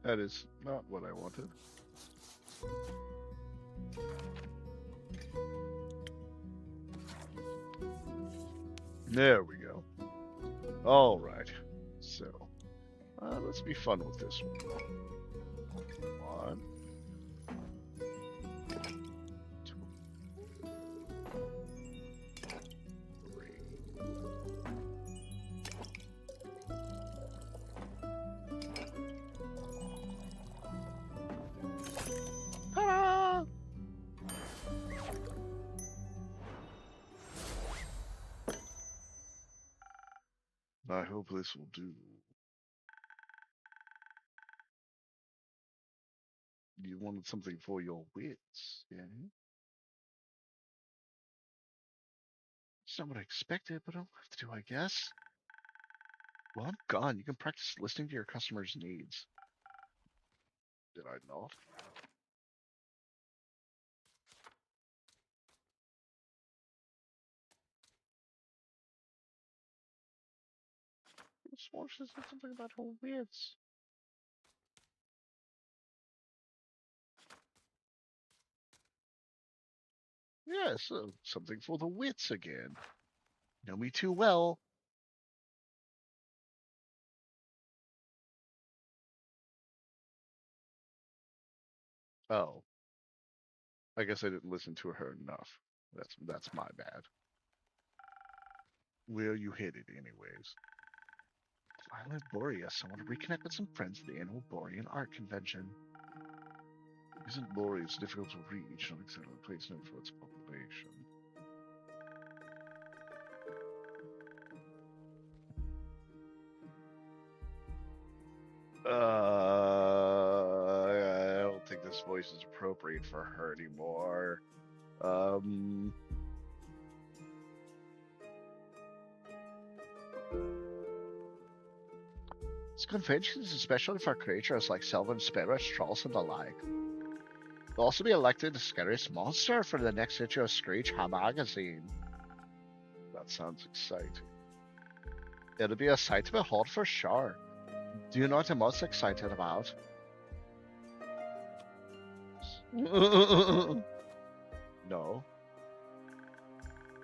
That is not what I wanted. There we go. All right. So, let's be fun with this one. 1, 2, 3. Ta-da! I hope this will do. You wanted something for your wits, yeah? It's not what I expected, but I'll have to do, I guess. Well, I'm gone. You can practice listening to your customers' needs. Did I not? Swarsh said something about her wits. Yes, something for the wits again. Know me too well. Oh. I guess I didn't listen to her enough. That's my bad. Where are you headed, anyways? Island Boreas. I want to reconnect with some friends at the annual Borean Art Convention. Isn't Boreas difficult to reach? Not exactly a place known for its population. I don't think this voice is appropriate for her anymore. This convention is especially for creatures like Sylvan Spirits, Trolls, and the like. You'll also be elected the scariest monster for the next issue of Screech magazine. That sounds exciting. It'll be a sight to behold for sure. Do you know what I'm most excited about? No.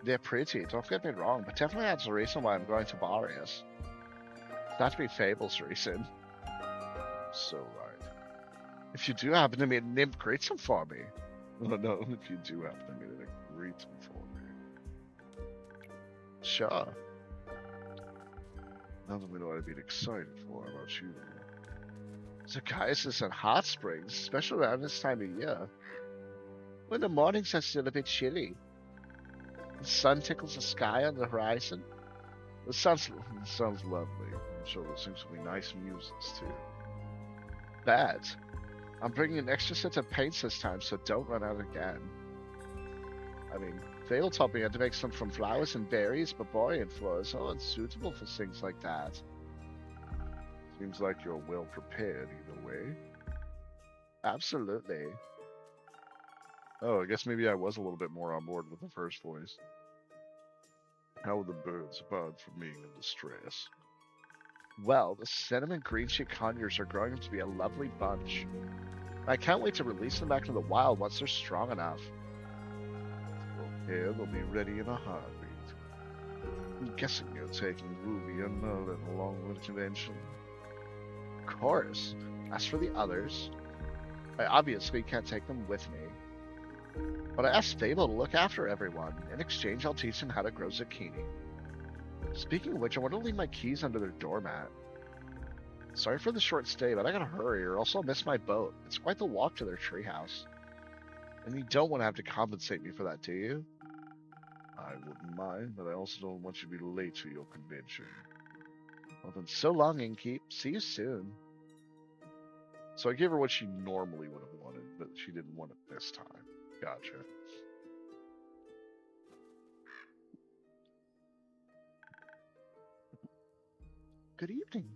They're pretty, don't get me wrong, but definitely that's the reason why I'm going to Boreas. Not to be Fable's reason. So right. If you do happen to meet a nymph, greet some for me. Oh no, if you do happen to meet a greet some for me. Sure. Now that we know what I'd be excited for, how about you? Zacchaeus and hot springs, especially around this time of year. When the mornings are still a bit chilly. The sun tickles the sky on the horizon. It sounds lovely. I'm sure those things will be nice muses too. Bad. I'm bringing an extra set of paints this time, so don't run out again. I mean, Vale taught me how to make some from flowers and berries, but Borean flowers aren't suitable for things like that. Seems like you're well prepared either way. Absolutely. Oh, I guess maybe I was a little bit more on board with the first voice. How are the birds apart from being in distress? Well, the cinnamon green chick conures are growing up to be a lovely bunch. I can't wait to release them back into the wild once they're strong enough. Okay, they'll be ready in a heartbeat. I'm guessing you're taking Ruby and Merlin along with the convention. Of course. As for the others, I obviously can't take them with me. But I asked Fable to look after everyone. In exchange, I'll teach them how to grow zucchini. Speaking of which, I want to leave my keys under their doormat. Sorry for the short stay, but I gotta hurry or else I'll miss my boat. It's quite the walk to their treehouse. And you don't want to have to compensate me for that, do you? I wouldn't mind, but I also don't want you to be late to your convention. Well then, so long, Innkeep. See you soon. So I gave her what she normally would have wanted, but she didn't want it this time. Gotcha. Good evening.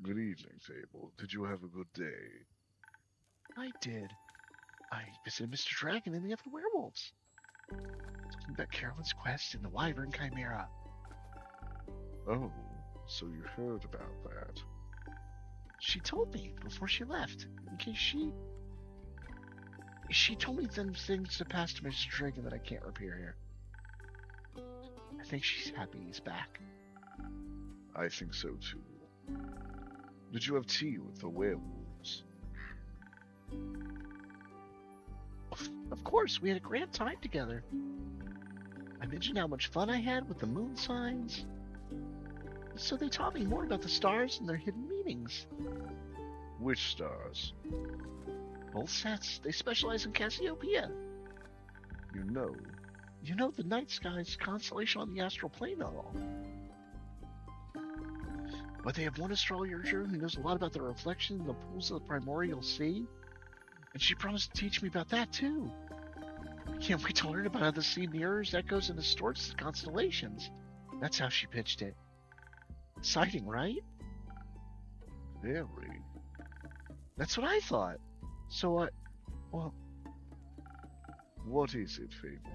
Good evening, Fable. Did you have a good day? I did. I visited Mr. Dragon and the other werewolves. Talking about Carolyn's quest and the Wyvern Chimera. Oh, so you heard about that. She told me before she left, in case she told me some things to pass to Mr. Dragon that I can't repair here. I think she's happy he's back. I think so too. Did you have tea with the werewolves? Of course, we had a grand time together. I mentioned how much fun I had with the moon signs. So they taught me more about the stars and their hidden meanings. Which stars? Both sets. They specialize in Cassiopeia. You know the night sky's constellation on the astral plane at all. But they have one astrologer who knows a lot about the reflection in the pools of the primordial sea. And she promised to teach me about that too. I can't wait to learn about how the sea mirrors, echoes, and distorts the constellations. That's how she pitched it. Exciting, right? Very. That's what I thought. So well, what is it, Fable?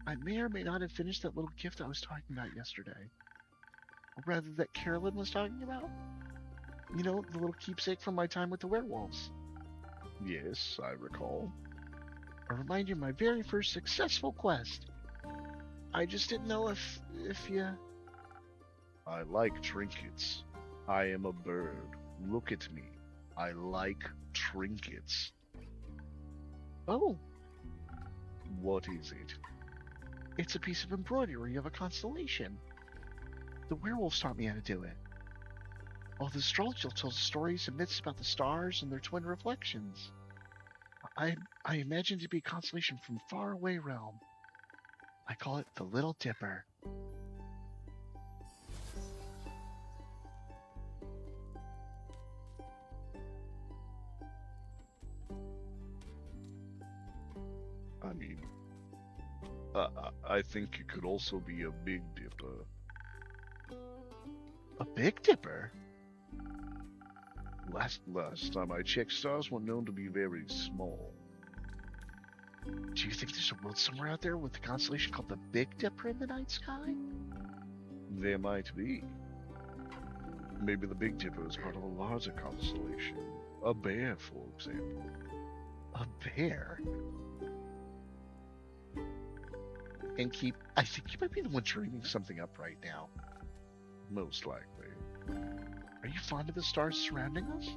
I may or may not have finished that little gift I was talking about yesterday. Or rather, that Carolyn was talking about. You know, the little keepsake from my time with the werewolves. Yes, I recall. A reminder of my very first successful quest. I just didn't know if you... I like trinkets. I am a bird. Look at me. I like trinkets. Oh. What is it? It's a piece of embroidery of a constellation. The werewolves taught me how to do it. All the astrology tells stories and myths about the stars and their twin reflections. I imagine it to be a constellation from faraway realm. I call it the Little Dipper. I mean, I think it could also be a Big Dipper. A Big Dipper? Last time I checked, stars were known to be very small. Do you think there's a world somewhere out there with a constellation called the Big Dipper in the night sky? There might be. Maybe the Big Dipper is part of a larger constellation. A bear, for example. A bear? And I think you might be the one dreaming something up right now. Most likely. Are you fond of the stars surrounding us?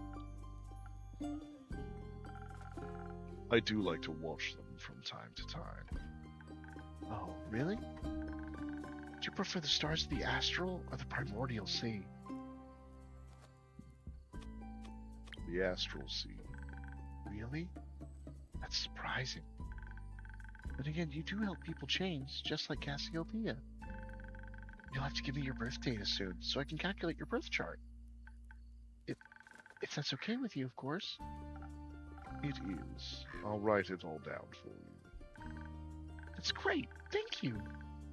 I do like to watch them from time to time. Oh, really? Do you prefer the stars of the astral or the primordial sea? The astral sea. Really? That's surprising. But again, you do help people change, just like Cassiopeia. You'll have to give me your birth data soon, so I can calculate your birth chart. If that's okay with you, of course. It is. I'll write it all down for you. That's great. Thank you.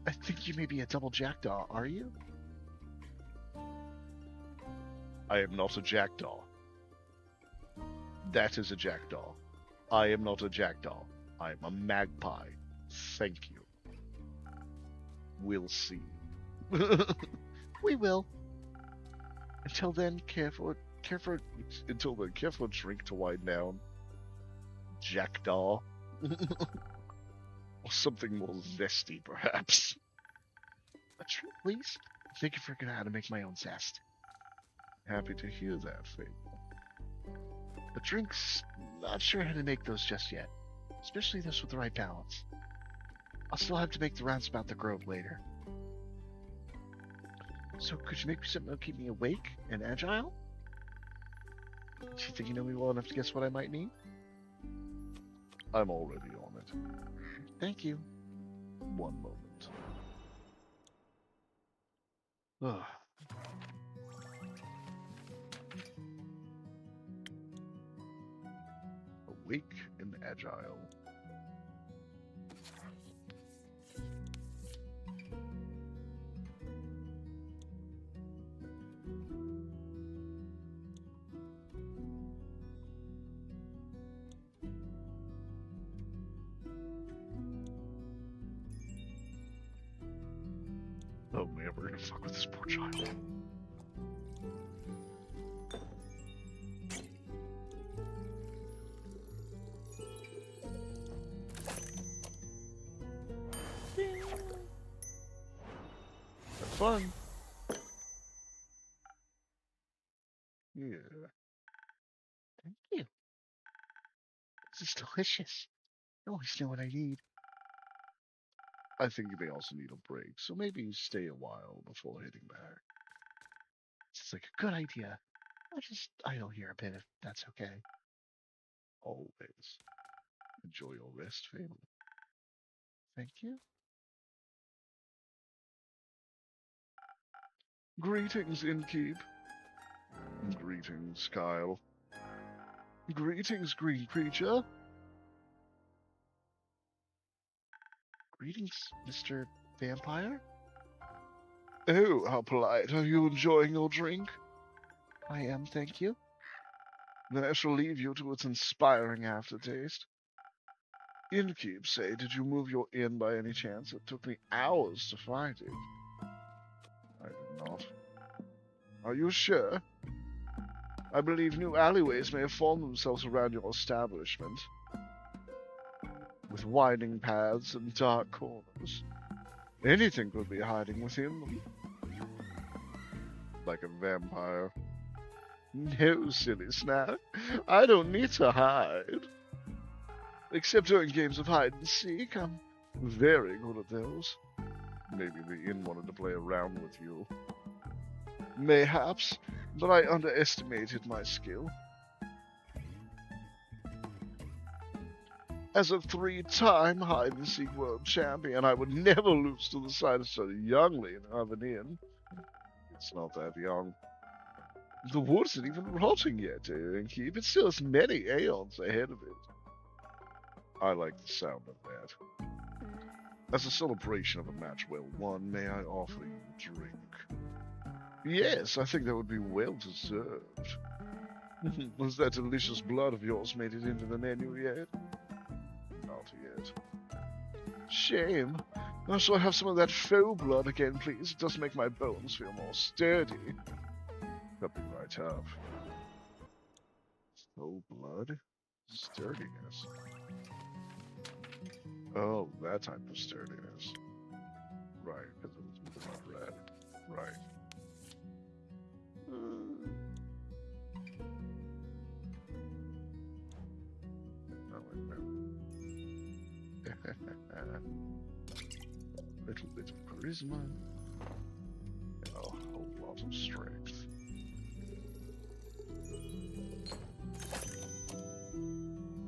I think you may be a double jackdaw, are you? I am not a jackdaw. That is a jackdaw. I am not a jackdaw. I am a magpie. Thank you. We'll see. We will. Until then, care for Until then, careful a drink to wind down. Jackdaw. Or something more zesty, perhaps. a drink, please. I think I figured out how to make my own zest. Happy to hear that, Fable. The drinks, not sure how to make those just yet. Especially this with the right balance. I'll still have to make the rounds about the grove later. So could you make me something that'll keep me awake and agile? Do you think you know me well enough to guess what I might need? I'm already on it. Thank you. One moment. Ugh. Awake and agile. Oh man, we're gonna fuck with this poor child. Have fun. Yeah. Thank you. This is delicious. I always know what I need. I think you may also need a break, so maybe stay a while before heading back. It's like a good idea. I'll just idle here a bit if that's okay. Always. Enjoy your rest, Fable. Thank you. Greetings, Innkeep. Greetings, Kyle. Greetings, green creature. Greetings, Mr. Vampire. Oh, how polite. Are you enjoying your drink? I am, thank you. Then I shall leave you to its inspiring aftertaste. Innkeep, say, did you move your inn by any chance? It took me hours to find it. I did not. Are you sure? I believe new alleyways may have formed themselves around your establishment, with winding paths and dark corners. Anything could be hiding within them. Like a vampire. No, silly snack. I don't need to hide. Except during games of hide and seek. I'm very good at those. Maybe the inn wanted to play around with you. Mayhaps, but I underestimated my skill. As a 3-time hide-and-seek world champion, I would never lose to the sight of so youngly of an inn. It's not that young. The wood isn't even rotting yet, Innkeep. It still has many aeons ahead of it. I like the sound of that. As a celebration of a match well won, may I offer you a drink? Yes, I think that would be well deserved. Has that delicious blood of yours made it into the menu yet? Not yet. Shame. I shall have some of that faux blood again, please. It does make my bones feel more sturdy. I'll be right up. Faux blood? Sturdiness. Oh, that type of sturdiness. Right, because it was blood red. Right. Oh, wait a minute. A little bit of charisma and a whole lot of strength.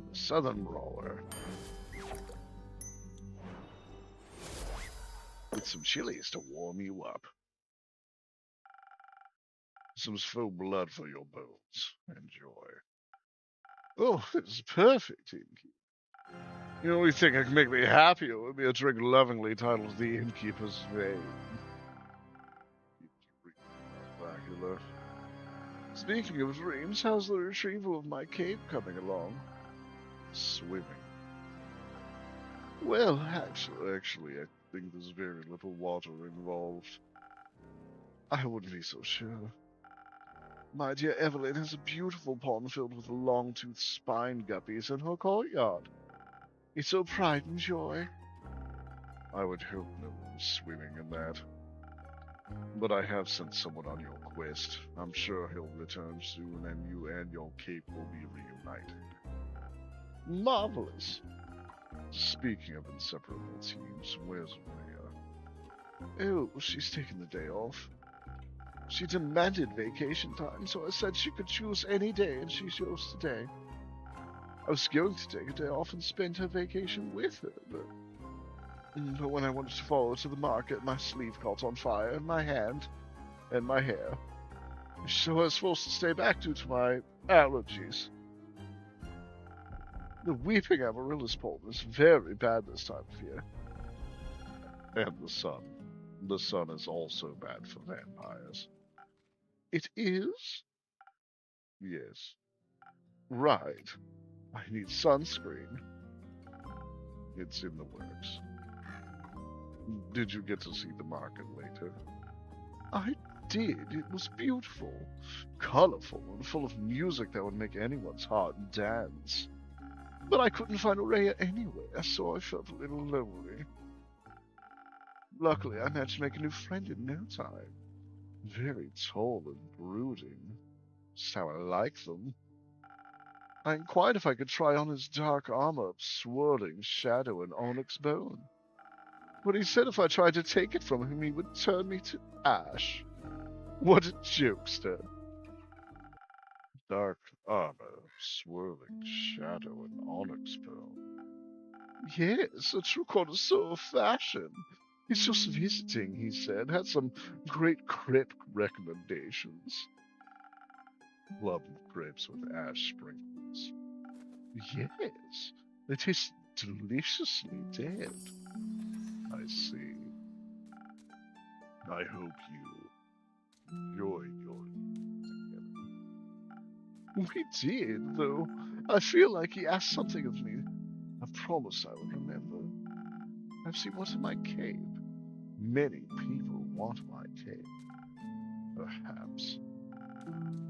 The Southern Brawler. With some chilies to warm you up. Some faux blood for your bones. Enjoy. Oh, this is perfect, Innkeep. The only thing that can make me happier would be a drink lovingly titled The Innkeeper's Vein. Dracula. Speaking of dreams, how's the retrieval of my cape coming along? Swimming. Well, actually, I think there's very little water involved. I wouldn't be so sure. My dear Evelyn has a beautiful pond filled with long-toothed spine guppies in her courtyard. It's her pride and joy. I would hope no one's swimming in that. But I have sent someone on your quest. I'm sure he'll return soon, and you and your cape will be reunited. Marvelous. Speaking of inseparable teams, where's Rhea? Oh, she's taken the day off. She demanded vacation time, so I said she could choose any day, and she chose today. I was going to take a day off and spend her vacation with her, but when I wanted to follow her to the market, my sleeve caught on fire, and my hand, and my hair. So I was forced to stay back due to my allergies. The weeping amaryllis pollen is very bad this time of year. And the sun. The sun is also bad for vampires. It is? Yes. Right. I need sunscreen. It's in the works. Did you get to see the market later? I did. It was beautiful, colorful, and full of music that would make anyone's heart dance. But I couldn't find Aurea anywhere, so I felt a little lonely. Luckily, I managed to make a new friend in no time. Very tall and brooding. Just how I like them. I inquired if I could try on his dark armor of swirling shadow and onyx bone. But he said if I tried to take it from him, he would turn me to ash. What a jokester. Dark armor, swirling shadow, and onyx bone. Yes, a true connoisseur of fashion. He's just visiting, he said. Had some great crepe recommendations. Love crepes with ash sprinkles. Yes, they taste deliciously dead. I see. I hope you enjoyed your evening together. We did, though I feel like he asked something of me. I promised I would remember. I've seen what's in my cape. Many people want my cape. Perhaps.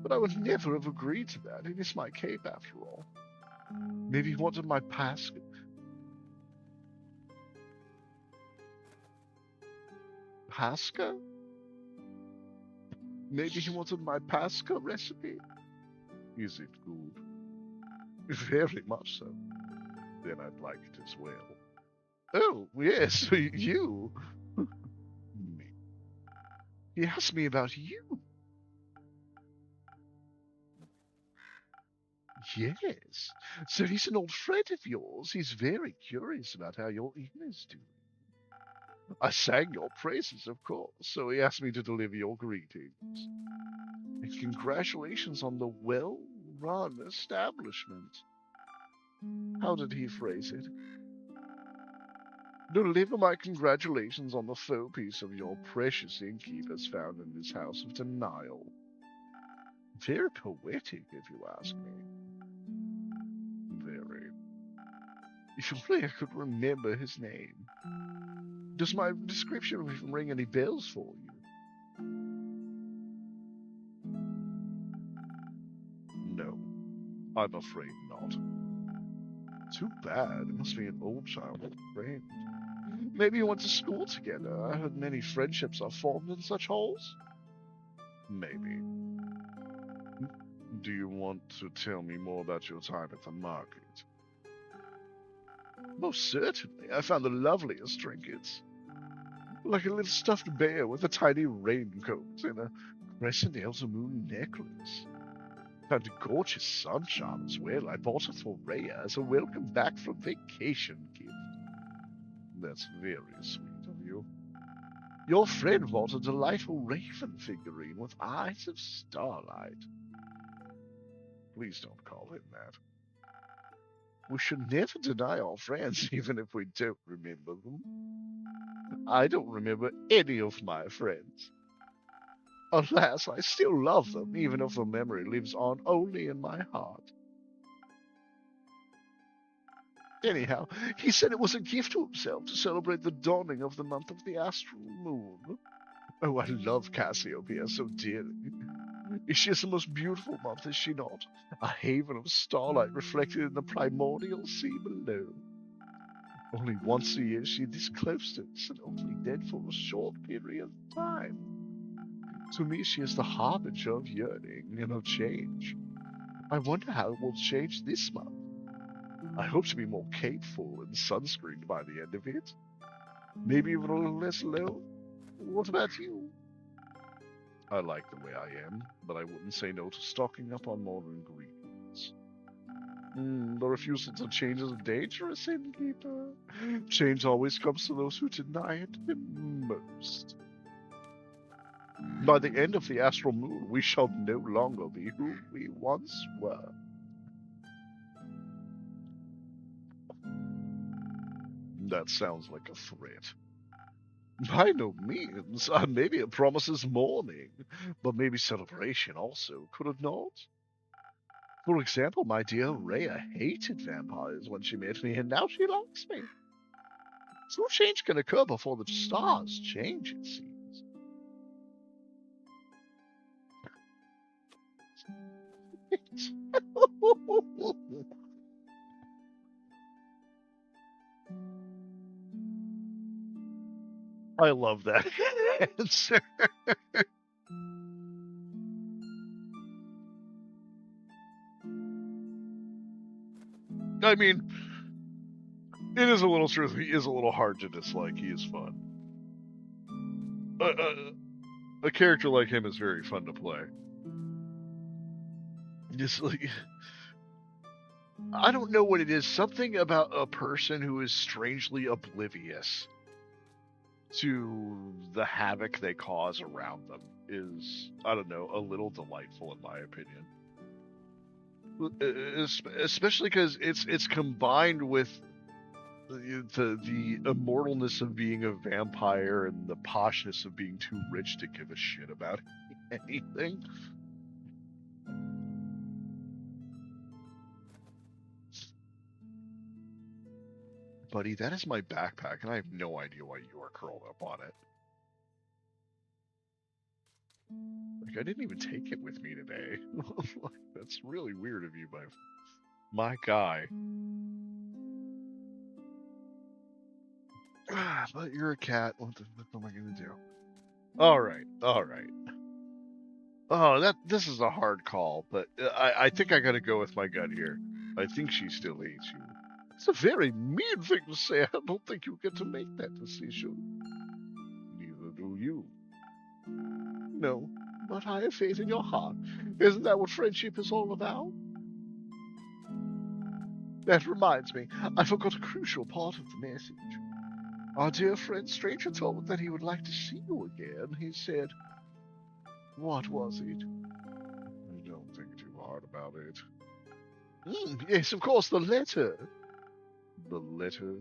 But I would never have agreed to that. It is my cape, after all. Maybe he wanted my Pascha. Pascha? Maybe he wanted my Pascha recipe? Is it good? Very much so. Then I'd like it as well. Oh, yes, you. Me. He asked me about you. Yes. So he's an old friend of yours. He's very curious about how your inn is doing. I sang your praises, of course, so he asked me to deliver your greetings. And congratulations on the well-run establishment. How did he phrase it? Deliver my congratulations on the faux piece of your precious innkeepers found in this house of denial. Very poetic, if you ask me. Very. If only I could remember his name. Does my description of him ring any bells for you? No, I'm afraid not. Too bad. It must be an old childhood friend. Maybe you went to school together. I heard many friendships are formed in such halls. Maybe. Do you want to tell me more about your time at the market? Most certainly. I found the loveliest trinkets. Like a little stuffed bear with a tiny raincoat and a crescent elves moon necklace. Found a gorgeous sun charm as well. I bought it for Rhea as a welcome back from vacation gift. That's very sweet of you. Your friend bought a delightful raven figurine with eyes of starlight. Please don't call him that. We should never deny our friends, even if we don't remember them. I don't remember any of my friends. Alas, I still love them, even if the memory lives on only in my heart. Anyhow, he said it was a gift to himself to celebrate the dawning of the month of the astral moon. Oh, I love Cassiopeia so dearly. She is the most beautiful month, is she not? A haven of starlight reflected in the primordial sea below. Only once a year she is this close to us, and only dead for a short period of time. To me, she is the harbinger of yearning and of change. I wonder how it will change this month. I hope to be more capeful and sunscreened by the end of it. Maybe even a little less alone. What about you? I like the way I am, but I wouldn't say no to stocking up on more ingredients. The refusal to change is a dangerous innkeeper. Change always comes to those who deny it the most. By the end of the astral moon, we shall no longer be who we once were. That sounds like a threat. By no means. Maybe it promises mourning, but maybe celebration also, could it not? For example, my dear Rhea hated vampires when she met me, and now she likes me. So change can occur before the stars change, it seems. I love that answer. I mean, it is a little truth. He is a little hard to dislike. He is fun. A character like him is very fun to play. Just like, I don't know what it is. Something about a person who is strangely oblivious to the havoc they cause around them is, I don't know, a little delightful in my opinion. Especially because it's combined with the immortalness of being a vampire and the poshness of being too rich to give a shit about anything. Buddy, that is my backpack, and I have no idea why you are curled up on it. Like, I didn't even take it with me today. Like, that's really weird of you, my guy. But you're a cat. What am I gonna do? Alright. Oh, this is a hard call, but I think I gotta go with my gut here. I think she still hates you. It's a very mean thing to say. I don't think you get to make that decision. Neither do you. No, but I have faith in your heart. Isn't that what friendship is all about? That reminds me, I forgot a crucial part of the message. Our dear friend Stranger told that he would like to see you again. He said, what was it? I don't think too hard about it. Yes, of course, the letter. The letter?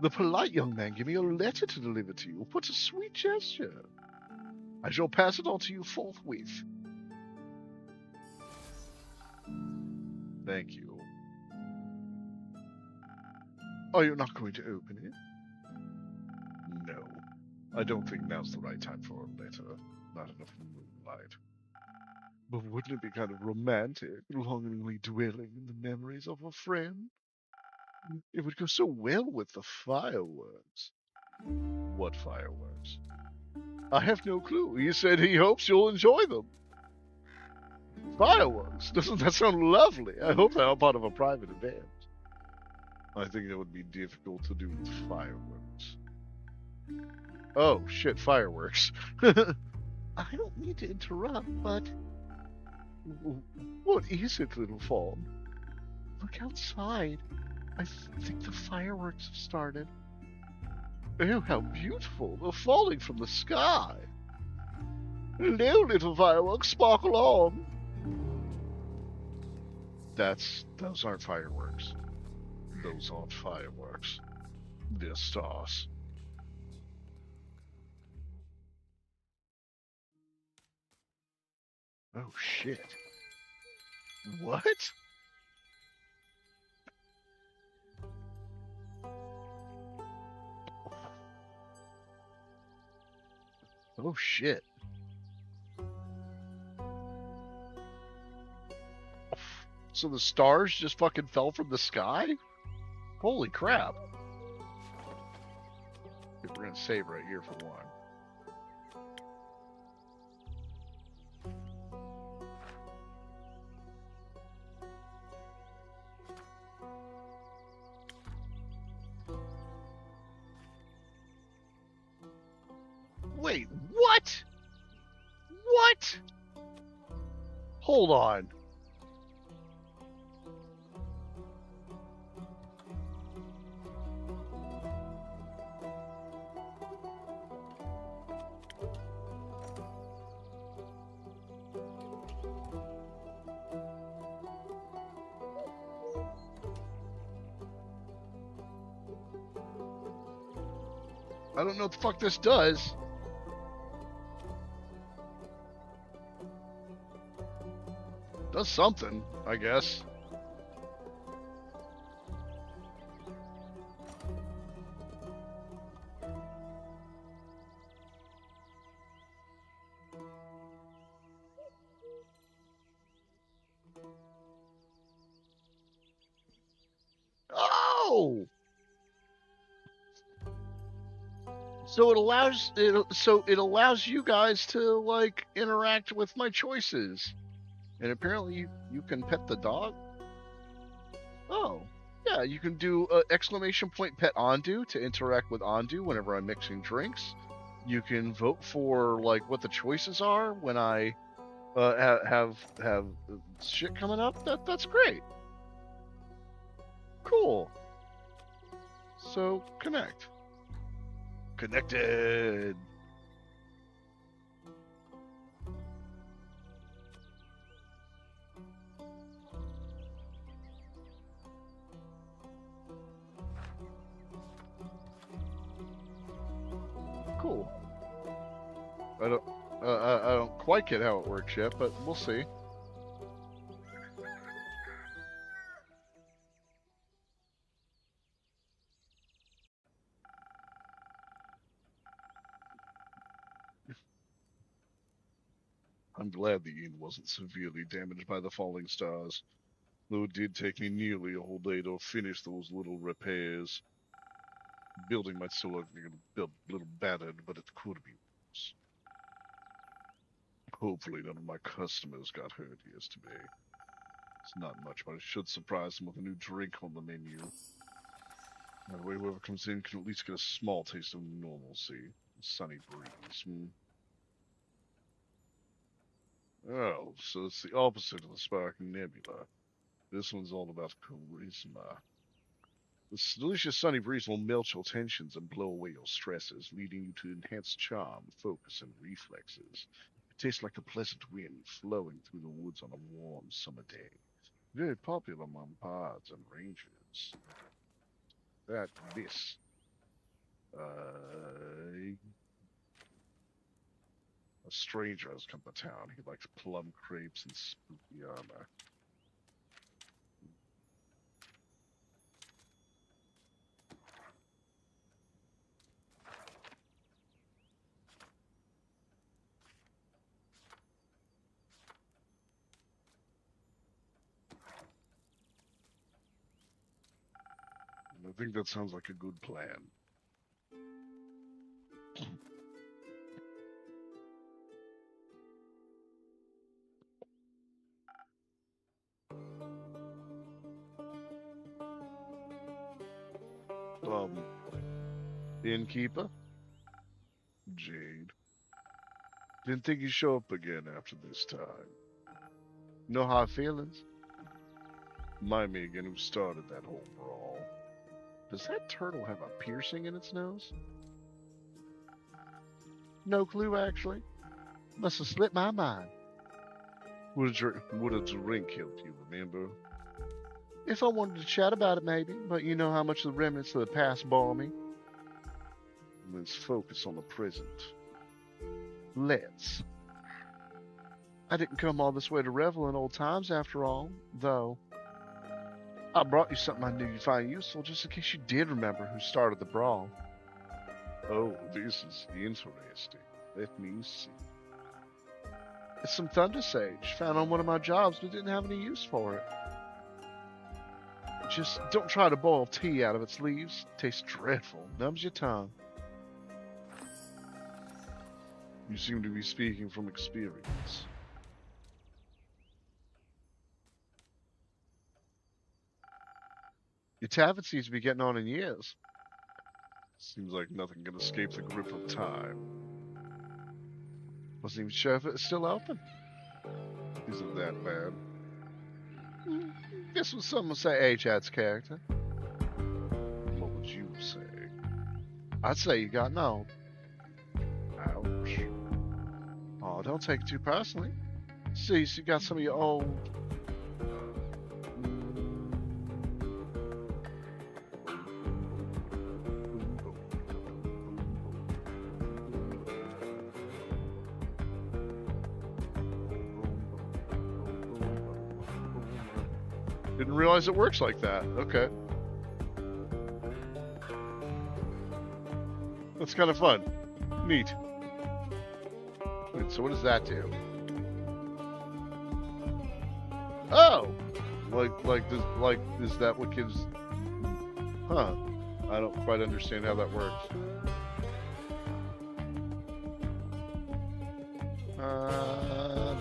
The polite young man gave me a letter to deliver to you. What a sweet gesture. I shall pass it on to you forthwith. Thank you. Are you not going to open it? No. I don't think now's the right time for a letter. Not enough moonlight. But wouldn't it be kind of romantic, longingly dwelling in the memories of a friend? It would go so well with the fireworks. What fireworks? I have no clue. He said he hopes you'll enjoy them. Fireworks? Doesn't that sound lovely? I hope they are part of a private event. I think it would be difficult to do with fireworks. Oh, shit, fireworks. I don't mean to interrupt, but... What is it, little fawn? Look outside. I think the fireworks have started. Oh, how beautiful. They're falling from the sky. Hello, little fireworks. Sparkle on. Those aren't fireworks. Those aren't fireworks. They're stars. Oh shit. What? Oh shit. So the stars just fucking fell from the sky? Holy crap. Okay, we're gonna save right here for one. Wait, what? What? Hold on. I don't know what the fuck this does. Does something, I guess. Oh! So it allows you guys to like interact with my choices. And apparently you can pet the dog? Oh. Yeah, you can do exclamation point pet Ondu to interact with Ondu whenever I'm mixing drinks. You can vote for like what the choices are when I have shit coming up. That's great. Cool. So connect. Connected. Cool. I don't quite get how it works yet, but we'll see. I'm glad the inn wasn't severely damaged by the falling stars, though it did take me nearly a whole day to finish those little repairs. The building might still look a little battered, but it could be worse. Hopefully none of my customers got hurt yesterday. It's not much, but I should surprise them with a new drink on the menu. That way whoever comes in can at least get a small taste of normalcy. Sunny breeze. Oh, so it's the opposite of the Sparking Nebula. This one's all about charisma. This delicious sunny breeze will melt your tensions and blow away your stresses, leading you to enhanced charm, focus, and reflexes. It tastes like a pleasant wind flowing through the woods on a warm summer day. Very popular among bards and rangers. This. A stranger has come to town. He likes plum crepes and spooky armor. I think that sounds like a good plan. Innkeeper? Jade. Didn't think you'd show up again after this time. No hard feelings? Remind me again who started that whole brawl. Does that turtle have a piercing in its nose? No clue, actually. Must have slipped my mind. Would a drink help you remember? If I wanted to chat about it, maybe, but you know how much the remnants of the past bore me. Let's focus on the present. Let's. I didn't come all this way to revel in old times after all, though. I brought you something I knew you'd find useful just in case you did remember who started the brawl. Oh, this is interesting. Let me see. It's some Thunder Sage, found on one of my jobs but didn't have any use for it. Just don't try to boil tea out of its leaves. It tastes dreadful, numbs your tongue. You seem to be speaking from experience. Your tavern seems to be getting on in years. Seems like nothing can escape the grip of time. Wasn't even sure if it was still open. Isn't that bad? Guess what some would say H-Ad's character. What would you say? I'd say you got old. Ouch. Oh, don't take it too personally. See, so you got some of your old... Didn't realize it works like that. Okay. That's kind of fun. Neat. Wait, so what does that do? Oh! Is that what gives... Huh. I don't quite understand how that works.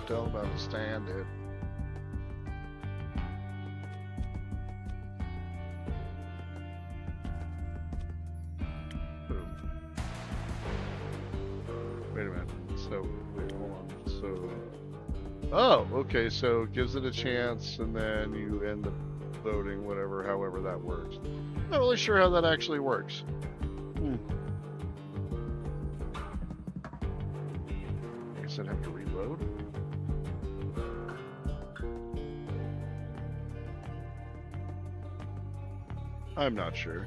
Don't understand it. Wait a minute. So, wait, hold on. So, oh, okay. So it gives it a chance, and then you end up voting, whatever, however that works. Not really sure how that actually works. I guess I'd have to reload. I'm not sure.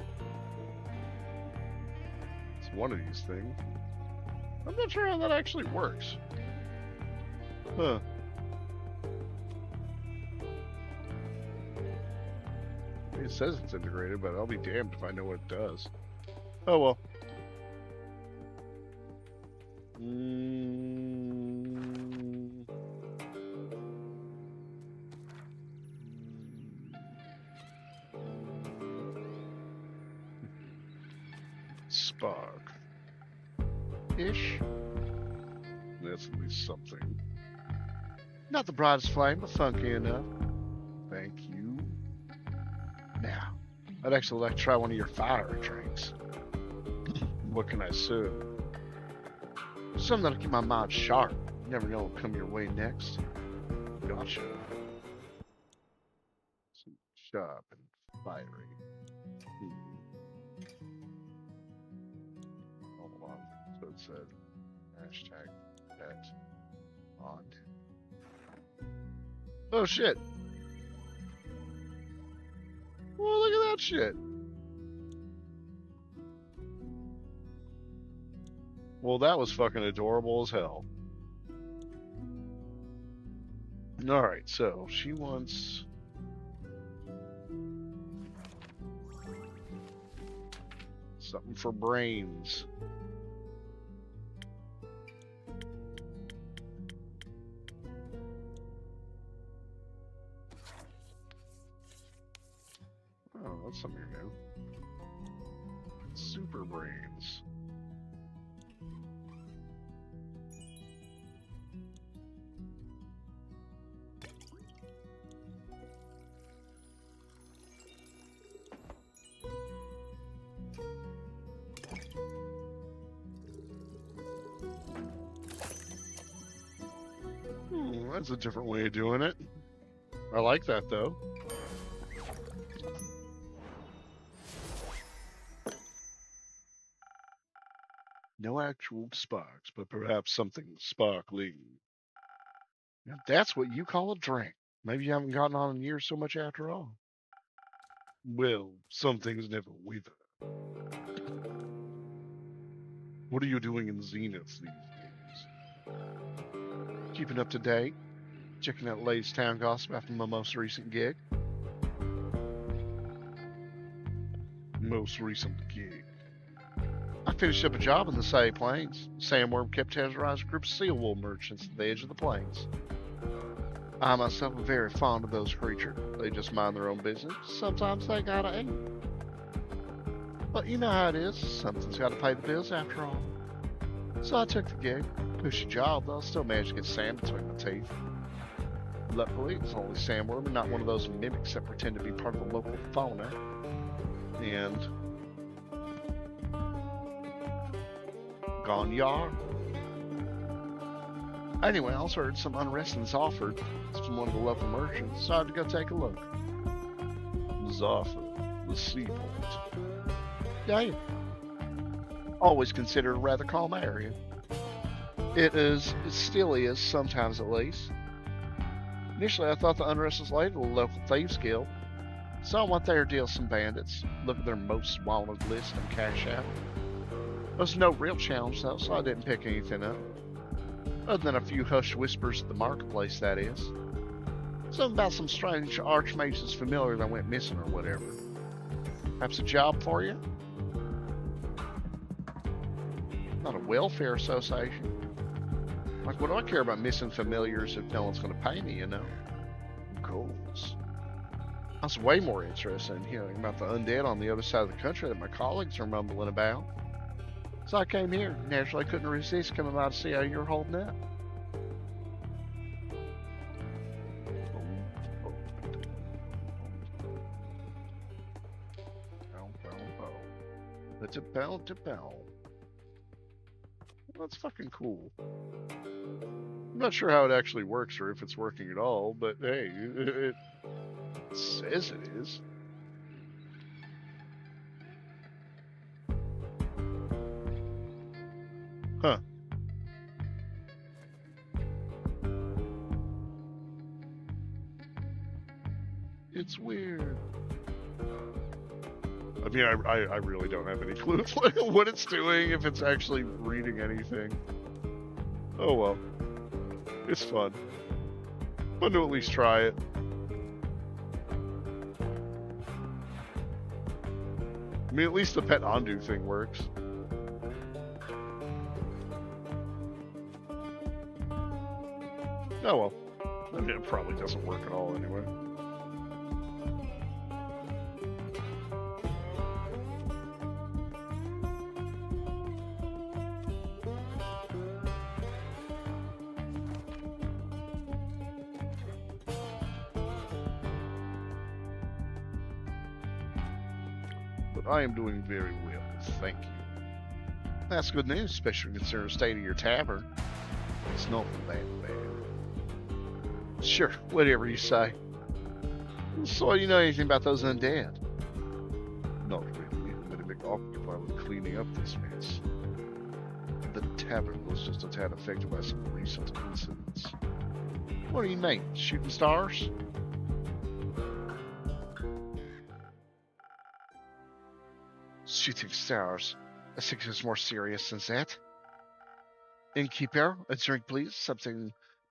It's one of these things. I'm not sure how that actually works. Huh. It says it's integrated, but I'll be damned if I know what it does. Oh well. Spark. Ish. That's at least something. Not the brightest flame, but funky enough. Thank you. Now, I'd actually like to try one of your fire drinks. What can I serve? Something that'll keep my mind sharp. You never know what'll come your way next. Gotcha. Some sharp and fiery. Hold on. So it said hashtag bet on. Oh shit. Well, look at that shit. Well, that was fucking adorable as hell. Alright, so she wants... something for brains. Oh, that's something new. Super brains. That's a different way of doing it. I like that though. No actual sparks, but perhaps something sparkling. Now that's what you call a drink. Maybe you haven't gotten on in years so much after all. Well, some things never wither. What are you doing in Zenith these days? Keeping up to date? Checking out the latest town gossip after my most recent gig? Most recent gig. I finished up a job in the Say Plains. Sandworm kept terrorizing a group of seal wool merchants at the edge of the plains. I myself am very fond of those creatures. They just mind their own business. Sometimes they gotta eat. But you know how it is. Something's gotta pay the bills after all. So I took the gig. Pushy job, though. Still managed to get sand between my teeth. Luckily, it's only sandworm and not one of those mimics that pretend to be part of the local fauna. And gone yar. Anyway, I also heard some unrest was offered from one of the local merchants, so I had to go take a look. Zaffa, the seaport. Yeah, always considered a rather calm area. It still is, sometimes at least. Initially, I thought the unrest was related to the local thieves guild, so I went there to deal with some bandits, look at their most wanted list and cash out. There was no real challenge though, so I didn't pick anything up. Other than a few hushed whispers at the marketplace, that is. Something about some strange archmage's familiar that went missing or whatever. Perhaps a job for you? Not a welfare association. Like, what do I care about missing familiars if no one's going to pay me, you know? Goals. I was way more interested in hearing about the undead on the other side of the country that my colleagues are mumbling about. So I came here. Naturally, I couldn't resist coming by to see how you're holding up. That's fucking cool. I'm not sure how it actually works or if it's working at all, but hey, it says it is. Huh. It's weird. I mean, I really don't have any clue what it's doing, if it's actually reading anything. Oh well. It's fun. Fun to at least try it. I mean, at least the pet undo thing works. Oh well. I mean, it probably doesn't work at all anyway. But I am doing very well, thank you. That's good news, especially considering the state of your tavern. It's not that bad. Sure, whatever you say. So, do you know anything about those undead? Not really. I'm a bit occupied with cleaning up this mess. The tavern was just a tad affected by some recent incidents. What do you mean? Shooting stars? Shooting stars? I think it's more serious than that. Innkeeper, a drink please.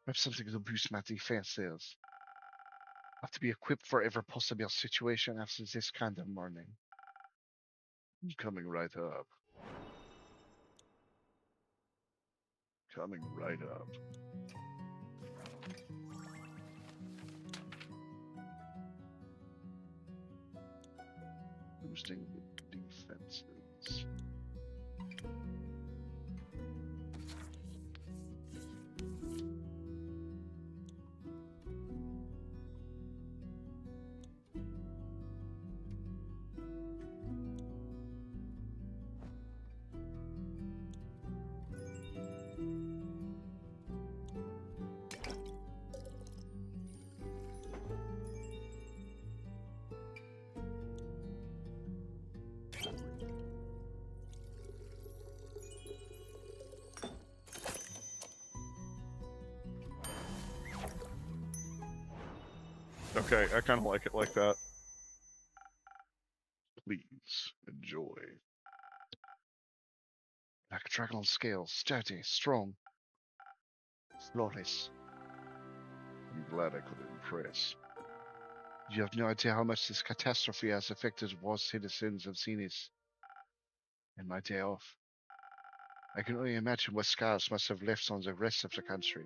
Perhaps something to boost my defenses. I have to be equipped for every possible situation after this kind of morning. I'm coming right up. Coming right up. Boosting the defenses. Okay, I kind of like it like that. dragon on scales, sturdy, strong, flawless. I'm glad I could impress. You have no idea how much this catastrophe has affected war citizens of Zenith and my day off. I can only imagine what scars must have left on the rest of the country.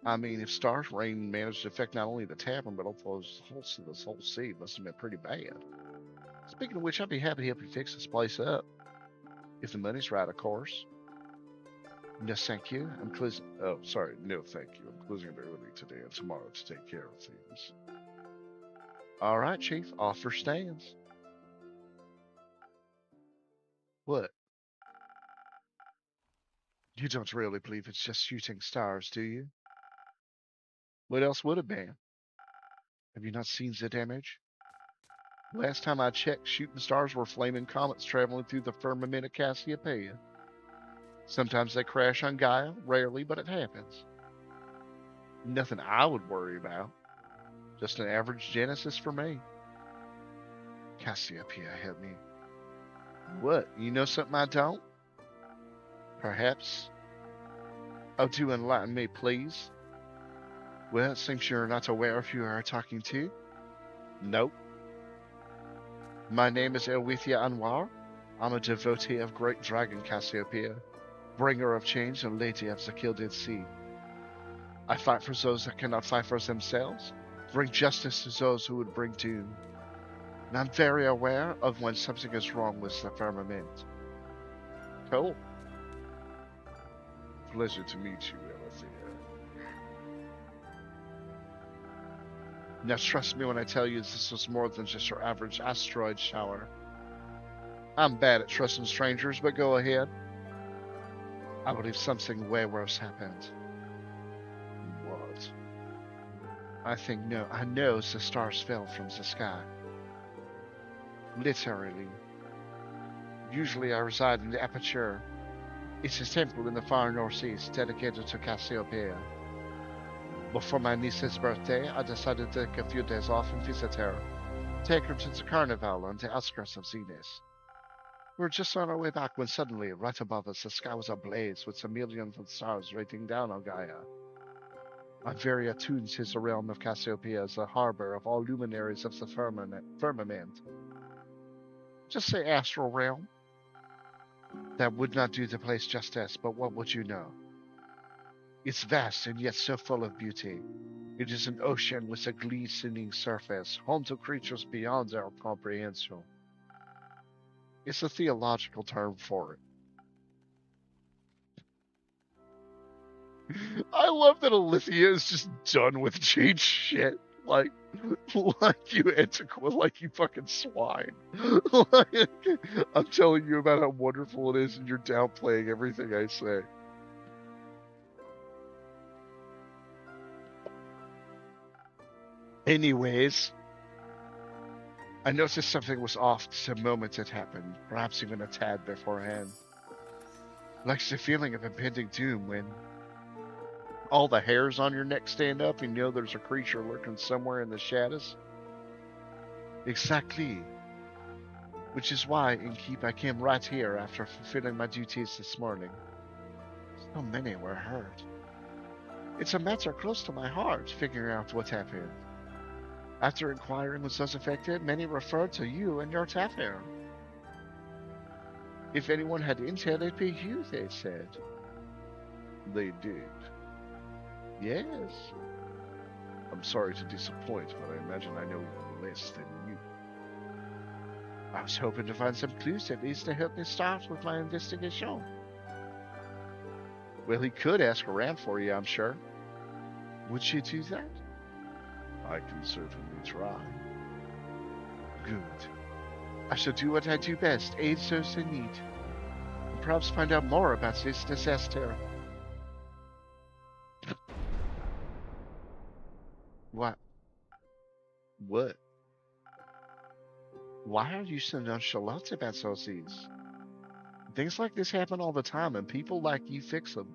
I mean, if Star's rain managed to affect not only the tavern, but also this whole sea, must have been pretty bad. Speaking of which, I'd be happy to help you fix this place up. If the money's right, of course. No, thank you. I'm closing. Oh, sorry. No, thank you. I'm closing a bit early today and tomorrow to take care of things. All right, Chief. Offer stands. What? You don't really believe it's just shooting stars, do you? What else would it be? Have you not seen the damage? Last time I checked, shooting stars were flaming comets traveling through the firmament of Cassiopeia. Sometimes they crash on Gaia, rarely, but it happens. Nothing I would worry about. Just an average Genesis for me. Cassiopeia, help me. What? You know something I don't? Perhaps. Oh, do enlighten me, please. Well, it seems you're not aware of who you are talking to. Nope. My name is Elwithia Anwar. I'm a devotee of great dragon Cassiopeia, bringer of change and lady of the Gilded Sea. I fight for those that cannot fight for themselves, bring justice to those who would bring doom. And I'm very aware of when something is wrong with the firmament. Cool. Pleasure to meet you, Elithia. Now trust me when I tell you this was more than just your average asteroid shower. I'm bad at trusting strangers, but go ahead. I believe something way worse happened. What? I know the stars fell from the sky. Literally. Usually I reside in the Aperture. It's a temple in the far northeast dedicated to Cassiopeia. But for my niece's birthday, I decided to take a few days off and visit her. Take her to the carnival on the outskirts of Zenith. We were just on our way back when suddenly, right above us, the sky was ablaze with a million of stars raining down on Gaia. I'm very attuned to the realm of Cassiopeia as a harbor of all luminaries of the firmament. Just say astral realm. That would not do the place justice, but what would you know? It's vast and yet so full of beauty. It is an ocean with a glistening surface, home to creatures beyond our comprehension. It's a theological term for it. I love that Alithia is just done with change shit. Like you antiquate, like you fucking swine. Like, I'm telling you about how wonderful it is, and you're downplaying everything I say. Anyways, I noticed something was off the moment it happened, perhaps even a tad beforehand. Like the feeling of impending doom when all the hairs on your neck stand up and you know there's a creature lurking somewhere in the shadows. Exactly. Which is why, in keep, I came right here after fulfilling my duties this morning. So many were hurt. It's a matter close to my heart, figuring out what happened. After inquiring with those affected, many referred to you and your tavern. If anyone had intel, it'd be you, they said. They did. Yes. I'm sorry to disappoint, but I imagine I know even less than you. I was hoping to find some clues at least to help me start with my investigation. Well, he could ask around for you, I'm sure. Would you do that? I can certainly try. Good. I shall do what I do best, aid those in need. And perhaps find out more about this disaster. What? What? Why are you so nonchalant about those things? Things like this happen all the time, and people like you fix them.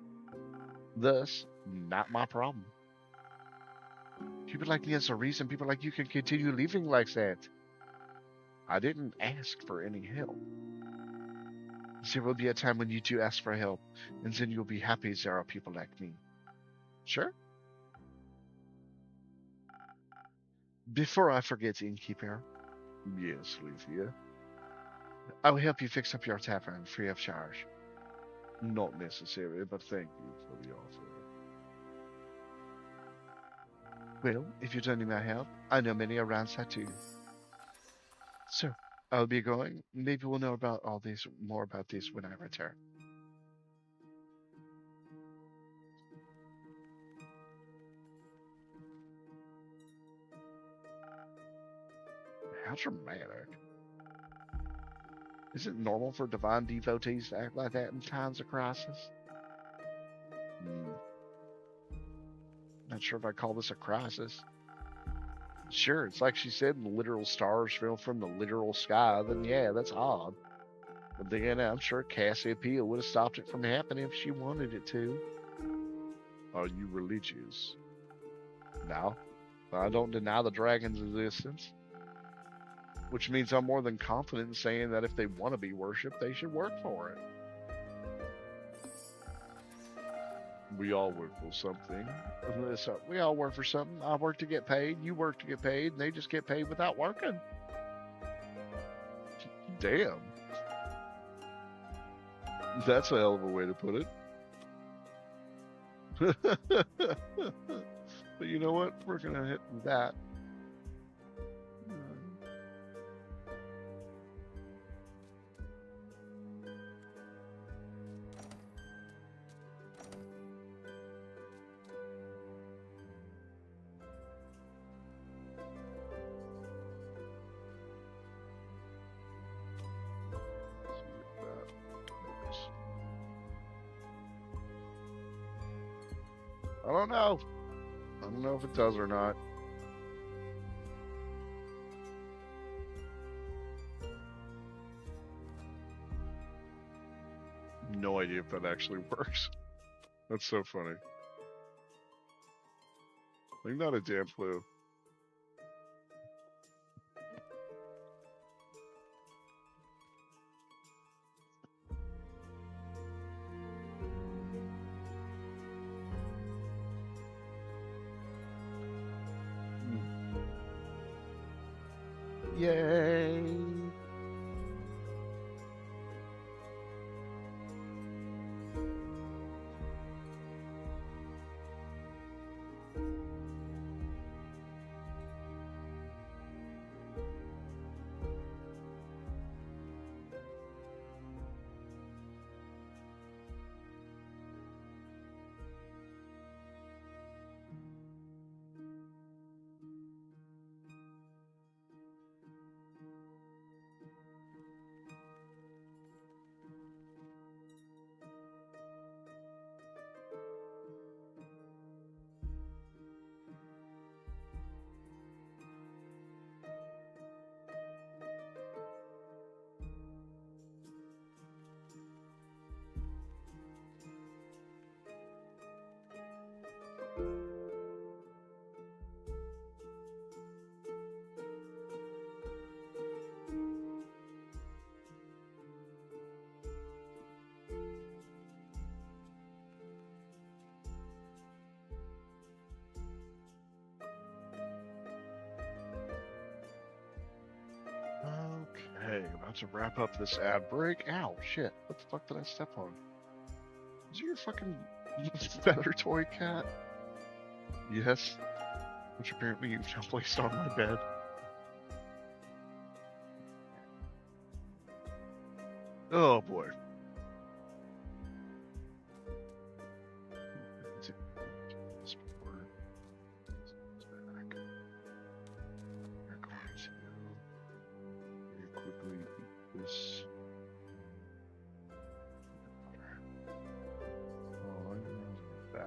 Thus, not my problem. People like me is a reason people like you can continue living like that. I didn't ask for any help. There will be a time when you do ask for help, and then you'll be happy there are people like me. Sure? Before I forget, innkeeper, Yes, Lethea. I will help you fix up your tavern free of charge. Not necessary, but thank you for the offer. Well, if you don't need my help, I know many around that too. So, I'll be going. Maybe we'll know about all this more about this when I return. How dramatic. Is it normal for divine devotees to act like that in times of crisis? Hmm. Not sure if I call this a crisis. Sure, it's like she said, literal stars fell from the literal sky, then yeah, that's odd. But then I'm sure Cassiopeia would have stopped it from happening if she wanted it to. Are you religious? No. I don't deny the dragon's existence. Which means I'm more than confident in saying that if they want to be worshipped, they should work for it. We all work for something. So we all work for something. I work to get paid, you work to get paid, and they just get paid without working. Damn. That's a hell of a way to put it. But you know what? We're going to hit that. I don't know. I don't know if it does or not. No idea if that actually works. That's so funny. Like, not a damn clue. Yay! Okay, about to wrap up this ad break. Ow, shit. What the fuck did I step on? Is it your fucking feather toy cat? Yes. Which apparently you've now placed on my bed. Oh boy.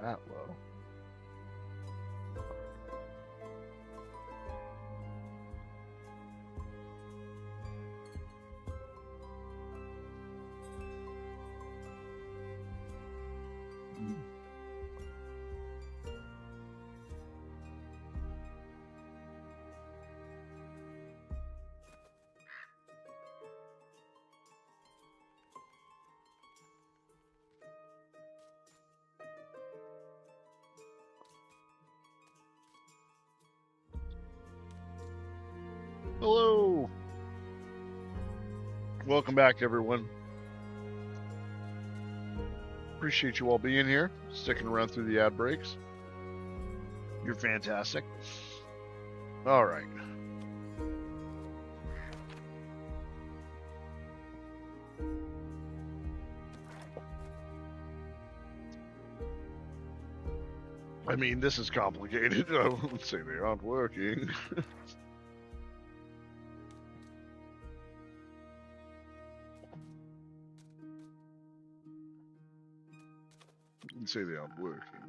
That low. Welcome back, everyone. Appreciate you all being here, sticking around through the ad breaks. You're fantastic. All right. I mean, this is complicated. I wouldn't say they aren't working. Wouldn't say they aren't working.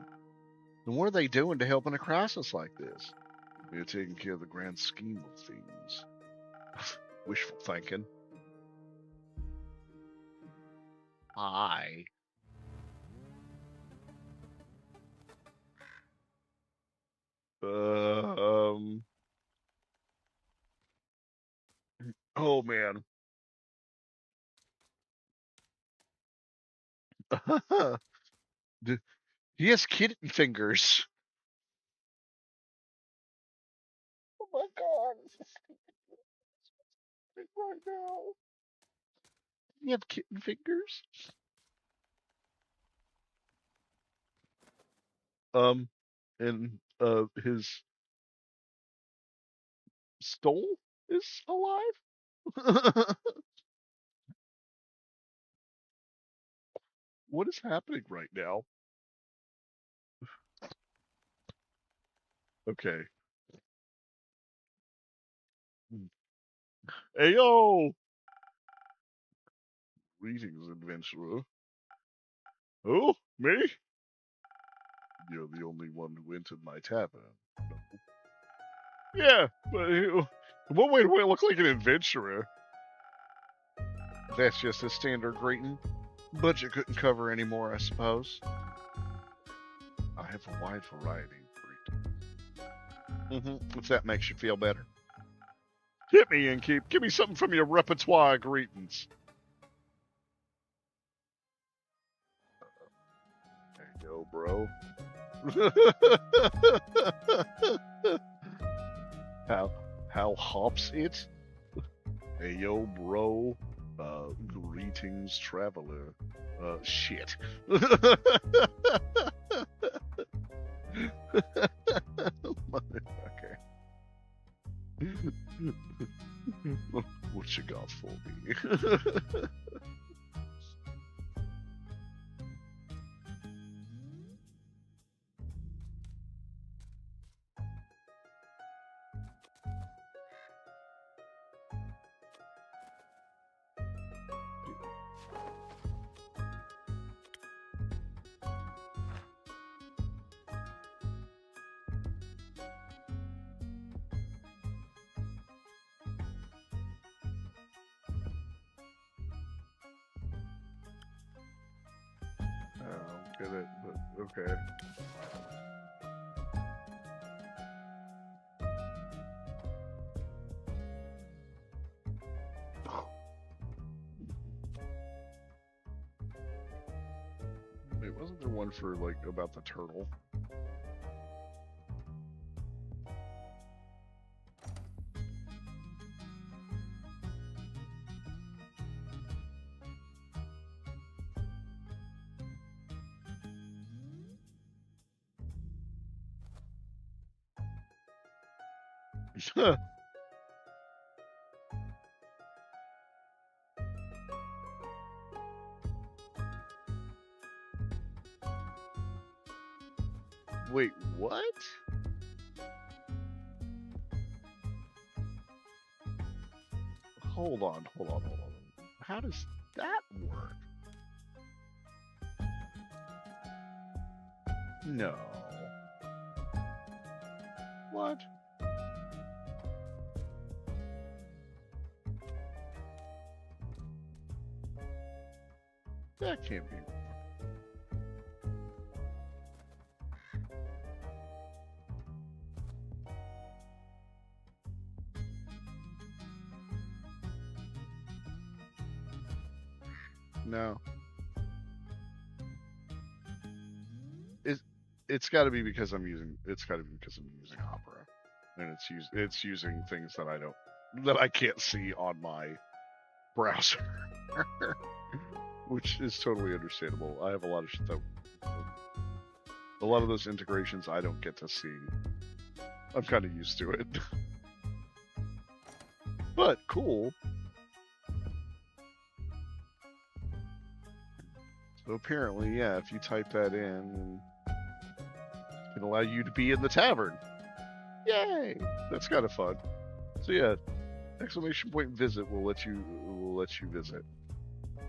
And what are they doing to help in a crisis like this? They're taking care of the grand scheme of things. Wishful thinking. Hi. Oh man. He has kitten fingers. Oh my god. Right now. You have kitten fingers? And his stole is alive? What is happening right now? Okay. Hey yo! Greetings, adventurer. Oh, me? You're the only one who entered my tavern. No. Yeah, but what way do I look like an adventurer? That's just a standard greeting. Budget couldn't cover anymore, I suppose. I have a wide variety of greetings. If that makes you feel better. Hit me, Innkeep. Give me something from your repertoire of greetings. There you go, bro. how hops it? Hey yo, bro. Greetings, traveler. Shit. Motherfucker. What you got for me? Get it, but okay. Wait, wasn't there one for like about the turtle? Wait, what? Hold on. How does that work? No. What? That can't be. No. It's got to be because I'm using. It's got to be because I'm using Opera, and it's using things that I can't see on my browser. Which is totally understandable. I have a lot of shit that... A lot of those integrations I don't get to see. I'm kind of used to it. But, cool. So apparently, yeah, if you type that in, it can allow you to be in the tavern. Yay! That's kind of fun. So yeah, exclamation point visit will let you visit.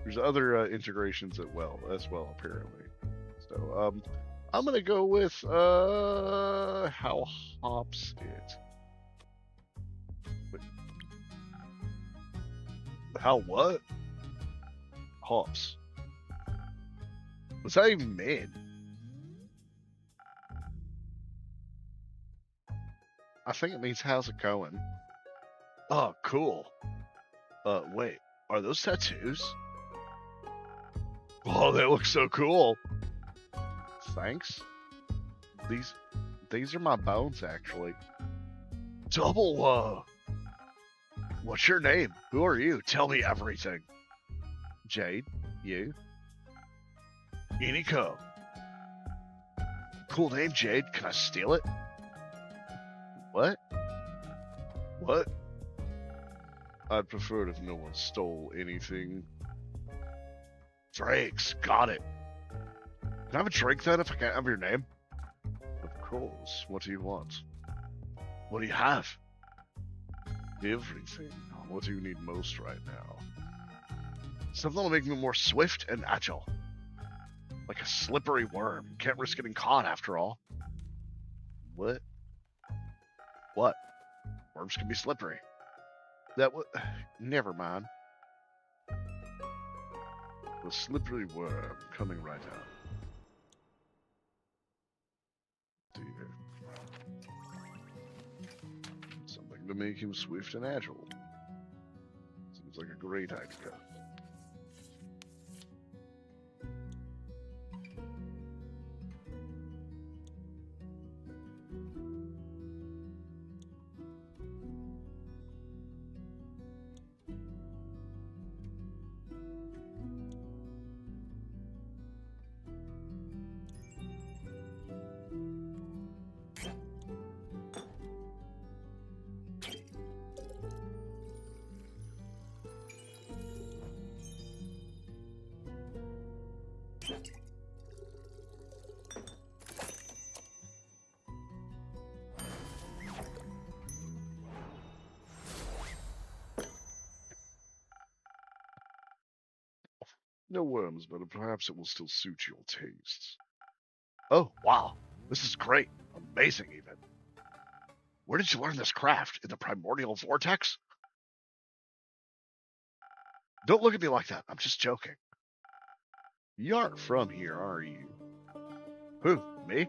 There's other integrations as well apparently. So I'm gonna go with how hops it. Wait. How what? Hops. What's that even mean? I think it means how's it going. Oh, cool. Wait, are those tattoos? Oh, they look so cool. Thanks. These are my bones, actually. Double, what's your name? Who are you? Tell me everything. Jade, you? Iniko. Cool name, Jade. Can I steal it? What? What? I'd prefer it if no one stole anything. Drakes, got it. Can I have a drink then if I can't have your name? Of course. What do you want? What do you have? Everything. What do you need most right now? Something that'll make me more swift and agile. Like a slippery worm. Can't risk getting caught after all. What? What? Worms can be slippery. Never mind. The slippery worm coming right out. Dear. Something to make him swift and agile. Seems like a great idea. No worms, but perhaps it will still suit your tastes. Oh, wow. This is great. Amazing, even. Where did you learn this craft? In the primordial vortex? Don't look at me like that. I'm just joking. You aren't from here, are you? Who? Me?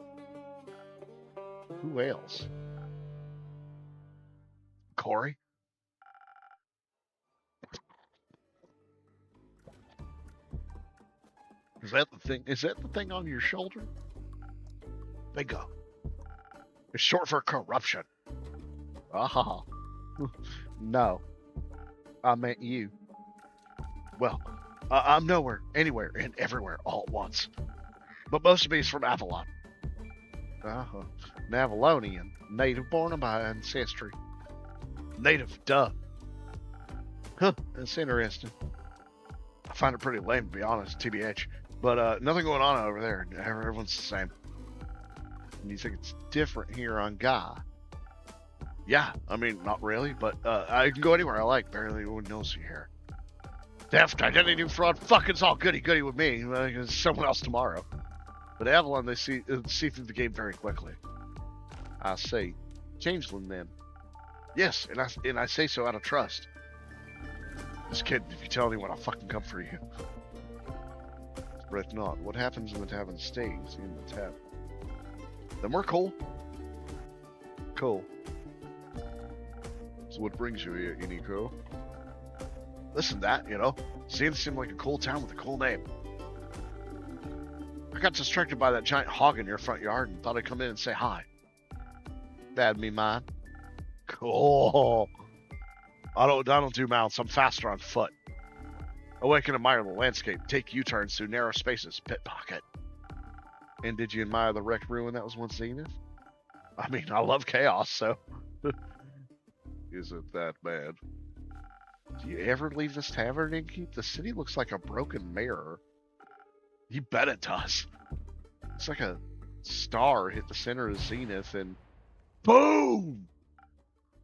Who else? Corey? Is that the thing? Is that the thing on your shoulder? Bingo. It's short for corruption. Ah, no. I meant you. Well, I'm nowhere, anywhere, and everywhere all at once. But most of me is from Avalon. Navalonian, native born by ancestry. Native, duh. Huh, that's interesting. I find it pretty lame, to be honest, TBH. But nothing going on over there. Everyone's the same. And you think it's different here on Gaia? Yeah, I mean, not really, but I can go anywhere I like. Barely anyone knows me here. Theft, identity fraud, fuck, it's all goody-goody with me. It's someone else tomorrow. But Avalon, they see through the game very quickly. I see. Changeling, then. Yes, and I say so out of trust. Just kidding. If you tell anyone, I'll fucking come for you. Breath not. What happens in the tavern stays in the tavern. Then we're cool. Cool. So what brings you here, Iniko? Listen, that, you know, seemed like a cool town with a cool name. I got distracted by that giant hog in your front yard and thought I'd come in and say hi. That'd be mine. Cool. I don't do mounts. I'm faster on foot. Awaken, admire the landscape, take U-turns through narrow spaces, pickpocket. And did you admire the wrecked ruin that was once Zenith? I mean, I love chaos, so isn't that bad. Do you ever leave this tavern, Innkeep? The city looks like a broken mirror. You bet it does. It's like a star hit the center of Zenith and boom!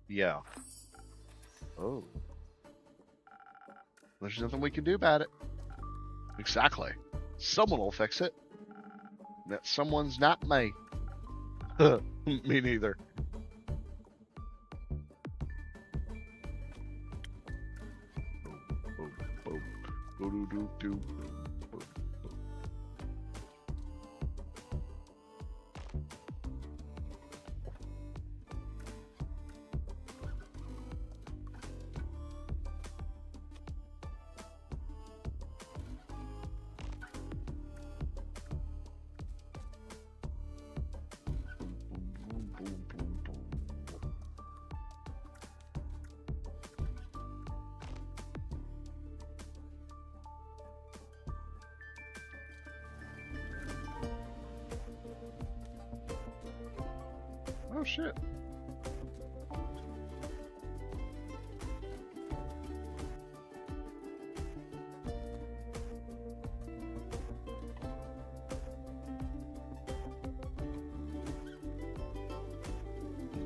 Yeah. Oh. There's nothing we can do about it. Exactly. Someone will fix it. That someone's not me. Me neither. Boom, boom, boom. Doo, doo, doo, boom, boom. Boom, boom, boom, boom. Oh shit.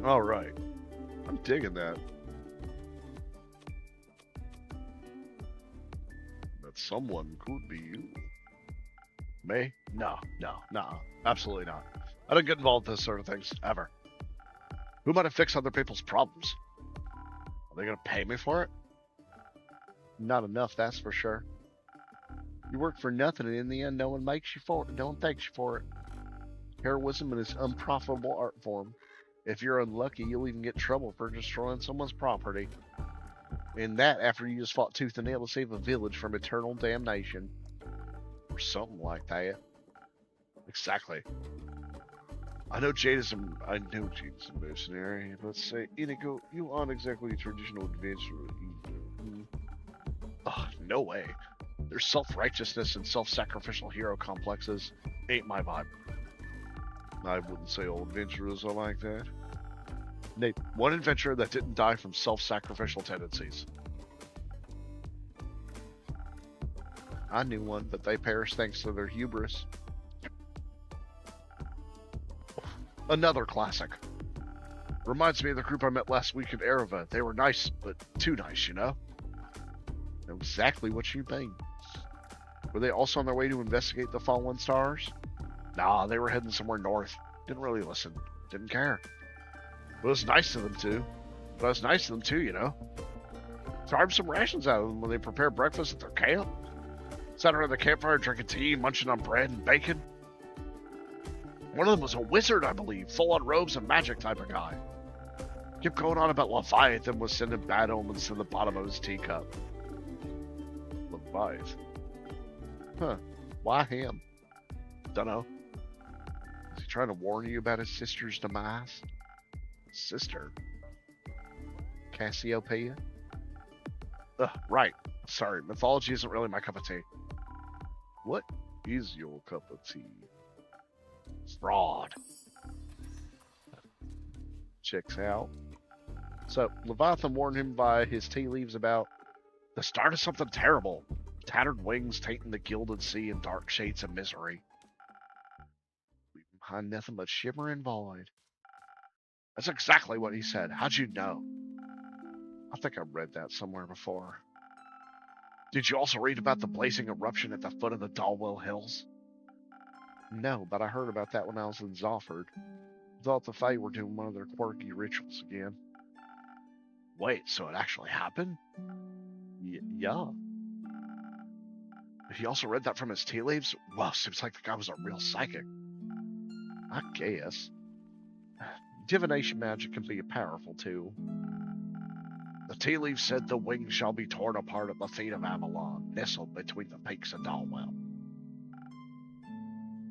All right. I'm digging that. That someone could be you. Me? No, absolutely not. I don't get involved in this sort of things, ever. Who might have fixed other people's problems? Are they gonna pay me for it? Not enough, that's for sure. You work for nothing, and in the end, no one makes you for it. No one thanks you for it. Heroism is an unprofitable art form. If you're unlucky, you'll even get in trouble for destroying someone's property. And that after you just fought tooth and nail to save a village from eternal damnation. Or something like that. Exactly. I know Jade is a mercenary. Let's say, Inigo, you aren't exactly a traditional adventurer either. Ugh, no way. Their self-righteousness and self-sacrificial hero complexes ain't my vibe. I wouldn't say all adventurers are like that. Name one adventurer that didn't die from self-sacrificial tendencies. I knew one, but they perished thanks to their hubris. Another classic. Reminds me of the group I met last week in Ereva. They were nice, but too nice, you know? Know exactly what you mean. Were they also on their way to investigate the fallen stars? Nah, they were heading somewhere north. Didn't really listen. Didn't care. But it was nice of them too. You know? Carved some rations out of them when they prepare breakfast at their camp. Sat around the campfire drinking tea, munching on bread and bacon. One of them was a wizard, I believe, full on robes and magic type of guy. Kept going on about Leviathan was sending bad omens to the bottom of his teacup. Leviathan? Huh. Why him? Dunno. Is he trying to warn you about his sister's demise? Sister? Cassiopeia? Ugh, right. Sorry, mythology isn't really my cup of tea. What is your cup of tea? Fraud. Checks out. So, Leviathan warned him by his tea leaves about the start of something terrible. Tattered wings tainting the gilded sea in dark shades of misery. Leaving behind nothing but shimmer and void. That's exactly what he said. How'd you know? I think I read that somewhere before. Did you also read about the blazing eruption at the foot of the Dalwell Hills? No, but I heard about that when I was in Zofford. Thought the Fae were doing one of their quirky rituals again. Wait, so it actually happened? Yeah. He also read that from his tea leaves? Well, seems like the guy was a real psychic. I guess. Divination magic can be a powerful tool. The tea leaves said the wings shall be torn apart at the feet of Avalon, nestled between the peaks of Dalwell.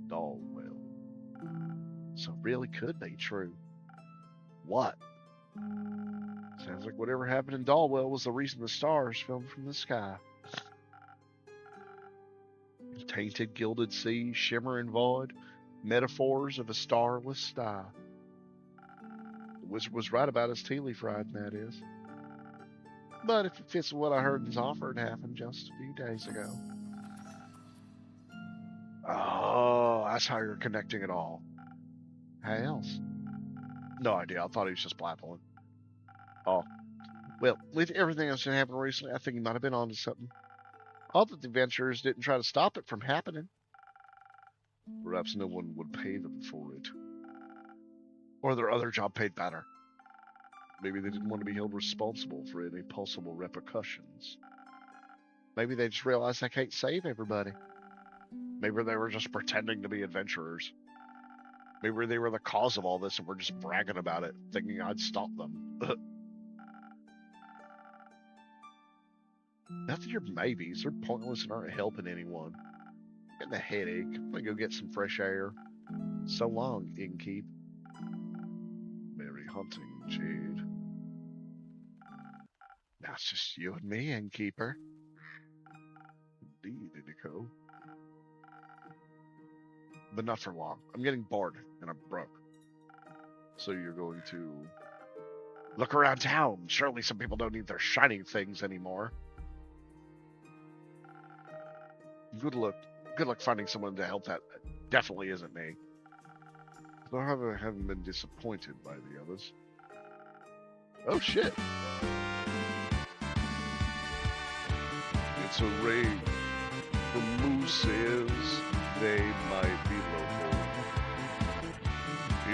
Dalwell. So it really could be true. What? Sounds like whatever happened in Dalwell was the reason the stars fell from the sky. painted gilded sea, shimmering void, metaphors of a starless sky. The wizard was right about his tea leaf riding, that is. But if it fits what I heard in Zofford happened just a few days ago. Oh, that's how you're connecting it all. How else? No idea. I thought he was just blabbling. Oh. Well, with everything that's been happening recently, I think he might have been onto something. All that the adventurers didn't try to stop it from happening. Perhaps no one would pay them for it. Or their other job paid better. Maybe they didn't want to be held responsible for any possible repercussions. Maybe they just realized they can't save everybody. Maybe they were just pretending to be adventurers. Maybe they were the cause of all this and were just bragging about it, thinking I'd stop them. Nothing your maybes. They're pointless and aren't helping anyone. I'm getting a headache. I'm gonna go get some fresh air. So long, innkeep. Merry hunting, Jade. Now it's just you and me, innkeeper. Indeed, Indico. But not for long. I'm getting bored and I'm broke. So you're going to look around town. Surely some people don't need their shiny things anymore. Good luck finding someone to help that. Definitely isn't me. So I haven't been disappointed by the others. Oh shit. It's a raid from mooses. They might be local.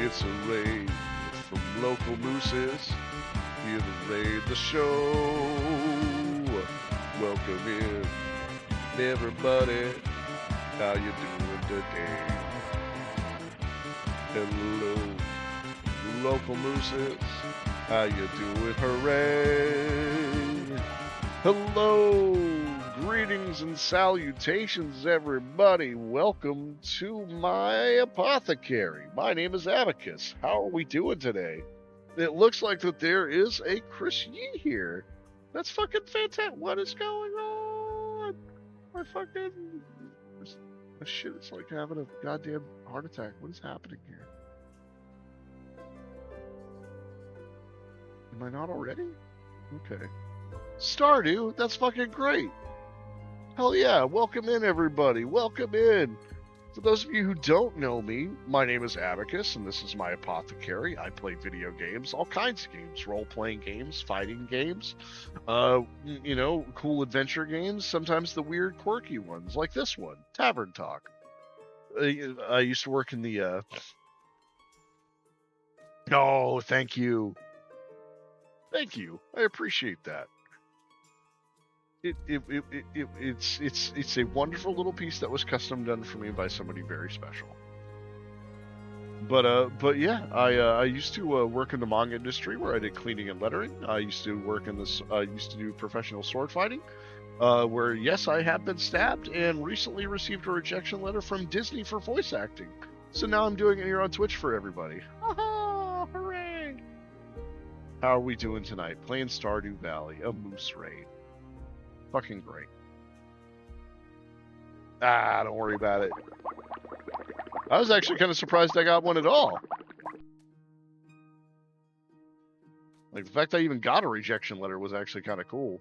It's a raid from local mooses. Here to raid the show. Welcome in, everybody. How you doing today? Hello, local mooses. How you doing? Hooray! Hello, greetings and salutations, everybody. Welcome to my apothecary. My name is Abacus. How are we doing today? It looks like that there is a Chris Yee here. That's fucking fantastic. What is going on? My fucking... Oh, shit, it's like having a goddamn heart attack. What is happening here? Am I not already? Okay. Stardew? That's fucking great. Hell yeah. Welcome in, everybody. Welcome in. For those of you who don't know me, my name is Abacus, and this is my apothecary. I play video games, all kinds of games, role-playing games, fighting games, you know, cool adventure games, sometimes the weird, quirky ones, like this one, Tavern Talk. I used to work in the, Oh, thank you. Thank you. I appreciate that. It's a wonderful little piece that was custom done for me by somebody very special. But yeah, I used to work in the manga industry where I did cleaning and lettering. I used to work in this. I used to do professional sword fighting, where yes, I have been stabbed and recently received a rejection letter from Disney for voice acting. So now I'm doing it here on Twitch for everybody. Oh, hooray! How are we doing tonight? Playing Stardew Valley, a moose raid. Fucking great. Ah, don't worry about it. I was actually kind of surprised I got one at all. Like, the fact I even got a rejection letter was actually kind of cool.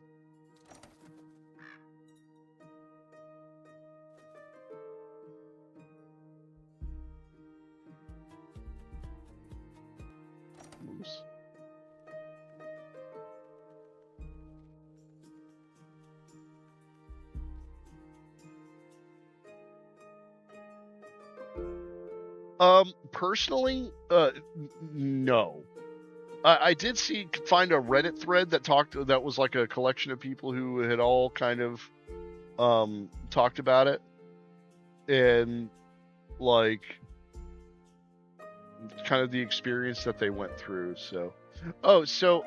Moose. Personally, no. I did find a Reddit thread that was like a collection of people who had all kind of, talked about it. And, like, kind of the experience that they went through, so. Oh, so,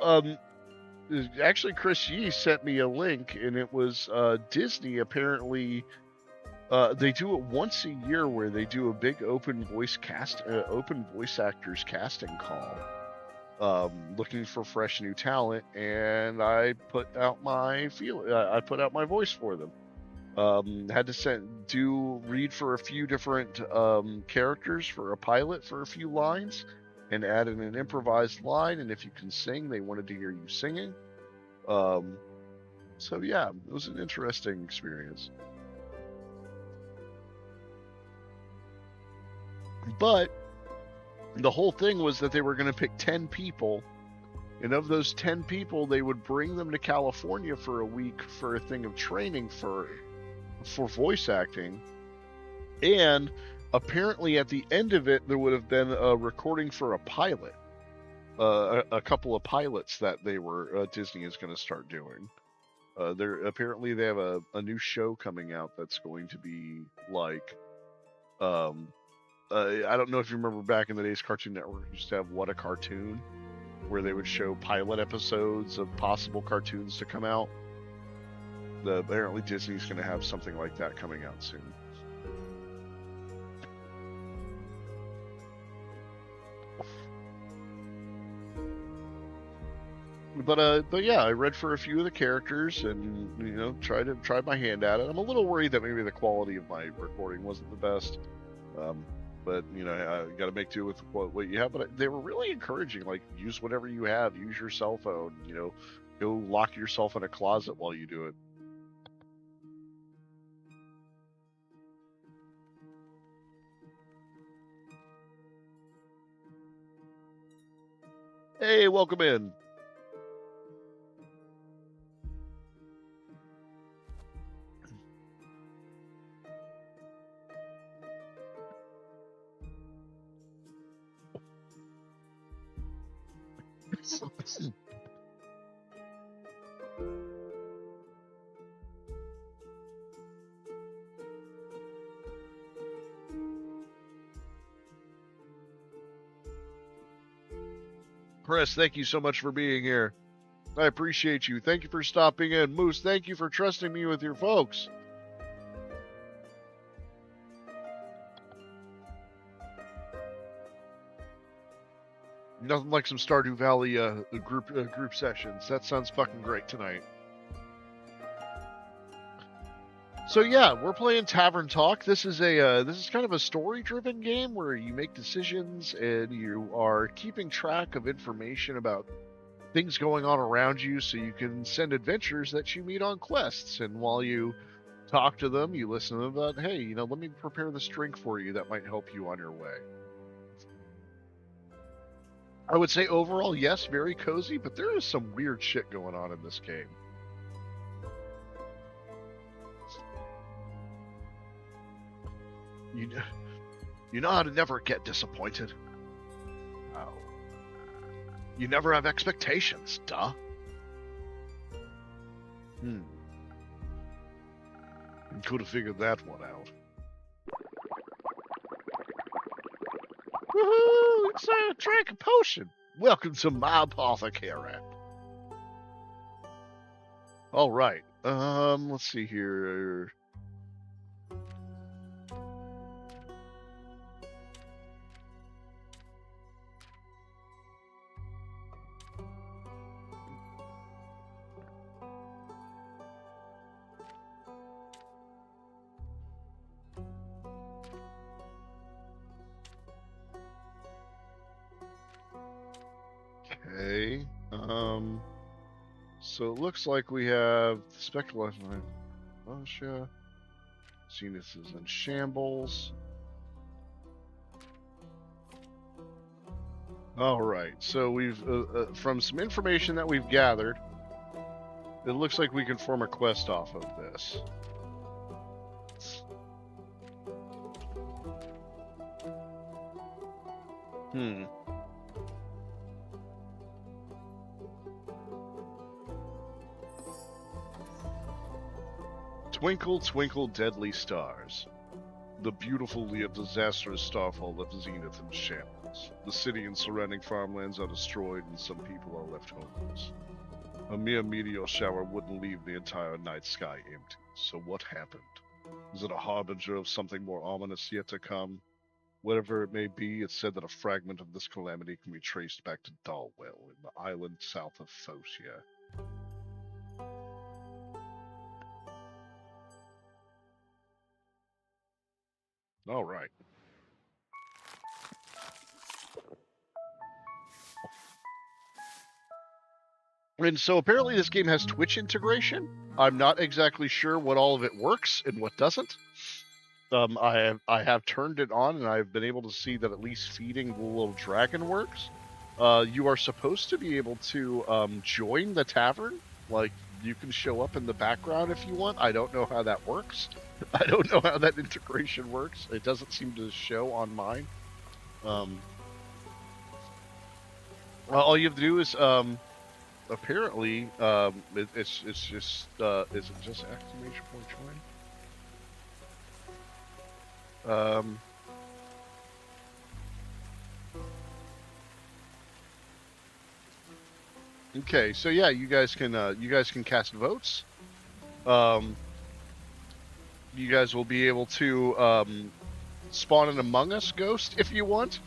actually Chris Yee sent me a link, and it was, Disney apparently... they do it once a year where they do a big open voice actors casting call, looking for fresh new talent, and I put out my voice for them. Had to read for a few different characters for a pilot for a few lines, and add in an improvised line. And if you can sing, they wanted to hear you singing. So yeah, it was an interesting experience. But the whole thing was that they were going to pick 10 people, and of those 10 people, they would bring them to California for a week for a thing of training for voice acting. And apparently at the end of it, there would have been a recording for a pilot, a couple of pilots that they were Disney is going to start doing. Apparently they have a new show coming out that's going to be like, I don't know if you remember back in the days, Cartoon Network used to have What a Cartoon, where they would show pilot episodes of possible cartoons to come out. Apparently Disney's going to have something like that coming out soon. But yeah, I read for a few of the characters and tried my hand at it. I'm a little worried that maybe the quality of my recording wasn't the best. But I got to make do with what you have. But they were really encouraging. Like, use whatever you have. Use your cell phone. Go lock yourself in a closet while you do it. Hey, welcome in. Chris, thank you so much for being here. I appreciate you. Thank you for stopping in. Moose, thank you for trusting me with your folks. Nothing like some Stardew Valley group sessions. That sounds fucking great tonight. So yeah, we're playing Tavern Talk. This is kind of a story-driven game where you make decisions and you are keeping track of information about things going on around you, so you can send adventurers that you meet on quests. And while you talk to them, you listen to them about, hey, let me prepare this drink for you that might help you on your way. I would say overall, yes, very cozy, but there is some weird shit going on in this game. You know how to never get disappointed? Oh. You never have expectations, duh. Could have figured that one out. Woohoo! It's a drink a potion. Welcome to my apothecary. All right. Let's see here. Okay. So it looks like we have Spectral Lifeline, Russia. Zenith is in shambles. All right. So we've from some information that we've gathered, it looks like we can form a quest off of this. Twinkle, twinkle, deadly stars. The beautiful yet disastrous starfall left Zenith in shambles. The city and surrounding farmlands are destroyed, and some people are left homeless. A mere meteor shower wouldn't leave the entire night sky empty. So what happened? Is it a harbinger of something more ominous yet to come? Whatever it may be, it's said that a fragment of this calamity can be traced back to Dalwell, in the island south of Phocia. All right. And so apparently this game has Twitch integration. I'm not exactly sure what all of it works and what doesn't. I have turned it on, and I've been able to see that at least feeding the little dragon works. You are supposed to be able to join the tavern. Like, you can show up in the background if you want. I don't know how that works. I don't know how that integration works. It doesn't seem to show on mine. All you have to do is apparently it's just is it just exclamation point join? Okay, so yeah, you guys can cast votes. You guys will be able to spawn an Among Us ghost if you want.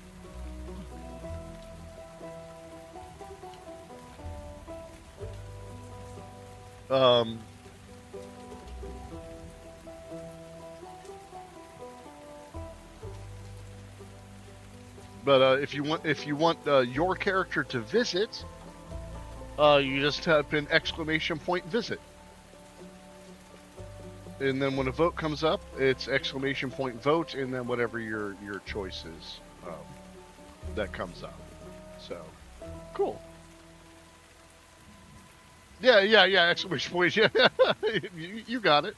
But if you want your character to visit, you just type in exclamation point visit. And then when a vote comes up, it's exclamation point vote, and then whatever your choice is, that comes up. So, cool. Yeah, exclamation point. Yeah, you got it.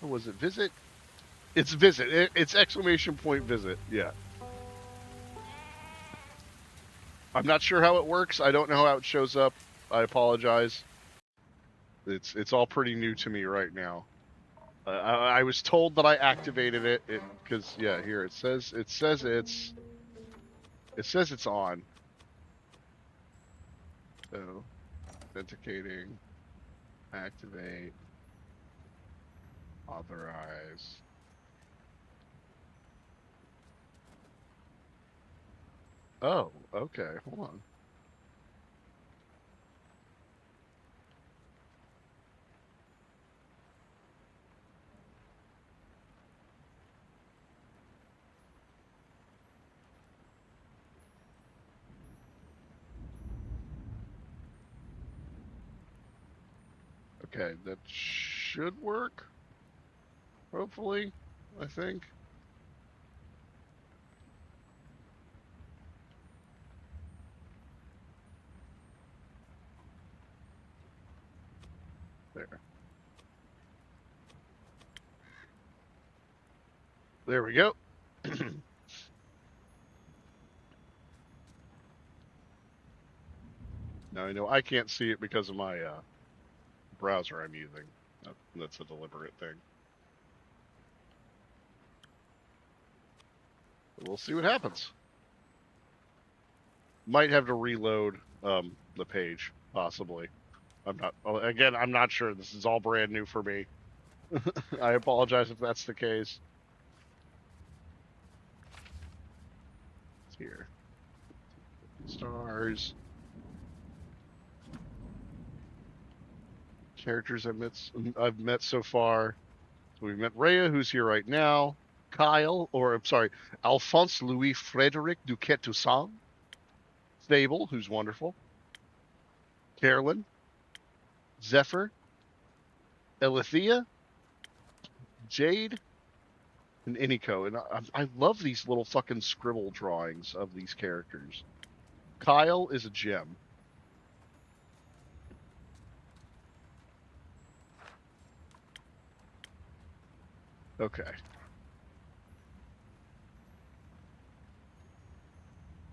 Or was it visit? It's visit. It's exclamation point visit. Yeah. I'm not sure how it works. I don't know how it shows up. I apologize. It's all pretty new to me right now. I was told that I activated it because yeah, here it says it's on. So, authenticating, activate, authorize. Oh, okay. Hold on. Okay, that should work. Hopefully, I think. There. There we go. Now I know I can't see it because of my browser I'm using. That's a deliberate thing. We'll see what happens. Might have to reload the page, possibly. I'm not sure. This is all brand new for me. I apologize if that's the case. It's here. Stars. Characters I've met so far. So we've met Rhea, who's here right now. Kyle, or I'm sorry, Alphonse Louis Frederic Duquette Toussaint. Fable, who's wonderful. Carolyn. Zephyr. Elithea. Jade. And Iniko. And I love these little fucking scribble drawings of these characters. Kyle is a gem. Okay.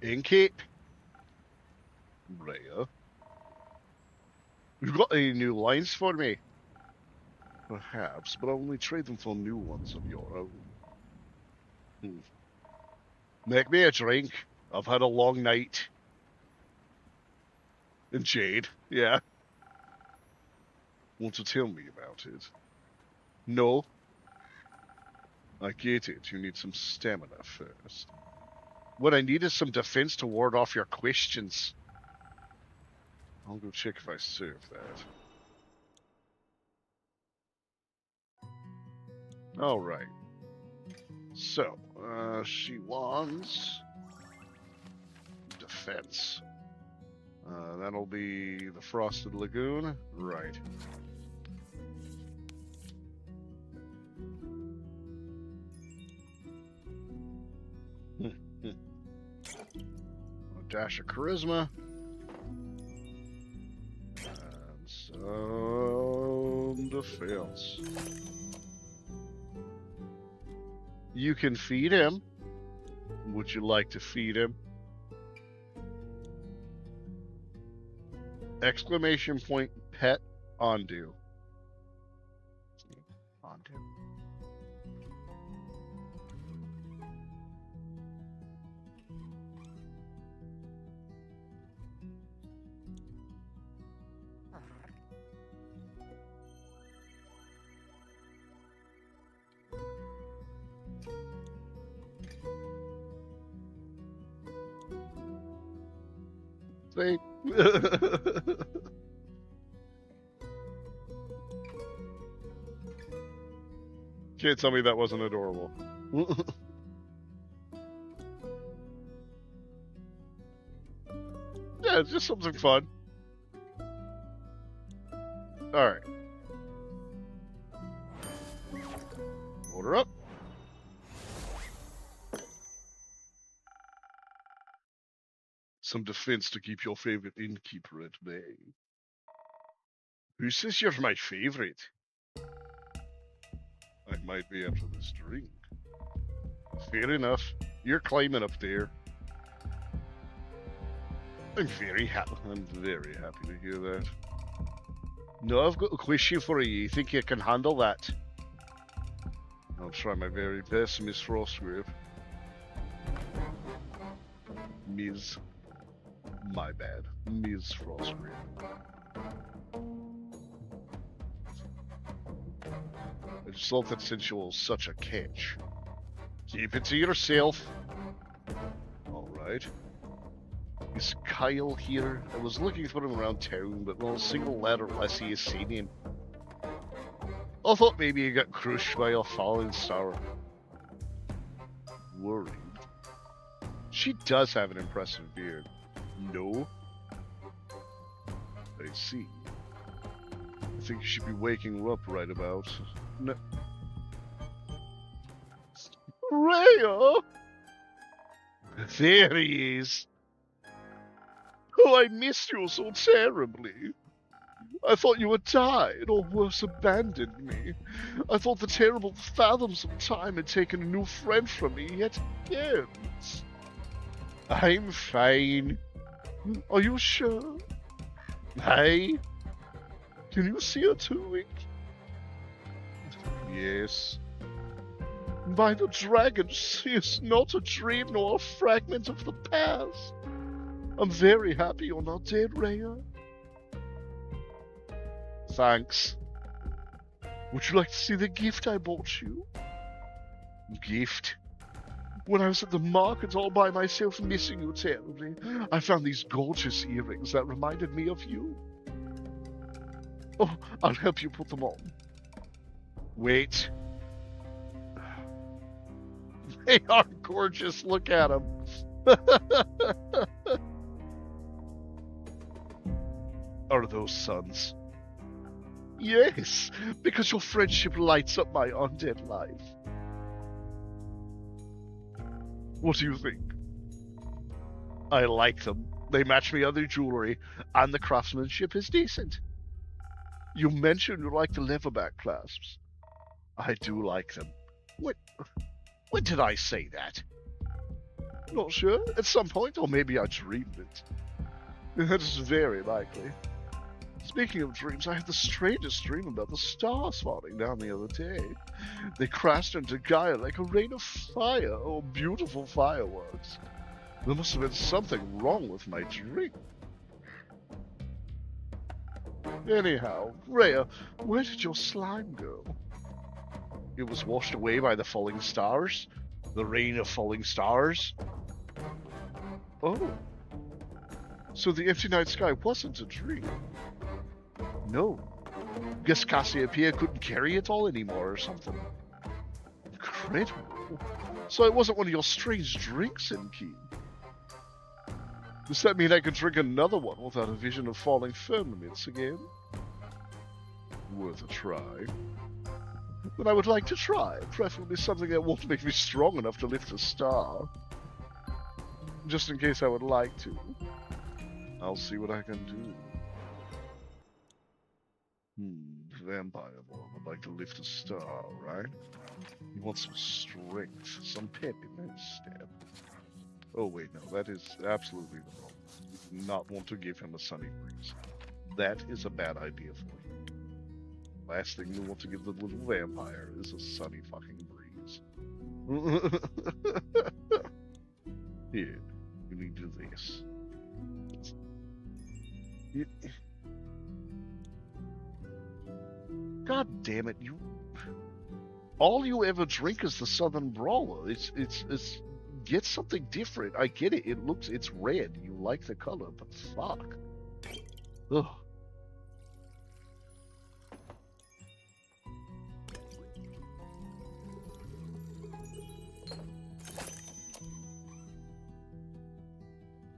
Inky. Rhea. You've got any new lines for me? Perhaps, but I'll only trade them for new ones of your own. Make me a drink. I've had a long night. And Jade, yeah. Want to tell me about it? No. I get it. You need some stamina first. What I need is some defense to ward off your questions. I'll go check if I serve that. All right. So, she wants defense. That'll be the Frosted Lagoon. Right. A dash of charisma. And some defense. You can feed him. Would you like to feed him? Exclamation point pet undo. Undo. See? Can't tell me that wasn't adorable. Yeah, it's just something fun. Alright. Order up. Some defense to keep your favorite innkeeper at bay. Who says you're my favorite? I might be after this drink. Fair enough. You're climbing up there. I'm very happy to hear that. No, I've got a question for you. You think you can handle that? I'll try my very best, Miss Frostgrave. Ms. My bad. Ms. Frostgrave. I just thought that since you're such a catch. Keep it to yourself. Alright. Is Kyle here? I was looking for him around town, but not a single letter unless he has seen him. I thought maybe he got crushed by a falling star. Worried. She does have an impressive beard. No? I see. I think you should be waking up right about. No. Rhea! There he is. Oh, I missed you so terribly. I thought you had died, or worse, abandoned me. I thought the terrible fathoms of time had taken a new friend from me yet again. I'm fine. Are you sure? Hey? Can you see her too? Yes. By the dragon, she is not a dream nor a fragment of the past. I'm very happy you're not dead, Rhea. Thanks. Would you like to see the gift I bought you? Gift? When I was at the market all by myself, missing you terribly, I found these gorgeous earrings that reminded me of you. Oh, I'll help you put them on. Wait. They are gorgeous. Look at them. Are those suns? Yes, because your friendship lights up my undead life. What do you think? I like them. They match my other jewelry, and the craftsmanship is decent. You mentioned you like the leatherback clasps. I do like them. When did I say that? Not sure. At some point, or maybe I dreamed it. That is very likely. Speaking of dreams, I had the strangest dream about the stars falling down the other day. They crashed into Gaia like a rain of fire, or beautiful fireworks. There must have been something wrong with my dream. Anyhow, Rhea, where did your slime go? It was washed away by the falling stars? The rain of falling stars? Oh. So the empty night sky wasn't a dream. No. Guess Cassiopeia couldn't carry it all anymore or something. Incredible. So it wasn't one of your strange drinks, Inky. Does that mean I could drink another one without a vision of falling firmaments again? Worth a try. But I would like to try, preferably something that won't make me strong enough to lift a star. Just in case I would like to. I'll see what I can do. Vampire boy would like to lift a star, right? He wants some strength, some pep in his step. Oh wait, no, that is absolutely the wrong. You do not want to give him a sunny breeze. That is a bad idea for him. Last thing you want to give the little vampire is a sunny fucking breeze. Here, you need to do this. God damn it, you... All you ever drink is the Southern Brawler. It's get something different. I get it. It's red. You like the color, but fuck. Ugh.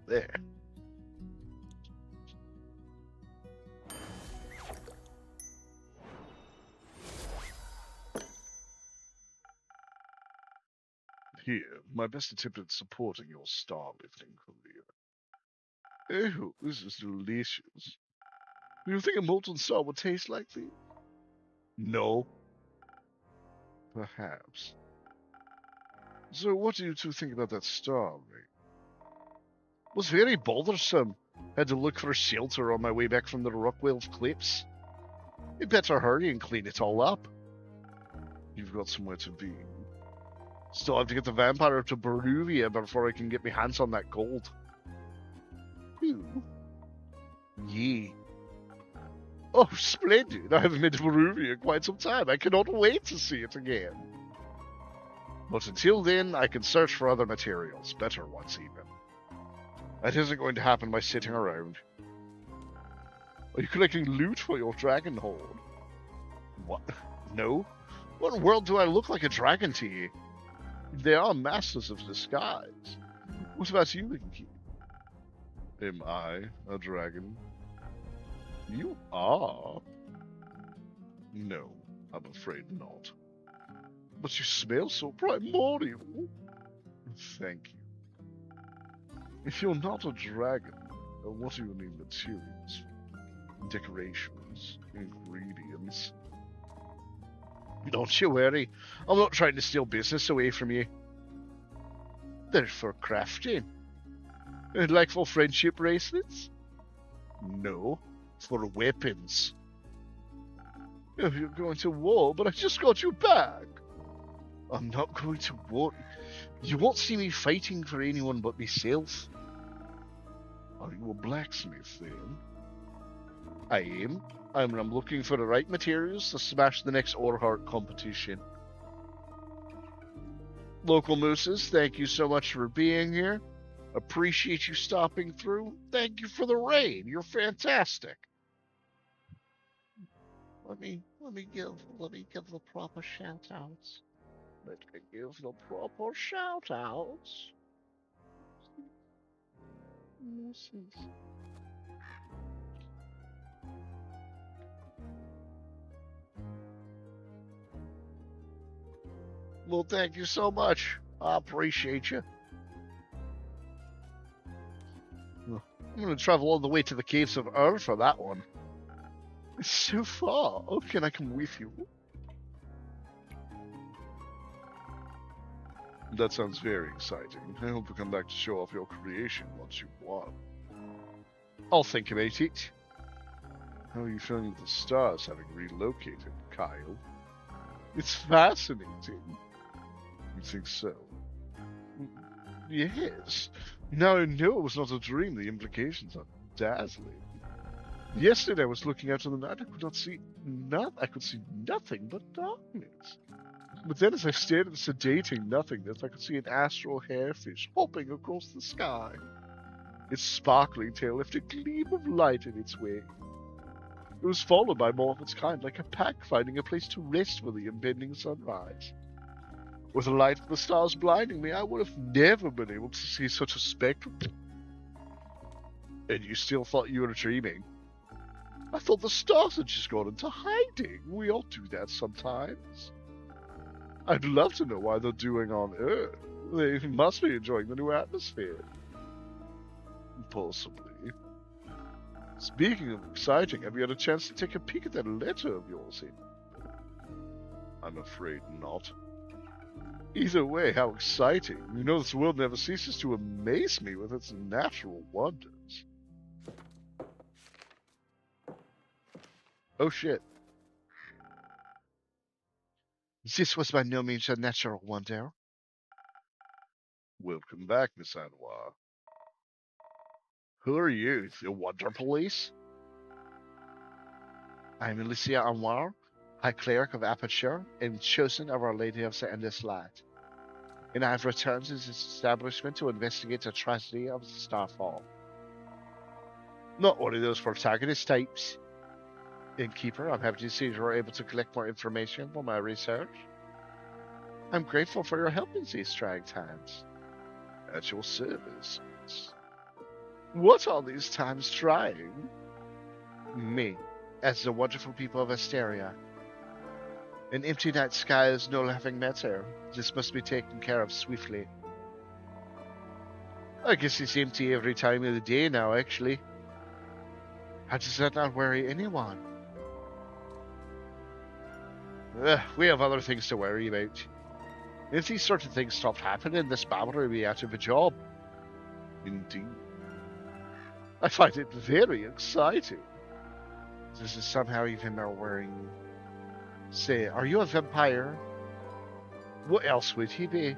There. Here, my best attempt at supporting your star lifting career. Oh, this is delicious. Do you think a molten star would taste like this? No. Perhaps. So what do you two think about that star ring? It was very bothersome. Had to look for shelter on my way back from the Rockwell Cliffs. You'd better hurry and clean it all up. You've got somewhere to be. Still have to get the vampire to Beruvia before I can get my hands on that gold. Ooh. Yee. Oh, splendid. I haven't been to Beruvia in quite some time. I cannot wait to see it again. But until then, I can search for other materials, better ones even. That isn't going to happen by sitting around. Are you collecting loot for your dragon horde? What? No? What world do I look like a dragon to you? They are masters of disguise. What about you, Inky? Am I a dragon? You are? No, I'm afraid not. But you smell so primordial. Thank you. If you're not a dragon, what do you need materials for? Decorations, ingredients. Don't you worry, I'm not trying to steal business away from you. They're for crafting. Like for friendship bracelets? No, for weapons. You're going to war, but I just got you back. I'm not going to war. You won't see me fighting for anyone but myself. Are you a blacksmith then? I am. I'm looking for the right materials to smash the next Orhart competition. Local mooses, thank you so much for being here. Appreciate you stopping through. Thank you for the raid. You're fantastic. Let me give the proper shout outs. Let me give the proper shout outs. Mooses. Well, thank you so much. I appreciate you. I'm going to travel all the way to the caves of Ur for that one. It's so far. Oh, can I come with you? That sounds very exciting. I hope you come back to show off your creation once you've won. I'll think about it. How are you feeling with the stars having relocated, Kyle? It's fascinating. You think so? Yes. Now I know it was not a dream. The implications are dazzling. Yesterday I was looking out in the night. I could not see I could see nothing but darkness. But then as I stared at the sedating nothingness, I could see an astral hairfish hopping across the sky. Its sparkling tail left a gleam of light in its wake. It was followed by more of its kind, like a pack finding a place to rest for the impending sunrise. With the light of the stars blinding me, I would have never been able to see such a spectrum. And you still thought you were dreaming? I thought the stars had just gone into hiding. We all do that sometimes. I'd love to know why they're doing on Earth. They must be enjoying the new atmosphere. Possibly. Speaking of exciting, have you had a chance to take a peek at that letter of yours? I'm afraid not. Either way, how exciting. You know this world never ceases to amaze me with its natural wonders. Oh shit. This was by no means a natural wonder. Welcome back, Miss Anwar. Who are you, the Wonder Police? I'm Alicia Anwar, High Cleric of Aperture and chosen of Our Lady of the Endless Light. And I have returned to this establishment to investigate the tragedy of the Starfall. Not one of those protagonist types. Innkeeper, I'm happy to see you were able to collect more information for my research. I'm grateful for your help in these trying times. At your service. What are these times trying? Me, as the wonderful people of Asteria. An empty night sky is no laughing matter. This must be taken care of swiftly. I guess it's empty every time of the day now, actually. How does that not worry anyone? We have other things to worry about. If these sort of things stopped happening, this babble would be out of a job. Indeed. I find it very exciting. This is somehow even more worrying. Say, are you a vampire? What else would he be?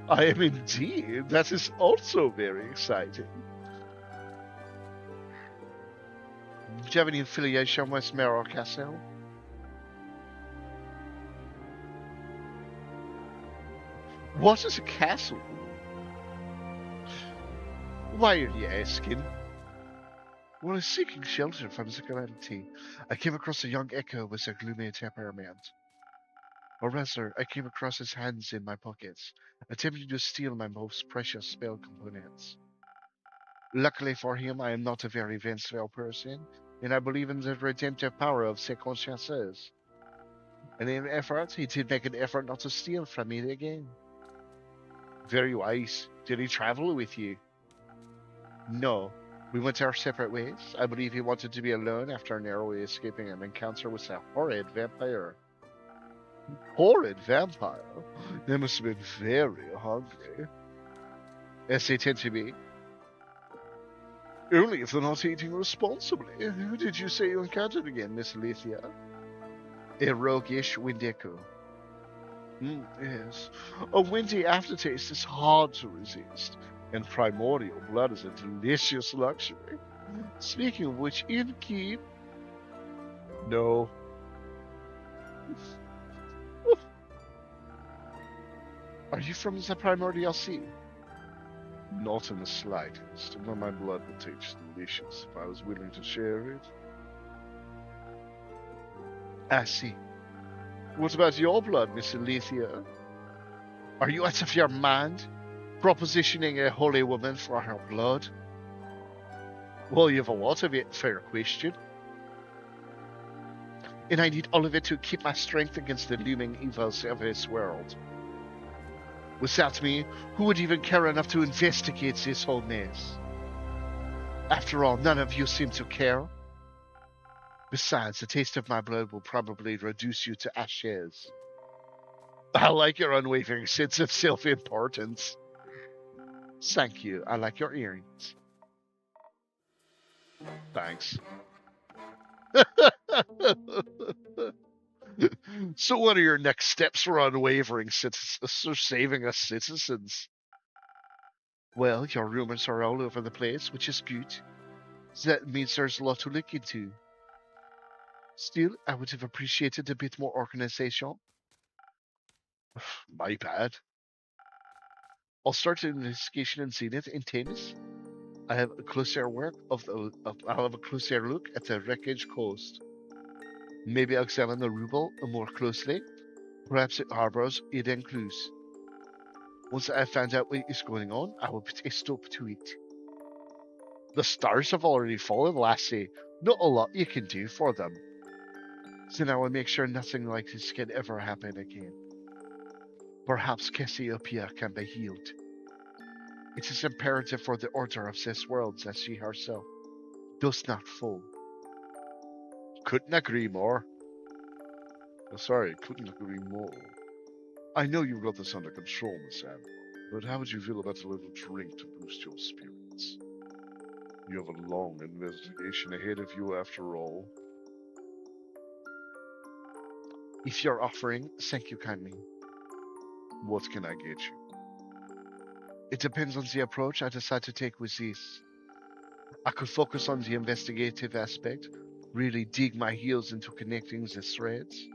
I am indeed. That is also very exciting. Do you have any affiliation with Merrill Castle? What is a castle? Why are you asking? When I was seeking shelter from the calamity, I came across a young echo with a gloomy temperament. Or rather, I came across his hands in my pockets, attempting to steal my most precious spell components. Luckily for him, I am not a very vengeful person, and I believe in the redemptive power of ses consciences. And in an effort, he did make an effort not to steal from me again. Very wise. Did he travel with you? No. We went our separate ways. I believe he wanted to be alone after narrowly escaping an encounter with a horrid vampire. Horrid vampire? They must have been very hungry. As they tend to be. Only if they're not eating responsibly. Who did you say you encountered again, Miss Alethea? A roguish Windeco. Yes. A windy aftertaste is hard to resist, and primordial blood is a delicious luxury. Speaking of which, innkeep... No. Are you from the primordial sea? Not in the slightest, but my blood would taste delicious if I was willing to share it. I see. What about your blood, Miss Alethea? Are you out of your mind, propositioning a holy woman for her blood? Well, you have a lot of it, fair question. And I need all of it to keep my strength against the looming evils of this world. Without me, who would even care enough to investigate this whole mess? After all, none of you seem to care. Besides, the taste of my blood will probably reduce you to ashes. I like your unwavering sense of self-importance. Thank you. I like your earrings. Thanks. So what are your next steps for unwavering saving us citizens? Well, your rumors are all over the place, which is good. That means there's a lot to look into. Still, I would have appreciated a bit more organization. My bad. I'll start an investigation in Zenith in Tanis. I'll have a closer look at the wreckage coast. Maybe I'll examine the ruble more closely. Perhaps it harbors hidden clues. Once I find out what is going on, I will put a stop to it. The stars have already fallen, lassie. Not a lot you can do for them. Then I will make sure nothing like this can ever happen again. Perhaps Cassiopeia can be healed. It is imperative for the order of this world that she herself does not fall. Couldn't agree more. Oh, sorry, couldn't agree more. I know you've got this under control, Miss Anne, but how would you feel about a little drink to boost your spirits? You have a long investigation ahead of you after all. If you're offering, thank you kindly. What can I get you? It depends on the approach I decide to take with this. I could focus on the investigative aspect, really dig my heels into connecting the threads,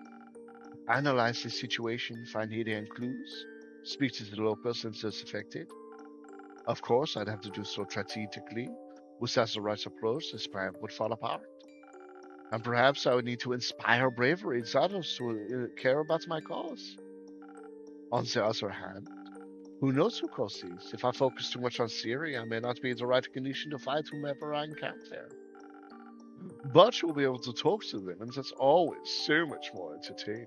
analyze the situation, find hidden clues, speak to the locals and those affected. Of course, I'd have to do so strategically. Without the right approach, this plan would fall apart. And perhaps I would need to inspire bravery in others to care about my cause. On the other hand, who knows who caused these? If I focus too much on theory, I may not be in the right condition to fight whomever I encounter. But you'll be able to talk to them, and that's always so much more entertaining.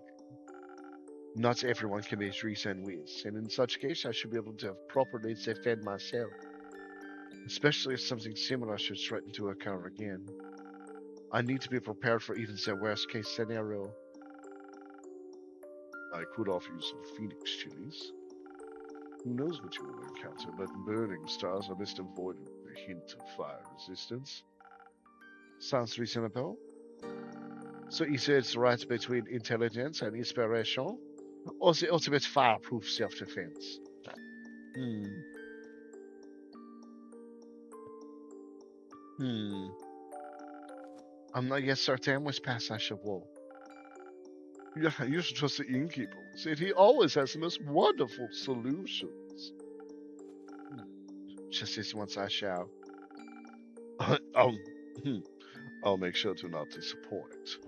Not everyone can be reasoned with, and in such case I should be able to properly defend myself. Especially if something similar should threaten to occur again. I need to be prepared for even the worst case scenario. I could offer you some phoenix chilies. Who knows what you will encounter, but burning stars are best avoided with a hint of fire resistance. Sounds reasonable. So you say it's right between intelligence and inspiration, or the ultimate fireproof self-defense? I'm not yet certain which path I should walk. Yeah, you should trust the innkeeper. Said he always has the most wonderful solutions. Just this once I shall. I'll make sure to not disappoint.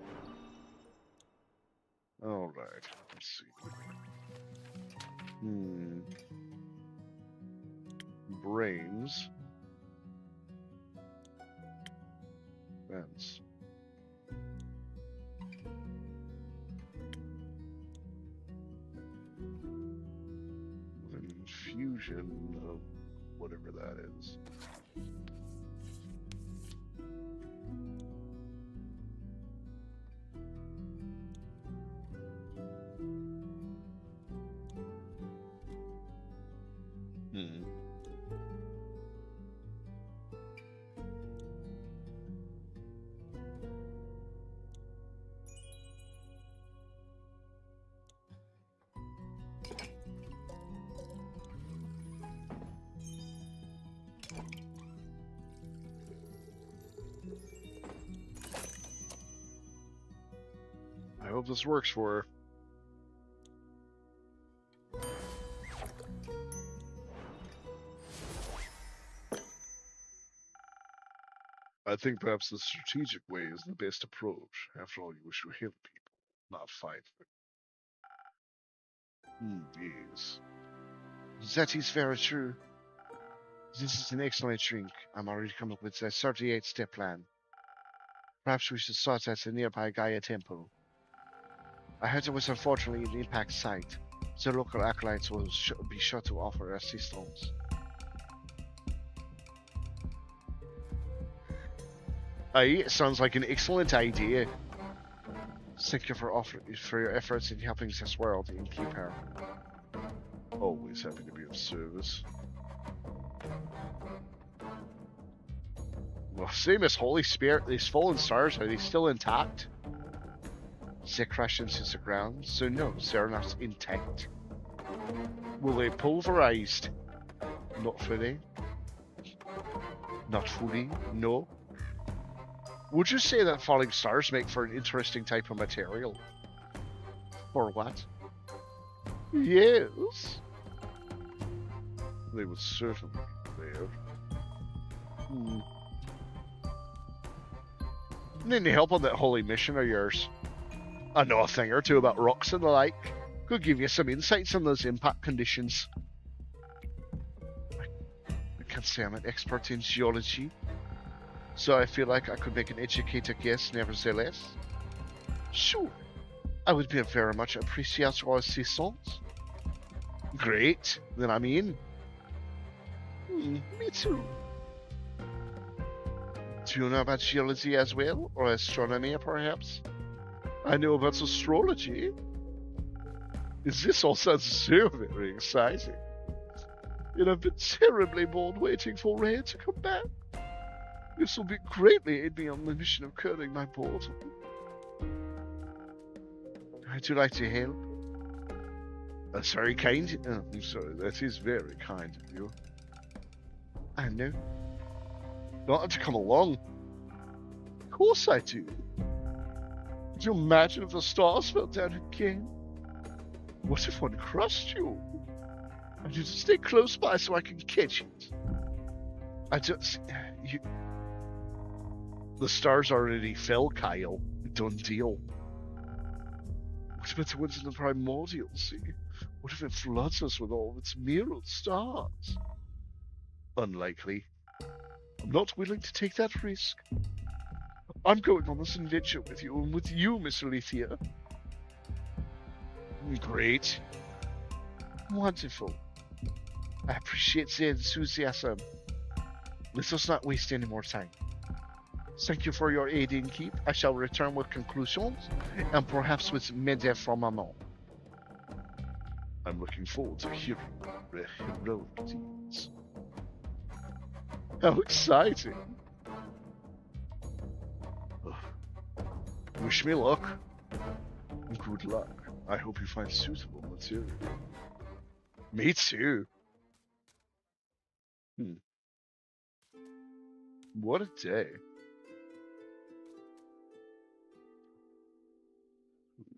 Alright, let's see. Brains. Vents. With an infusion of whatever that is. I hope this works for her. I think perhaps the strategic way is the best approach. After all, you wish to heal people, not fight them. Yes. That is very true. This is an excellent drink. I'm already come up with a 38-step plan. Perhaps we should start at the nearby Gaia Temple. I heard it was unfortunately an impact site. The local acolytes will be sure to offer assistance. Aye, sounds like an excellent idea. Thank you for your efforts in helping this world, innkeeper. Always happy to be of service. Well, same as Holy Spirit, these fallen stars, are they still intact? They crash into the ground, so no, they're not intact. Were they pulverized? Not fully. Not fully, no. Would you say that falling stars make for an interesting type of material? For what? Yes. They would certainly be there. Need any help on that holy mission of yours? I know a thing or two about rocks and the like. Could give you some insights on those impact conditions. I can't say I'm an expert in geology, so I feel like I could make an educated guess nevertheless. Sure, I would be very much appreciate your assistance. Great, then I'm in. Me too. Do you know about geology as well, or astronomy perhaps? I know about astrology. This all sounds so very exciting. And I've been terribly bored waiting for Ray to come back. This will be greatly aid me on the mission of curing my boredom. Would you like to help? That's very kind. Oh, I'm sorry, that is very kind of you. I know. You don't have to come along. Of course I do. Could you imagine if the stars fell down again? What if one crushed you? I need to stay close by so I can catch it. I just... The stars already fell, Kyle. Done deal. What about the ones in the primordial sea? What if it floods us with all of its mirrored stars? Unlikely. I'm not willing to take that risk. I'm going on this adventure with you, and with you, Miss Alethea. Great. Wonderful. I appreciate the enthusiasm. Let us not waste any more time. Thank you for your aid in keep. I shall return with conclusions, and perhaps with media from Maman. I'm looking forward to hearing the heroic deeds. How exciting! Wish me luck. Good luck. I hope you find suitable material. Me too. What a day.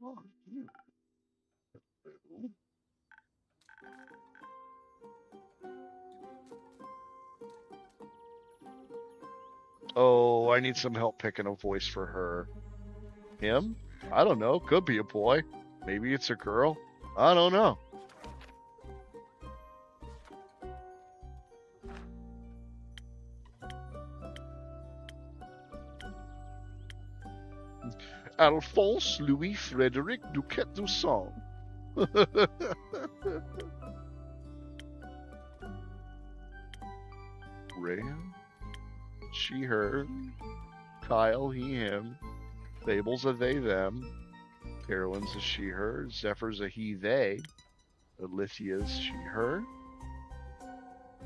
Who are you? Hello? Oh, I need some help picking a voice for her. Him? I don't know. Could be a boy. Maybe it's a girl. I don't know. Alphonse Louis Frederic Duquette Dusson. Ram? She, her. Kyle, he, him. Fables a they, them. Carolyn's a she, her. Zephyr's a he, they. Alethea's she, her.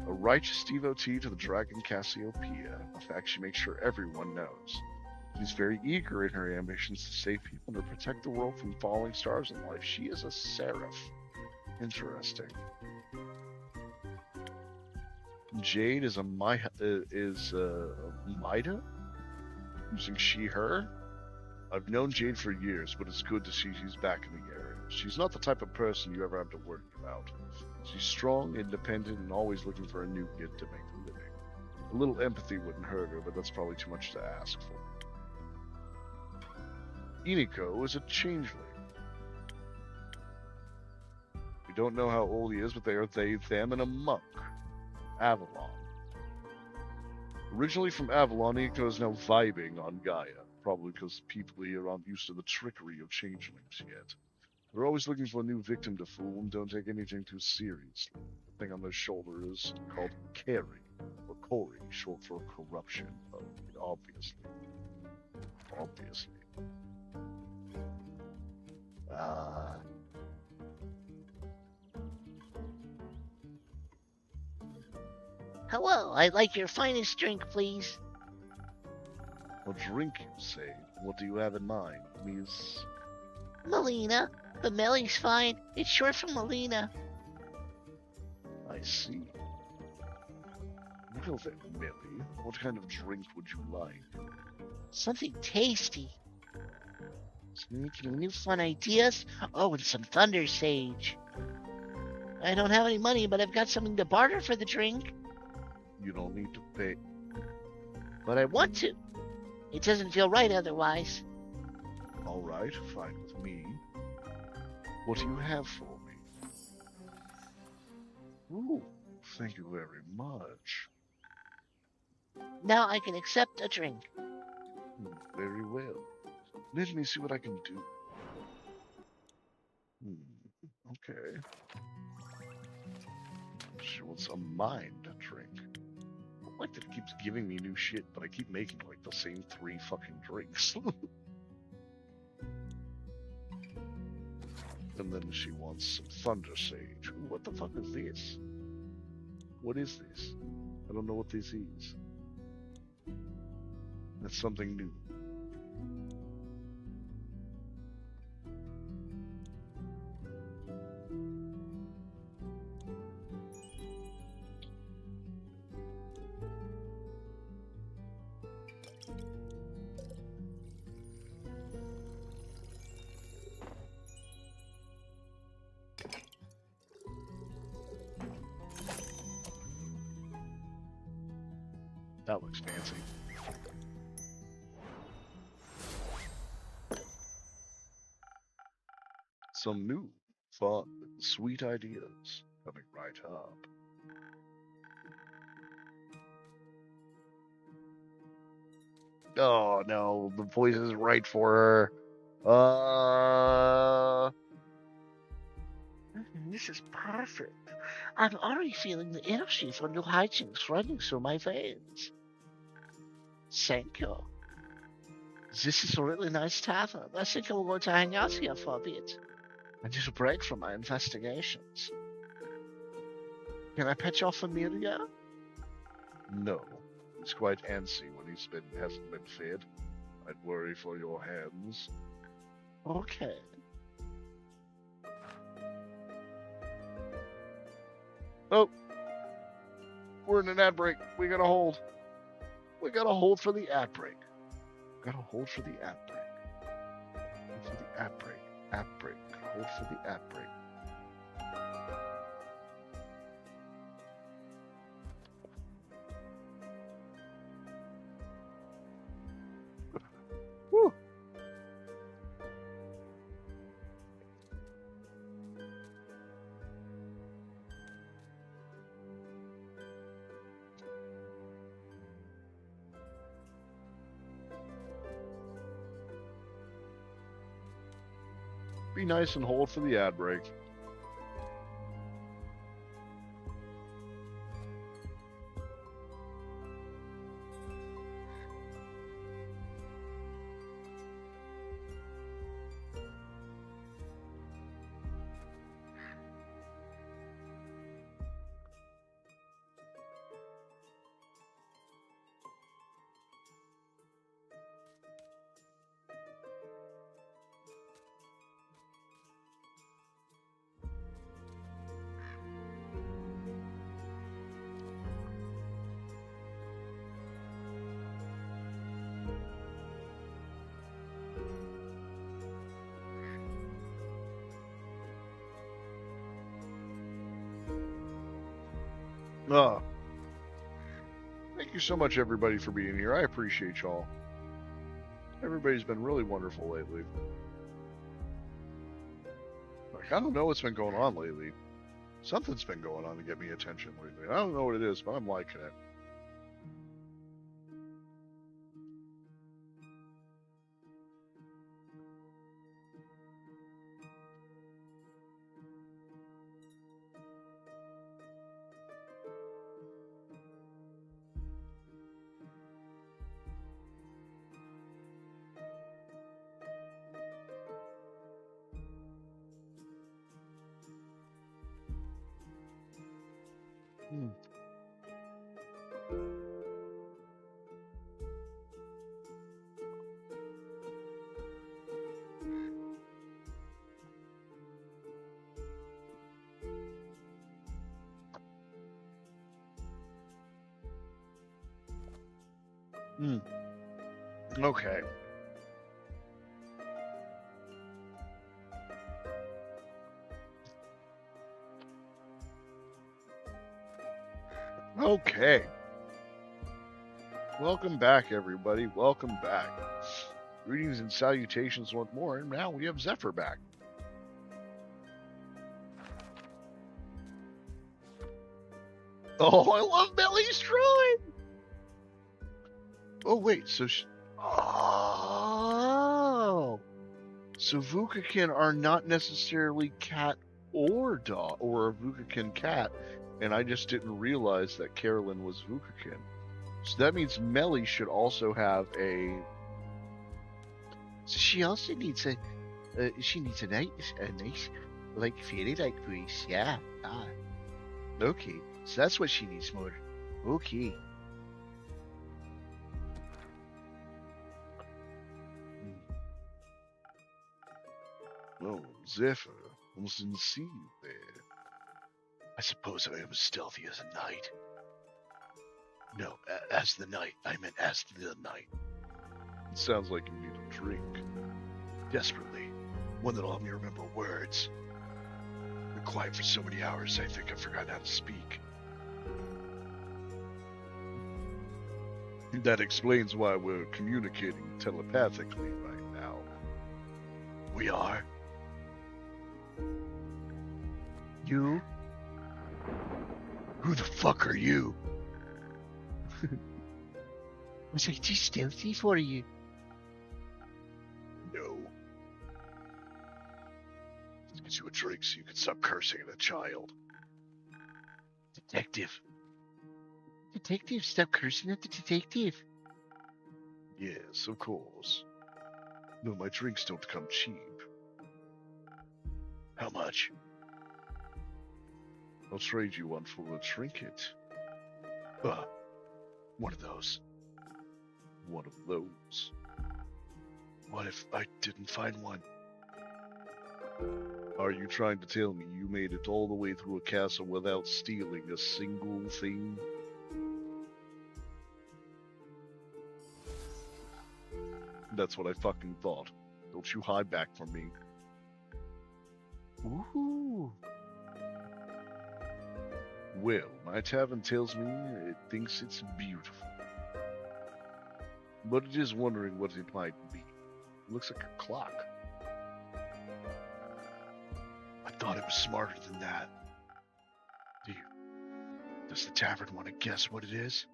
A righteous devotee to the dragon Cassiopeia. A fact she makes sure everyone knows. She's very eager in her ambitions to save people and to protect the world from falling stars in life. She is a seraph. Interesting. Jade is a Mida? Using she, her? I've known Jade for years, but it's good to see she's back in the area. She's not the type of person you ever have to worry about. She's strong, independent, and always looking for a new gig to make a living. A little empathy wouldn't hurt her, but that's probably too much to ask for. Iniko is a changeling. We don't know how old he is, but they are they, them, and a monk. Avalon. Originally from Avalon, Iniko is now vibing on Gaia. Probably because people here aren't used to the trickery of changelings yet. They're always looking for a new victim to fool and don't take anything too seriously. The thing on their shoulder is called Carry, or Cory, short for corruption, obviously. Obviously. Hello, I'd like your finest drink, please. A drink, you say? What do you have in mind, Miss? Melina, but Melly's fine. It's short for Melina. I see. Well then, Millie, what kind of drink would you like? Something tasty. Some new fun ideas? Oh, and some Thunder Sage. I don't have any money, but I've got something to barter for the drink. You don't need to pay. But I want to. It doesn't feel right otherwise. Alright, fine with me. What do you have for me? Ooh, thank you very much. Now I can accept a drink. Very well. Let me see what I can do. Okay. She wants a mind drink. I don't like that it keeps giving me new shit, but I keep making like the same 3 fucking drinks. And then she wants some Thunder Sage. Ooh, what the fuck is this? What is this? I don't know what this is. That's something new. That looks fancy. Some new, fun, sweet ideas coming right up. Oh no, the voice is right for her. This is perfect. I'm already feeling the energy from your hijinks running through my veins. Thank you. This is a really nice tavern. I think I'm going to hang out here for a bit. I need a break from my investigations. Can I pet your familiar? No, he's quite antsy when hasn't been fed. I'd worry for your hands. Okay. Oh, we're in an ad break. We gotta hold. We gotta hold for the ad break. Gotta hold for the ad break. Hold for the ad break. Ad break. Hold for the ad break. Woo. Be nice and hold for the ad break. Oh. Thank you so much, everybody, for being here. I appreciate y'all. Everybody's been really wonderful lately. Like, I don't know what's been going on lately. Something's been going on to get me attention lately. I don't know what it is, but I'm liking it. Okay. Okay. Welcome back, everybody. Welcome back. Greetings and salutations once more, and now we have Zephyr back. Oh, I love Millie's drawing. Oh wait, so oh, so Vukakin are not necessarily cat or dog, or a Vukakin cat, and I just didn't realize that Carolyn was Vukakin. So that means Melly should also have a. So she also needs a nice like fairy like voice. Yeah. Ah. Okay. So that's what she needs more. Okay. Oh, Zephyr, almost didn't see you there. I suppose I am as stealthy as a knight. No, as the knight. I meant as the knight. It sounds like you need a drink. Desperately. One that'll help me remember words. Been quiet for so many hours, I think I've forgotten how to speak. That explains why we're communicating telepathically right now. We are. You? Who the fuck are you? Was I too stealthy for you? No. Let's get you a drink so you can stop cursing at a child. Detective. Detective, stop cursing at the detective. Yes, of course. No, my drinks don't come cheap. How much? I'll trade you one for a trinket. One of those. One of those. What if I didn't find one? Are you trying to tell me you made it all the way through a castle without stealing a single thing? That's what I fucking thought. Don't you hide back from me. Ooh. Well, my tavern tells me it thinks it's beautiful. But it is wondering what it might be. It looks like a clock. I thought it was smarter than that. Does the tavern want to guess what it is?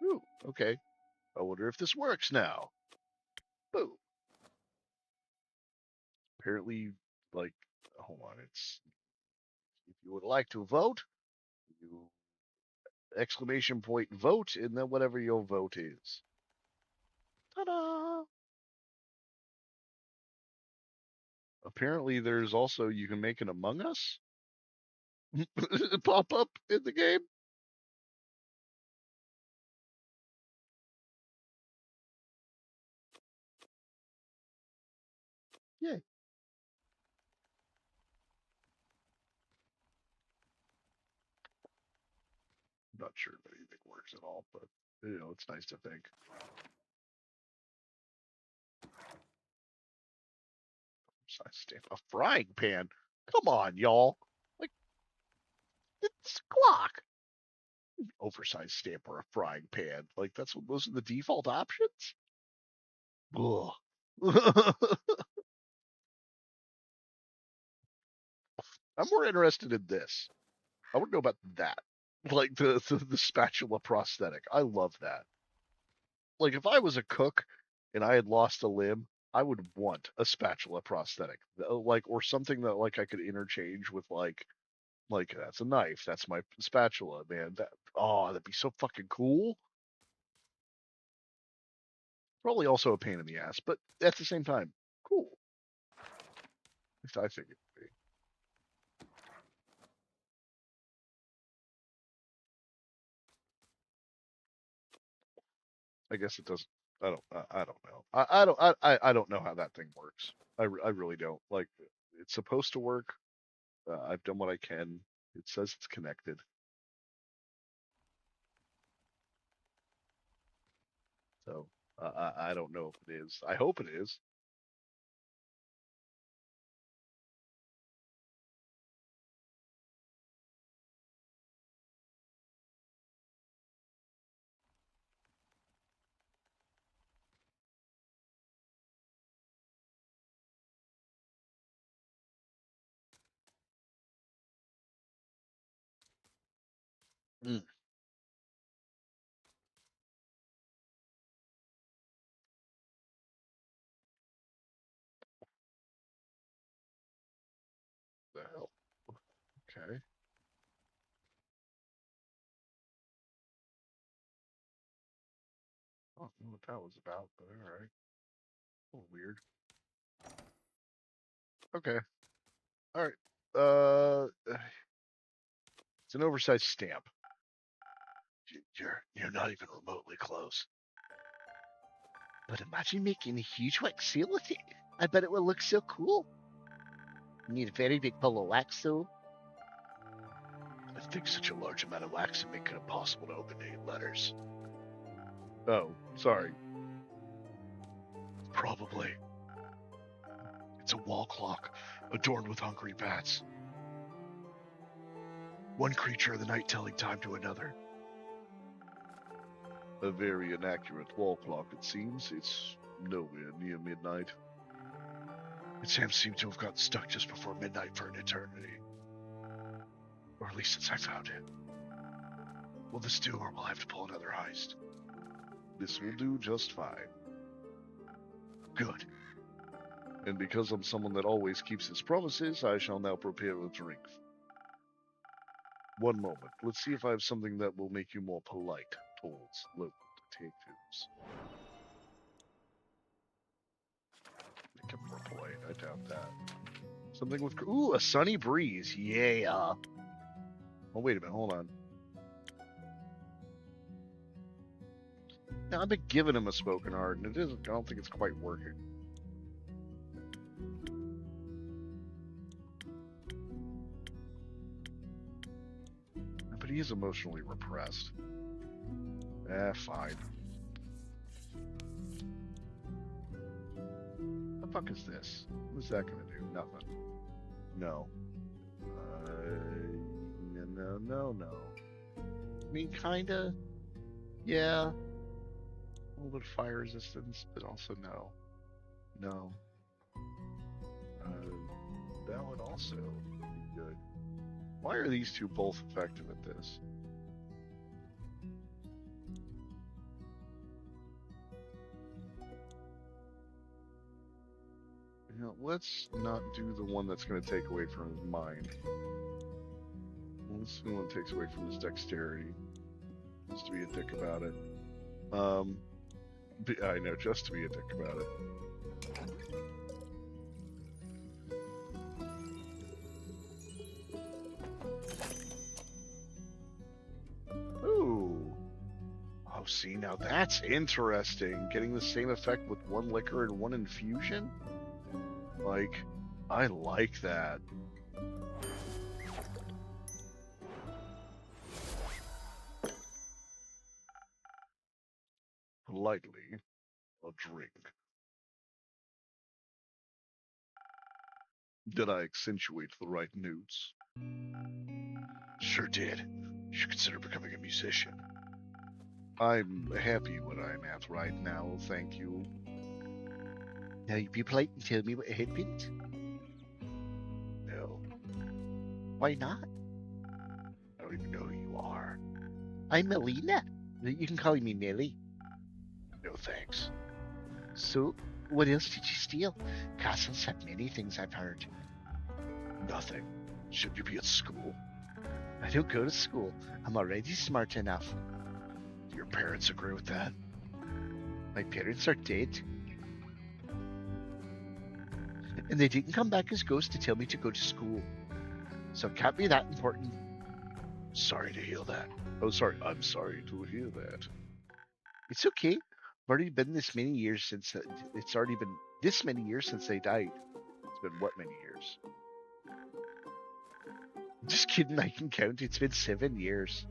Ooh, okay. I wonder if this works now. Boom. Apparently, like, hold on, it's, if you would like to vote, you exclamation point vote, and then whatever your vote is. Ta-da! Apparently, there's also, you can make an Among Us pop up in the game. Yay. I'm not sure if anything works at all, but, you know, it's nice to think. Size stamp. A frying pan? Come on, y'all. Like, it's a clock. Oversized stamp or a frying pan. Like, that's what, those are the default options? Ugh. I'm more interested in this. I want to know about that. Like the spatula prosthetic. I love that. Like if I was a cook and I had lost a limb, I would want a spatula prosthetic. Like or something that like I could interchange with like that's a knife, that's my spatula, man. That'd be so fucking cool. Probably also a pain in the ass, but at the same time, cool. At least I think it would be. I guess it doesn't. I don't know. I don't know how that thing works. I really don't. Like, it's supposed to work. I've done what I can. It says it's connected. So I don't know if it is. I hope it is. Mm. The hell? Okay. I don't know what that was about, but alright. A little weird. Okay. Alright. It's an oversized stamp. You're not even remotely close. But imagine making a huge wax seal with it. I bet it would look so cool. You need a very big pull of wax, though. I think such a large amount of wax would make it impossible to open 8 letters. Oh, sorry. Probably. It's a wall clock adorned with hungry bats. One creature of the night telling time to another. A very inaccurate wall clock, it seems. It's nowhere near midnight. Its hands seem to have gotten stuck just before midnight for an eternity. Or at least since I found it. Will this do, or will I have to pull another heist? This will do just fine. Good. And because I'm someone that always keeps his promises, I shall now prepare a drink. One moment. Let's see if I have something that will make you more polite towards local detectives. Make him more polite. I doubt that. Something with... Ooh, a sunny breeze. Yeah. Oh, wait a minute. Hold on. Now, I've been giving him a spoken heart, and it isn't... I don't think it's quite working. But he is emotionally repressed. Fine. The fuck is this? What's that gonna do? Nothing. No. No. I mean, kinda. Yeah. A little bit of fire resistance, but also no. No. That would also be good. Why are these two both effective at this? You know, let's not do the one that's going to take away from his mind. Let's do the one that takes away from his dexterity. Just to be a dick about it. I know, just to be a dick about it. Ooh. Oh, see, now that's interesting. Getting the same effect with one liquor and one infusion? Like, I like that. Politely, a drink. Did I accentuate the right notes? Sure did. You should consider becoming a musician. I'm happy where I'm at right now, thank you. Now you be polite and tell me what happened. No, Why not? I don't even know who you are. I'm Melina. You can call me Nelly. No thanks. So, what else did you steal? Castles have many things, I've heard. Nothing. Shouldn't you be at school? I don't go to school. I'm already smart enough. Do your parents agree with that? My parents are dead. And they didn't come back as ghosts to tell me to go to school. So it can't be that important. Sorry to hear that. Oh, sorry. I'm sorry to hear that. It's okay. It's already been this many years since they died. It's been what many years? Just kidding, I can count. It's been 7 years.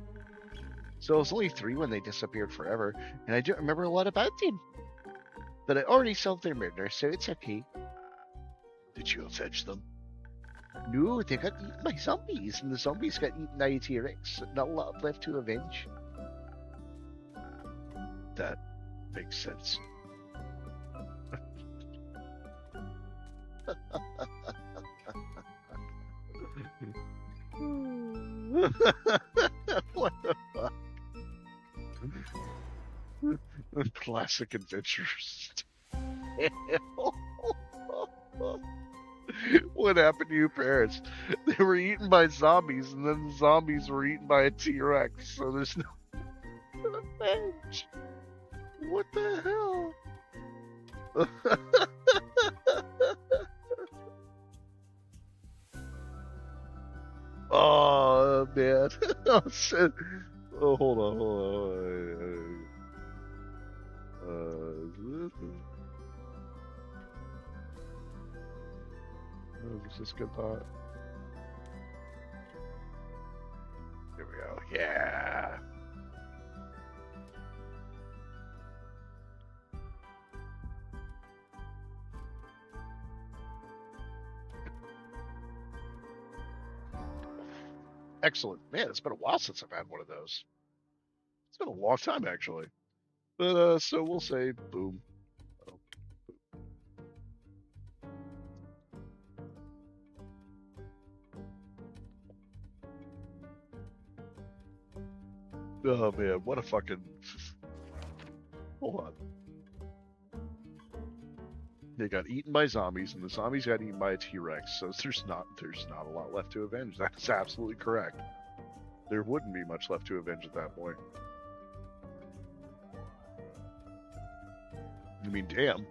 So it was only 3 when they disappeared forever, and I don't remember a lot about them. But I already solved their murder, so it's okay. Did you avenge them? No, they got eaten by zombies, and the zombies got eaten by a T-Rex. Not a lot left to avenge. That makes sense. What a Classic adventures. What happened to your parents? They were eaten by zombies, and then the zombies were eaten by a T-Rex. So there's no revenge. What the hell? Oh man. Oh, shit. Oh, hold on, hold on. Is this good thought? Here we go. Yeah. Excellent. Man, it's been a while since I've had one of those. It's been a long time, actually. But, so we'll say boom. Oh, man, what a fucking... Hold on. They got eaten by zombies, and the zombies got eaten by a T-Rex, so there's not a lot left to avenge. That's absolutely correct. There wouldn't be much left to avenge at that point. I mean, damn.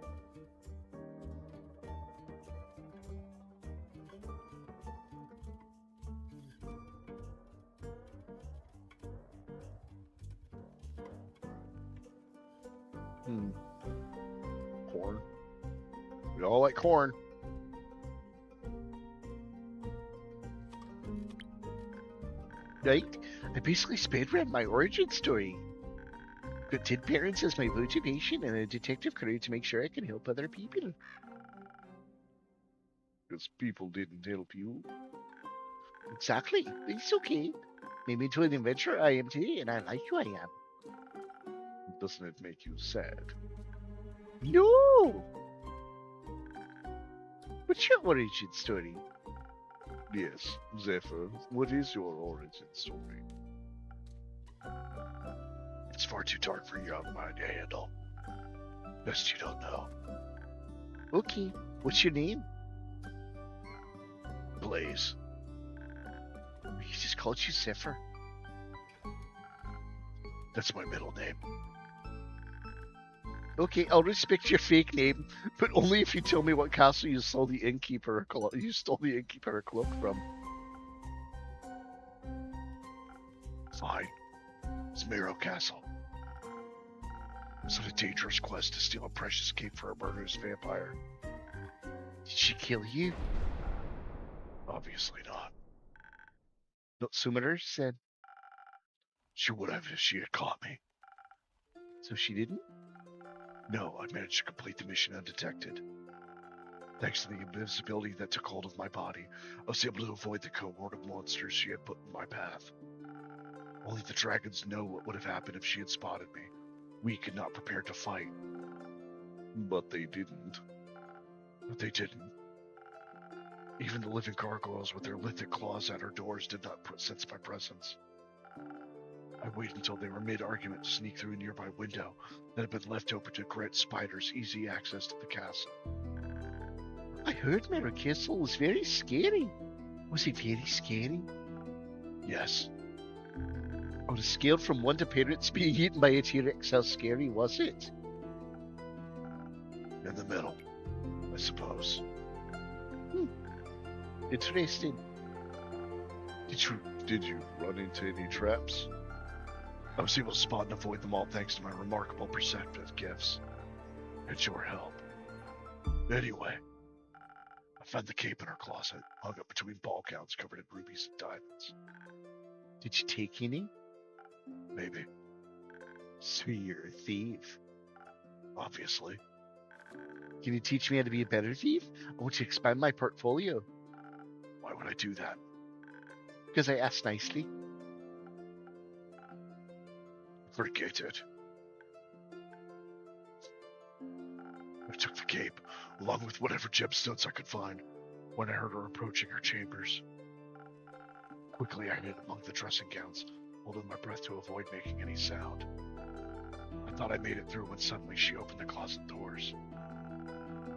Corn. We all like corn. Right? I basically sped read my origin story. Got 10 parents as my motivation and a detective career to make sure I can help other people. Because people didn't help you. Exactly. It's okay. Made me into an adventurer I am today, and I like who I am. Doesn't it make you sad? No! What's your origin story? Yes, Zephyr. What is your origin story? It's far too dark for a young mind to handle. Best you don't know. Okay. What's your name? Blaze. He just called you Zephyr. That's my middle name. Okay, I'll respect your fake name, but only if you tell me what castle you stole the innkeeper cloak from. Fine. It's Marrow Castle. It's a dangerous quest to steal a precious cape for a murderous vampire. Did she kill you? Obviously not. Not Summoner said. She would have if she had caught me. So she didn't? No, I managed to complete the mission undetected. Thanks to the invisibility that took hold of my body, I was able to avoid the cohort of monsters she had put in my path. Only the dragons know what would have happened if she had spotted me, weak and not prepared to fight. But they didn't. Even the living gargoyles with their lithic claws at her doors did not sense my presence. I waited until they were mid-argument to sneak through a nearby window that had been left open to grant spiders easy access to the castle. I heard Marrow Castle was very scary. Was it very scary? Yes. On a scale from 1 to parents being eaten by a T-Rex, how scary was it? In the middle, I suppose. Interesting. Did you run into any traps? I was able to spot and avoid them all thanks to my remarkable perceptive gifts. And your help. Anyway, I found the cape in her closet, hung up between ball gowns covered in rubies and diamonds. Did you take any? Maybe. So you're a thief. Obviously. Can you teach me how to be a better thief? I want to expand my portfolio. Why would I do that? Because I asked nicely. Forget it. I took the cape, along with whatever gemstones I could find, when I heard her approaching her chambers. Quickly I hid among the dressing gowns, holding my breath to avoid making any sound. I I thought I made it through when suddenly she opened the closet doors.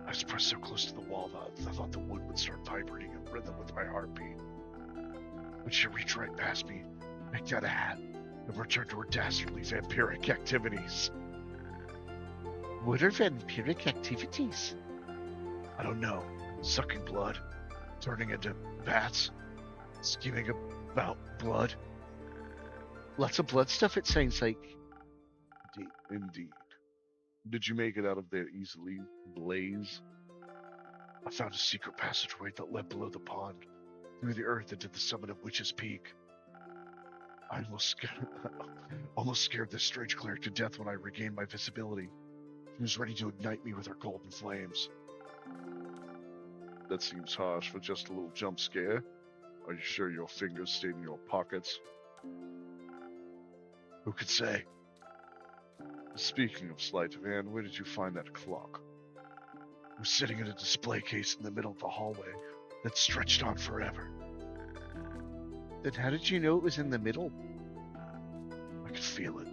I was pressed so close to the wall that I thought the wood would start vibrating in rhythm with my heartbeat. But she reached right past me, picked out a hat, and returned to her dastardly vampiric activities. What are vampiric activities? I don't know. Sucking blood, turning into bats, scheming about blood. Lots of blood stuff, it sounds like. Indeed. Did you make it out of there easily, Blaze? I found a secret passageway that led below the pond, through the earth into the summit of Witch's Peak. I almost scared this strange cleric to death when I regained my visibility. She was ready to ignite me with her golden flames. That seems harsh for just a little jump scare. Are you sure your fingers stayed in your pockets? Who could say? Speaking of sleight of hand, where did you find that clock? It was sitting in a display case in the middle of the hallway that stretched on forever. Then how did you know it was in the middle? I could feel it.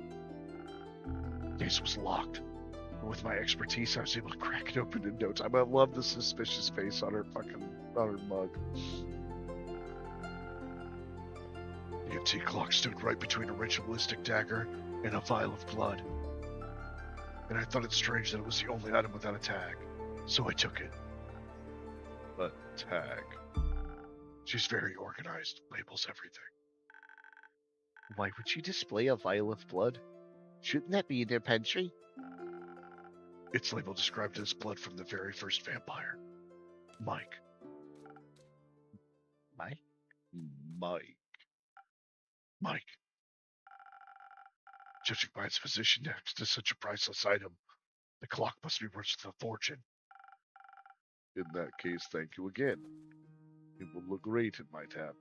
The case was locked. And with my expertise, I was able to crack it open in no time. I love the suspicious face on her mug. The antique clock stood right between a ritualistic dagger and a vial of blood. And I thought it strange that it was the only item without a tag, so I took it. A tag. She's very organized, labels everything. Why would you display a vial of blood? Shouldn't that be in their pantry? Its label described it as blood from the very first vampire, Mike. Mike? Mike. Judging by its position next to such a priceless item, the clock must be worth a fortune. In that case, thank you again. It will look great in my tavern.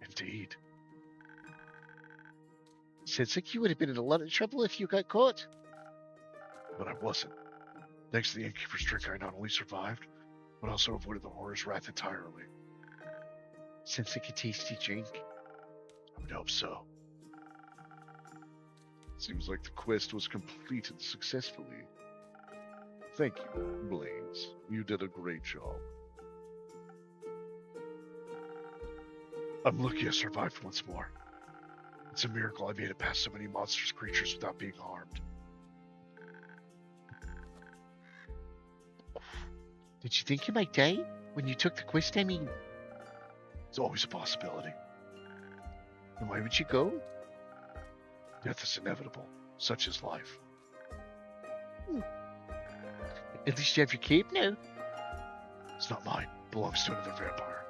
Indeed. Sounds like you would have been in a lot of trouble if you got caught. But I wasn't. Thanks to the innkeeper's trick, I not only survived, but also avoided the horror's wrath entirely. Sounds like a tasty drink. I would hope so. Seems like the quest was completed successfully. Thank you, Blaze. You did a great job. I'm lucky I survived once more. It's a miracle I made it past so many monstrous creatures without being harmed. Did you think you might die when you took the quest? I mean, It's always a possibility. then why would you go? Death is inevitable. Such is life. At least you have your cape now. It's not mine. It belongs to another vampire.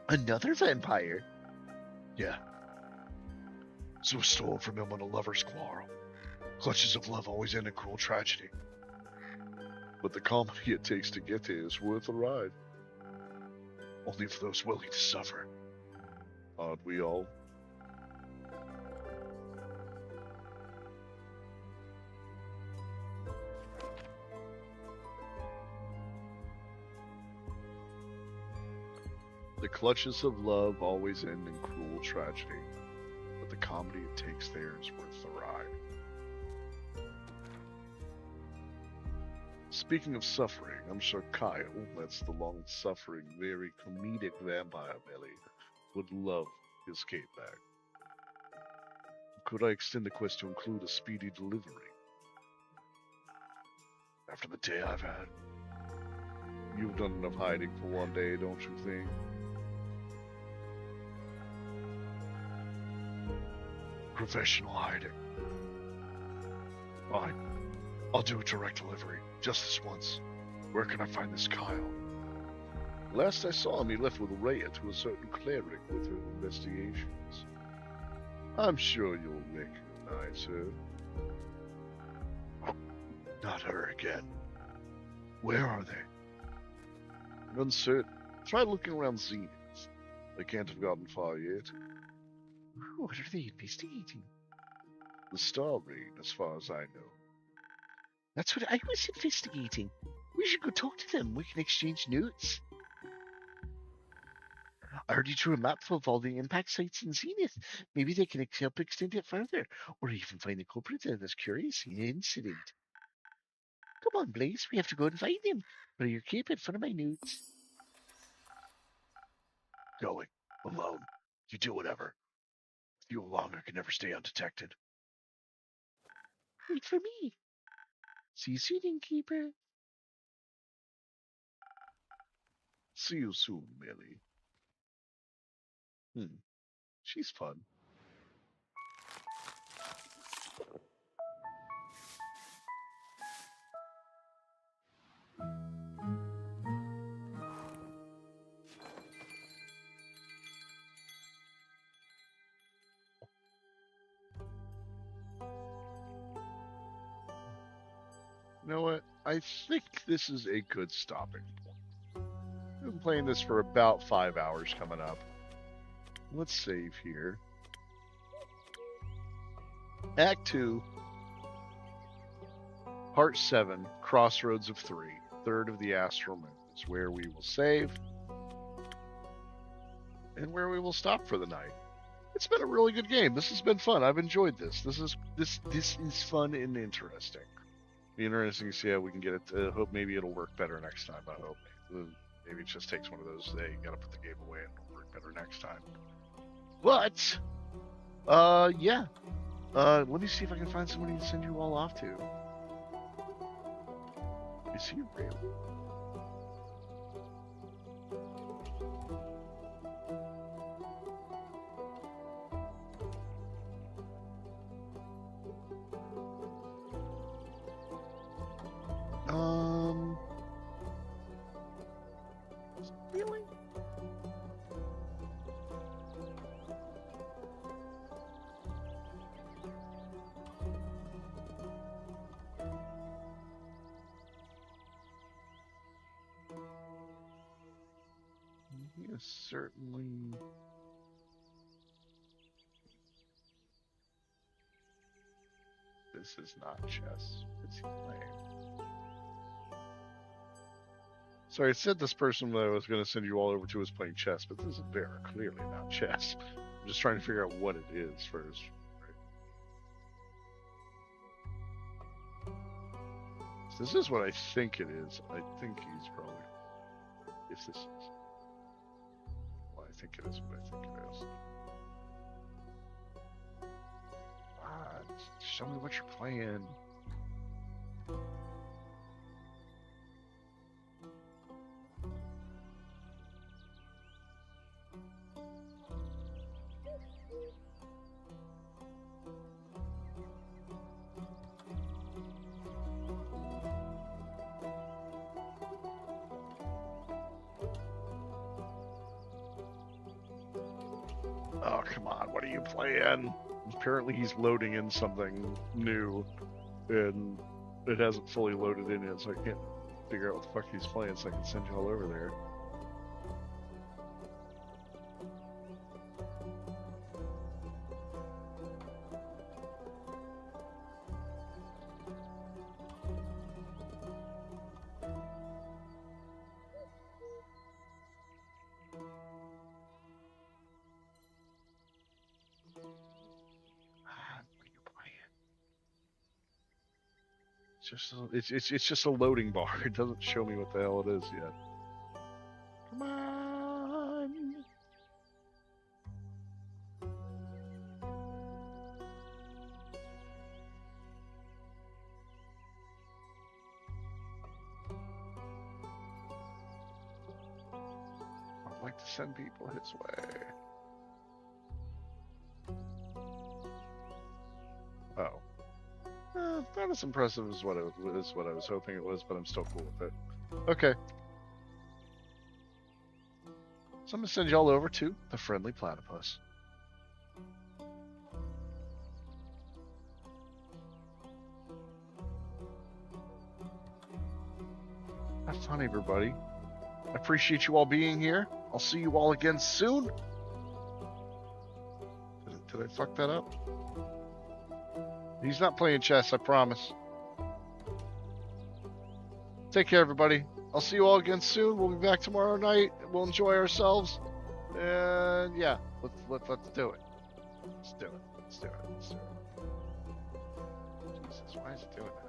Another vampire? Yeah. So it was stolen from him on a lover's quarrel. Clutches of love always end in cruel tragedy. But the comedy it takes to get here is worth a ride. Only for those willing to suffer. Aren't we all? The clutches of love always end in cruel tragedy, but the comedy it takes there is worth the ride. Speaking of suffering, I'm sure Kyle, that's the long-suffering, very comedic vampire belly, would love his cape back. Could I extend the quest to include a speedy delivery? After the day I've had, You've done enough hiding for one day, don't you think? professional hiding. Fine. I'll do a direct delivery. Just this once. Where can I find this Kyle? Last I saw him, he left with Rhea to a certain cleric with her investigations. I'm sure you'll recognize her. Not her again. Where are they? Uncertain. Try looking around Zenith. They can't have gotten far yet. What are they investigating? The Star Rain, as far as I know. That's what I was investigating. We should go talk to them. We can exchange notes. I heard you drew a map of all the impact sites in Zenith. Maybe they can help extend it further, or even find the culprit of this curious incident. Come on, Blaze, we have to go and find him. But your cape in front of my nudes. Going. Alone. You do whatever. With you along, I can never stay undetected. Wait for me. See you soon, Innkeeper. See you soon, Millie. She's fun. You know what? I think this is a good stopping point. I've been playing this for about 5 hours coming up. Let's save here. Act 2, Part 7, Crossroads of 3, Third of the Astral Moon is where we will save and where we will stop for the night. It's been a really good game. This has been fun. I've enjoyed this. This is fun and interesting. Be interesting to see how we can get it. I hope maybe it'll work better next time. I hope. Maybe it just takes one of those. Hey, you gotta put the game away and it'll work better next time. But, yeah. Let me see if I can find somebody to send you all off to. Is he real? Really? He is certainly. This is not chess. What's he playing? Sorry, I said this person that I was going to send you all over to was playing chess, but this is very clearly not chess. I'm just trying to figure out what it is first. Right? So this is what I think it is. I think he's probably. If this is. Well, I think it is what I think it is. Show me what you're playing. Oh, come on, what are you playing? Apparently he's loading in something new, and it hasn't fully loaded in yet, so I can't figure out what the fuck he's playing, so I can send you all over there. It's just a loading bar. It doesn't show me what the hell it is yet. Come on. I'd like to send people his way. Oh. Not as impressive as what I was hoping it was, but I'm still cool with it. Okay. So I'm gonna send y'all over to the Friendly Platypus. Have fun, everybody. I appreciate you all being here. I'll see you all again soon. Did I fuck that up? He's not playing chess, I promise. Take care, everybody. I'll see you all again soon. We'll be back tomorrow night. We'll enjoy ourselves. Yeah, let's do it. Let's do it. Let's do it. Let's do it. Jesus, why is it doing that?